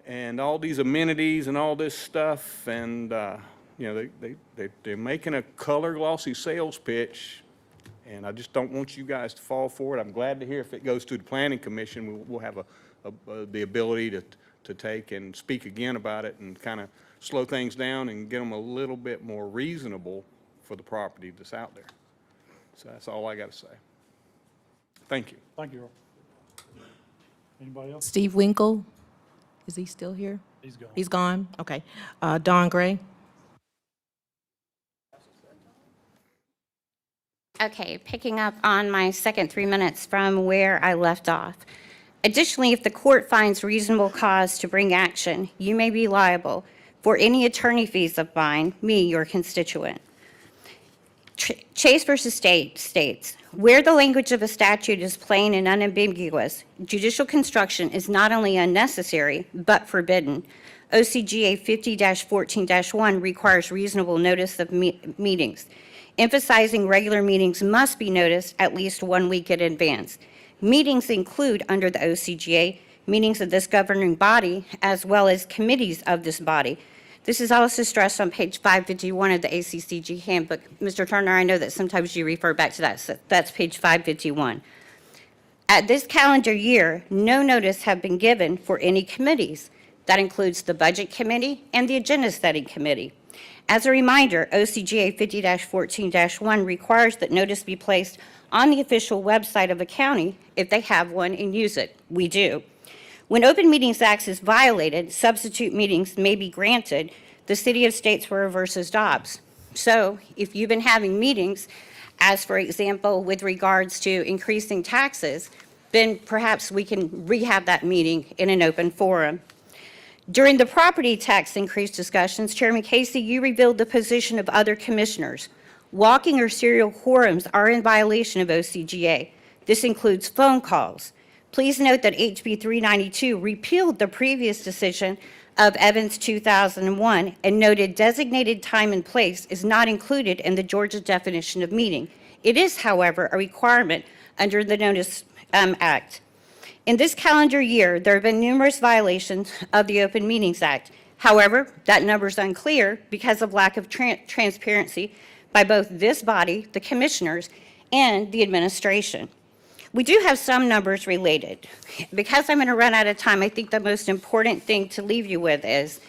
And all these amenities and all this stuff, and they're making a color glossy sales pitch, and I just don't want you guys to fall for it. I'm glad to hear if it goes to the Planning Commission, we'll have the ability to take and speak again about it and kind of slow things down and get them a little bit more reasonable for the property that's out there. So that's all I got to say. Thank you. Thank you, Earl. Anybody else? Steve Winkle. Is he still here? He's gone. He's gone? Okay. Dawn Gray. Okay, picking up on my second 3 minutes from where I left off. Additionally, if the court finds reasonable cause to bring action, you may be liable for any attorney fees of mine, me, your constituent. Chase versus State states, where the language of a statute is plain and unambiguous, judicial construction is not only unnecessary, but forbidden. OCGA 50-14-1 requires reasonable notice of meetings, emphasizing regular meetings must be noticed at least 1 week in advance. Meetings include, under the OCGA, meetings of this governing body, as well as committees of this body. This is also stressed on page 551 of the ACCG handbook. Mr. Turner, I know that sometimes you refer back to that, so that's page 551. At this calendar year, no notice have been given for any committees. That includes the Budget Committee and the Agenda Setting Committee. As a reminder, OCGA 50-14-1 requires that notice be placed on the official website of the county if they have one and use it. We do. When Open Meetings Act is violated, substitute meetings may be granted. The City of Statesboro versus Dobbs. So if you've been having meetings, as for example, with regards to increasing taxes, then perhaps we can rehab that meeting in an open forum. During the property tax increase discussions, Chairman Casey, you revealed the position of other commissioners. Walking or serial quorums are in violation of OCGA. This includes phone calls. Please note that HB 392 repealed the previous decision of Evans 2001 and noted designated time and place is not included in the Georgia definition of meeting. It is, however, a requirement under the Notice Act. In this calendar year, there have been numerous violations of the Open Meetings Act. However, that number is unclear because of lack of transparency by both this body, the commissioners, and the administration. We do have some numbers related. Because I'm going to run out of time, I think the most important thing to leave you with is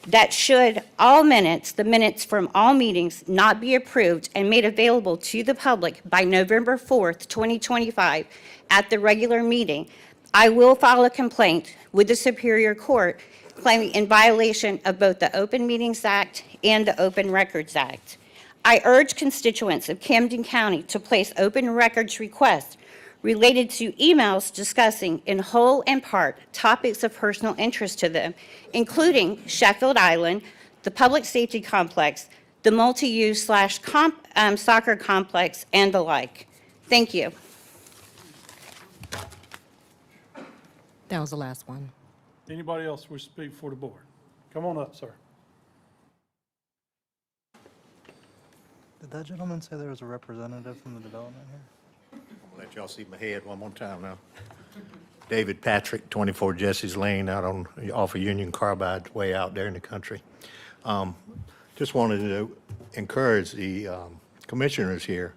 that should all minutes, the minutes from all meetings, not be approved and made available to the public by November 4th, 2025, at the regular meeting, I will file a complaint with the Superior Court claiming in violation of both the Open Meetings Act and the Open Records Act. I urge constituents of Camden County to place open records requests related to emails discussing in whole and part topics of personal interest to them, including Sheffield Island, the public safety complex, the multi-use / soccer complex, and the like. Thank you. That was the last one. Anybody else wish to speak for the board? Come on up, sir. Did that gentleman say there was a representative from the development here? Let y'all see my head one more time now. David Patrick, 24 Jesse's Lane, off of Union Carbide, way out there in the country. Just wanted to encourage the commissioners here.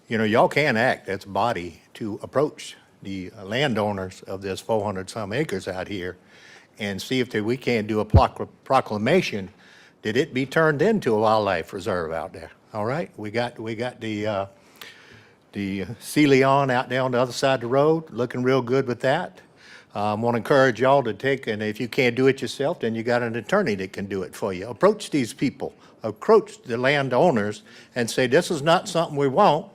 You know, y'all can act as a body to approach the landowners of this 400-some acres out here and see if we can't do a proclamation that it be turned into a wildlife reserve out there. All right, we got the Sea Leon out there on the other side of the road, looking real good with that. I want to encourage y'all to take, and if you can't do it yourself, then you got an attorney that can do it for you. Approach these people, approach the landowners and say, this is not something we want.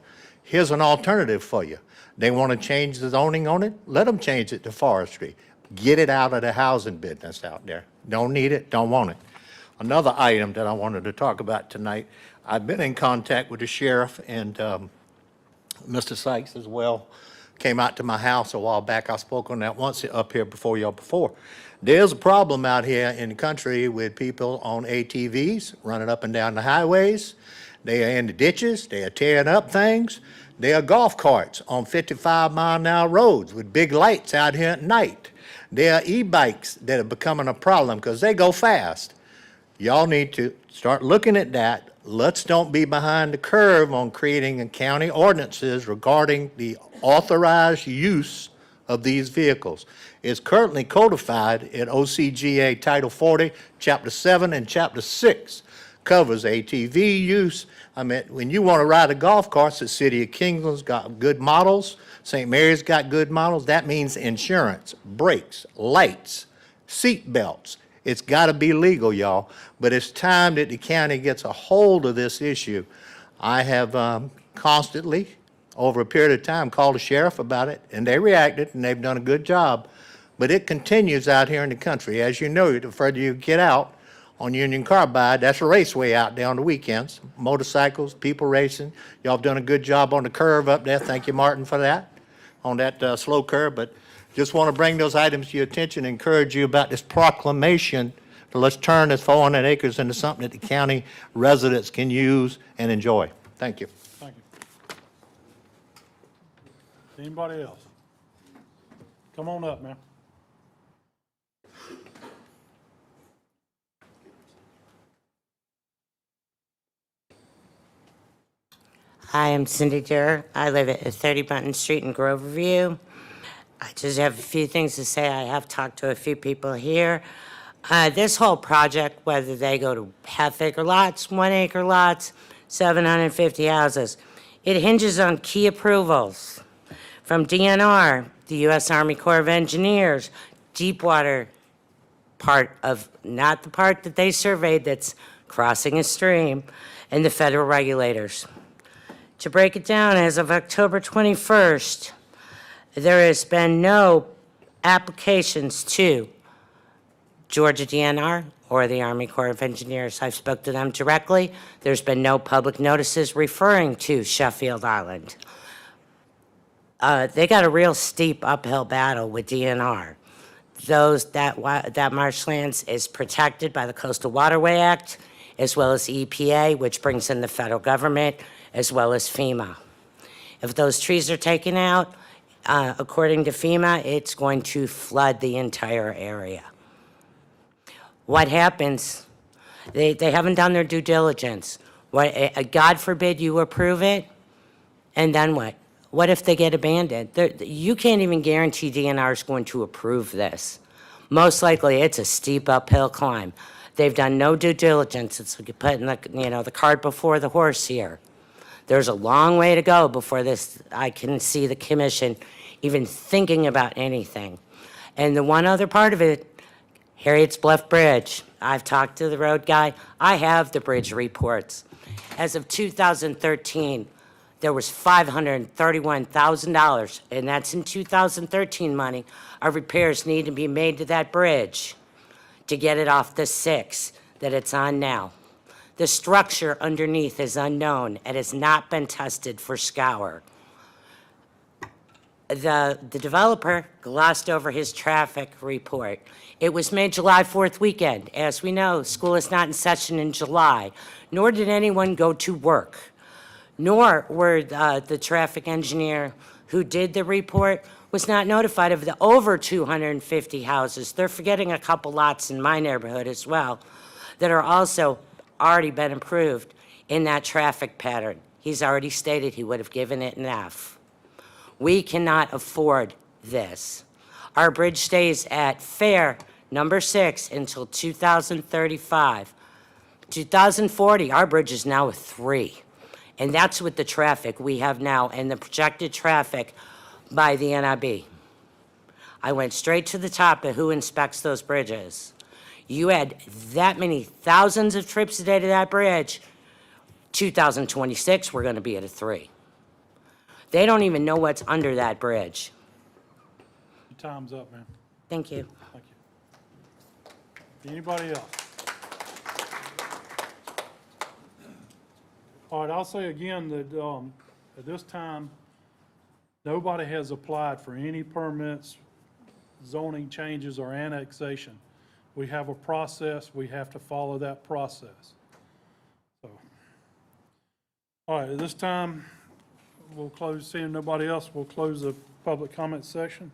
Here's an alternative for you. They want to change the zoning on it? Let them change it to forestry. Get it out of the housing business out there. Don't need it, don't want it. Another item that I wanted to talk about tonight, I've been in contact with the sheriff and Mr. Sykes as well came out to my house a while back. I spoke on that once up here before y'all before. There's a problem out here in the country with people on ATVs running up and down the highways. They are in the ditches. They are tearing up things. There are golf carts on 55-mile-an-hour roads with big lights out here at night. There are e-bikes that are becoming a problem because they go fast. Y'all need to start looking at that. Let's don't be behind the curve on creating county ordinances regarding the authorized use of these vehicles. It's currently codified in OCGA Title 40, Chapter 7 and Chapter 6. Covers ATV use. I mean, when you want to ride a golf cart, the city of Kingsland's got good models. St. Mary's got good models. That means insurance, brakes, lights, seat belts. It's got to be legal, y'all. But it's time that the county gets a hold of this issue. I have constantly, over a period of time, called the sheriff about it, and they reacted, and they've done a good job. But it continues out here in the country. As you know, the further you get out on Union Carbide, that's a raceway out there on the weekends. Motorcycles, people racing. Y'all have done a good job on the curve up there. Thank you, Martin, for that, on that slow curve. But just want to bring those items to your attention, encourage you about this proclamation. So let's turn this 400 acres into something that the county residents can use and enjoy. Thank you. Thank you. Anybody else? Come on up, man. Hi, I'm Cindy Durr. I live at 30 Button Street in Groverview. I just have a few things to say. I have talked to a few people here. This whole project, whether they go to half-acre lots, 1-acre lots, 750 houses, it hinges on key approvals from DNR, the U.S. Army Corps of Engineers, Deepwater part of, not the part that they surveyed that's crossing a stream, and the federal regulators. To break it down, as of October 21st, there has been no applications to Georgia DNR or the Army Corps of Engineers. I've spoke to them directly. There's been no public notices referring to Sheffield Island. They got a real steep uphill battle with DNR. That marshlands is protected by the Coastal Waterway Act, as well as EPA, which brings in the federal government, as well as FEMA. If those trees are taken out, according to FEMA, it's going to flood the entire area. What happens? They haven't done their due diligence. God forbid you approve it, And then what? What if they get abandoned? You can't even guarantee DNR is going to approve this. Most likely, it's a steep uphill climb. They've done no due diligence. It's like putting the cart before the horse here. There's a long way to go before this, I can see the commission even thinking about anything. And the one other part of it, Harriet's Bluff Bridge. I've talked to the road guy. I have the bridge reports. As of 2013, there was $531,000, and that's in 2013 money, of repairs need to be made to that bridge to get it off the 6 that it's on now. The structure underneath is unknown and has not been tested for scour. The developer glossed over his traffic report. It was made July 4th weekend. As we know, school is not in session in July, nor did anyone go to work, nor were the traffic engineer who did the report was not notified of the over 250 houses. They're forgetting a couple lots in my neighborhood as well that are also already been approved in that traffic pattern. He's already stated he would have given it an F. We cannot afford this. Our bridge stays at fair number 6 until 2035. 2040, our bridge is now a 3. And that's with the traffic we have now and the projected traffic by the NIB. I went straight to the top of who inspects those bridges. You add that many thousands of trips a day to that bridge, 2026, we're going to be at a 3. They don't even know what's under that bridge. Your time's up, man. Thank you. Thank you. Anybody else? All right, I'll say again that at this time, nobody has applied for any permits, zoning changes, or annexation. We have a process. We have to follow that process. So, all right, at this time, we'll close, seeing nobody else, we'll close the public comment section.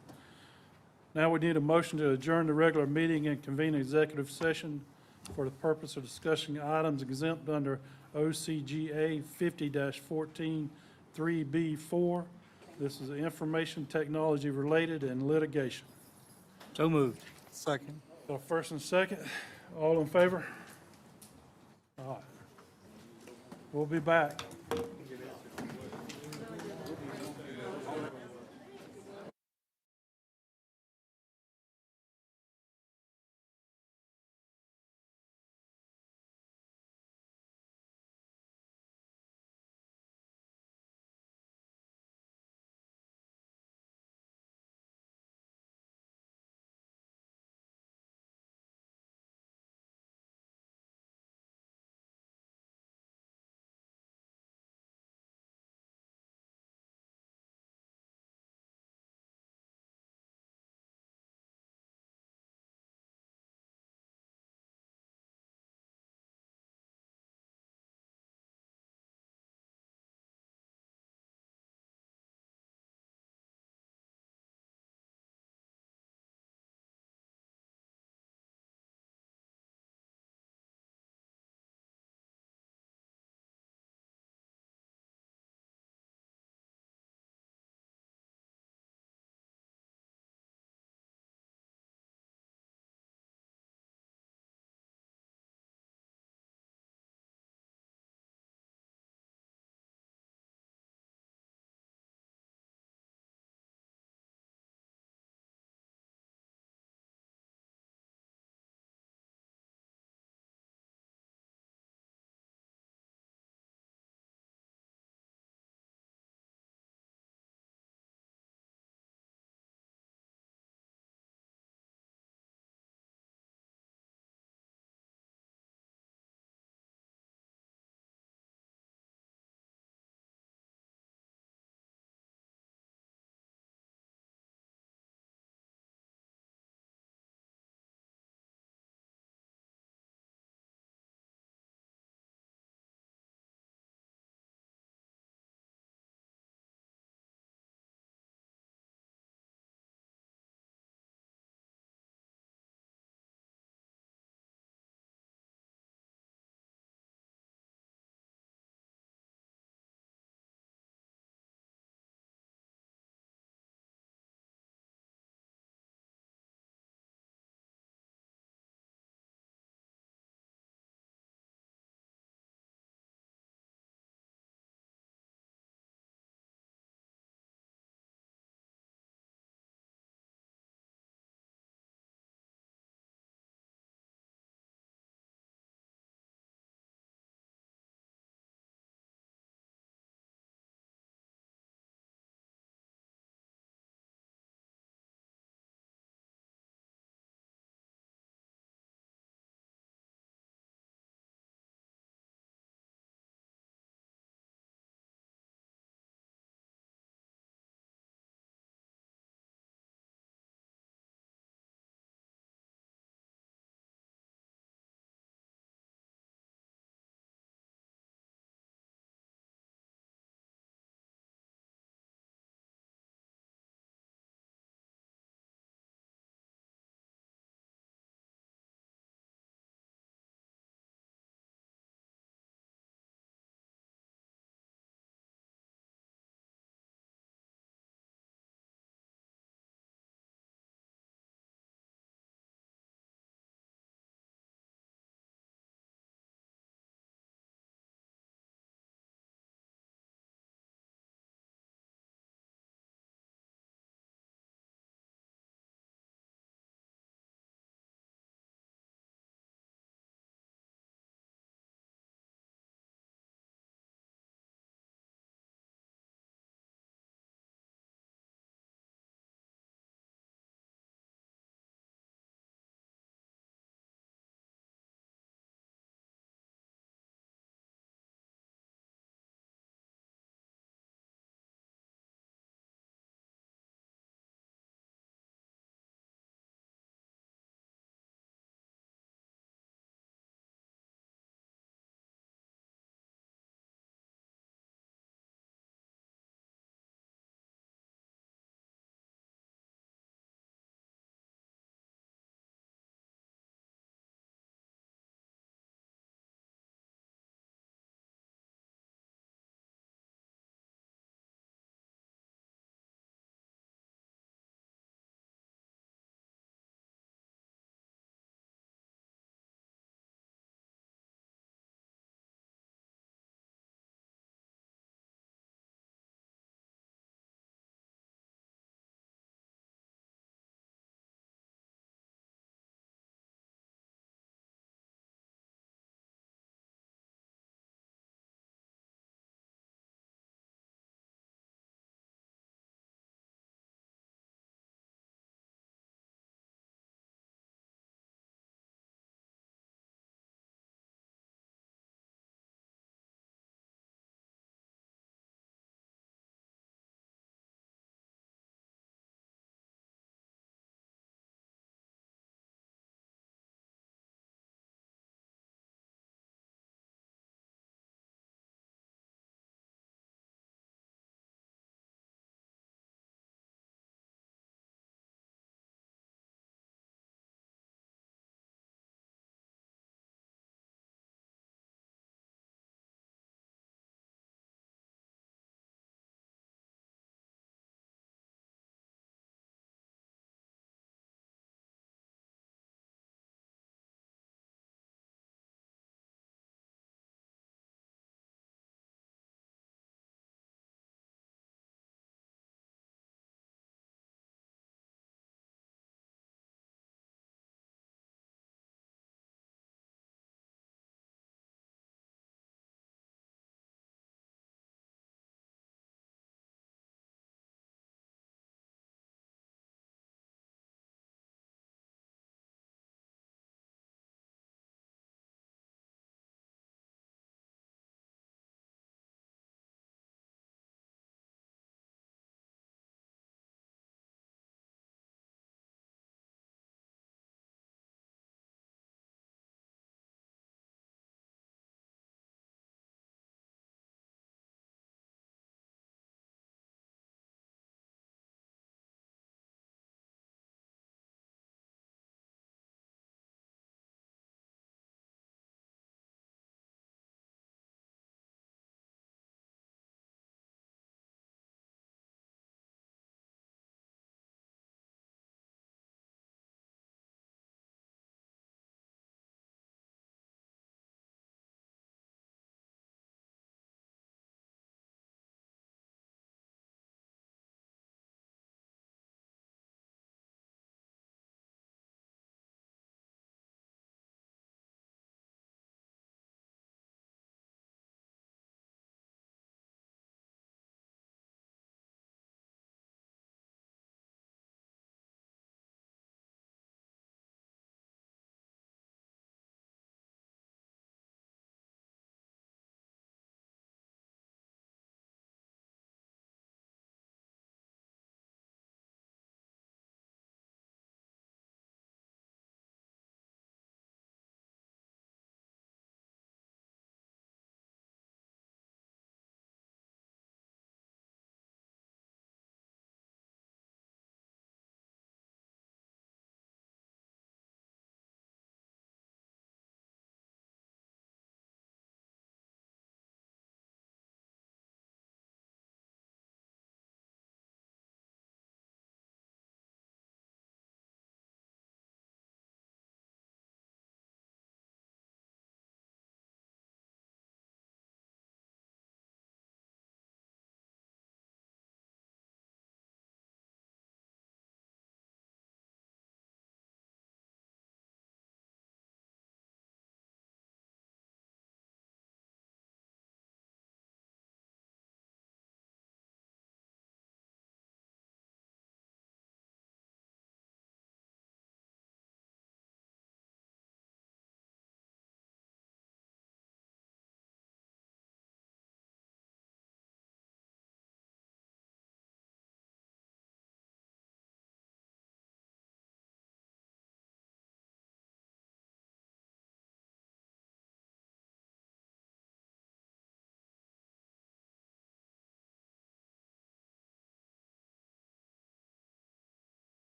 Now we need a motion to adjourn the regular meeting and convene executive session for the purpose of discussing items exempt under OCGA 50-14 3B4. This is information technology related and litigation. So moved. Second. So first and second, all in favor? All right. We'll be back.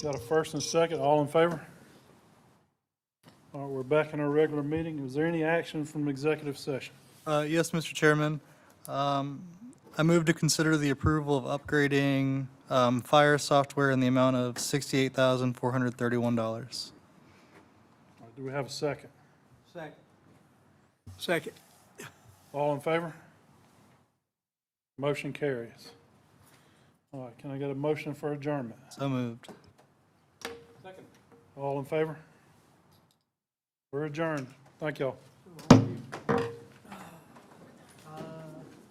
Got a first and second, all in favor? All right, we're back in our regular meeting. Is there any action from executive session? Yes, Mr. Chairman. I move to consider the approval of upgrading fire software in the amount of $68,431. All right, do we have a second? Second. All in favor? Motion carries. All right, can I get a motion for adjournment? So moved. All in favor? We're adjourned. Thank y'all.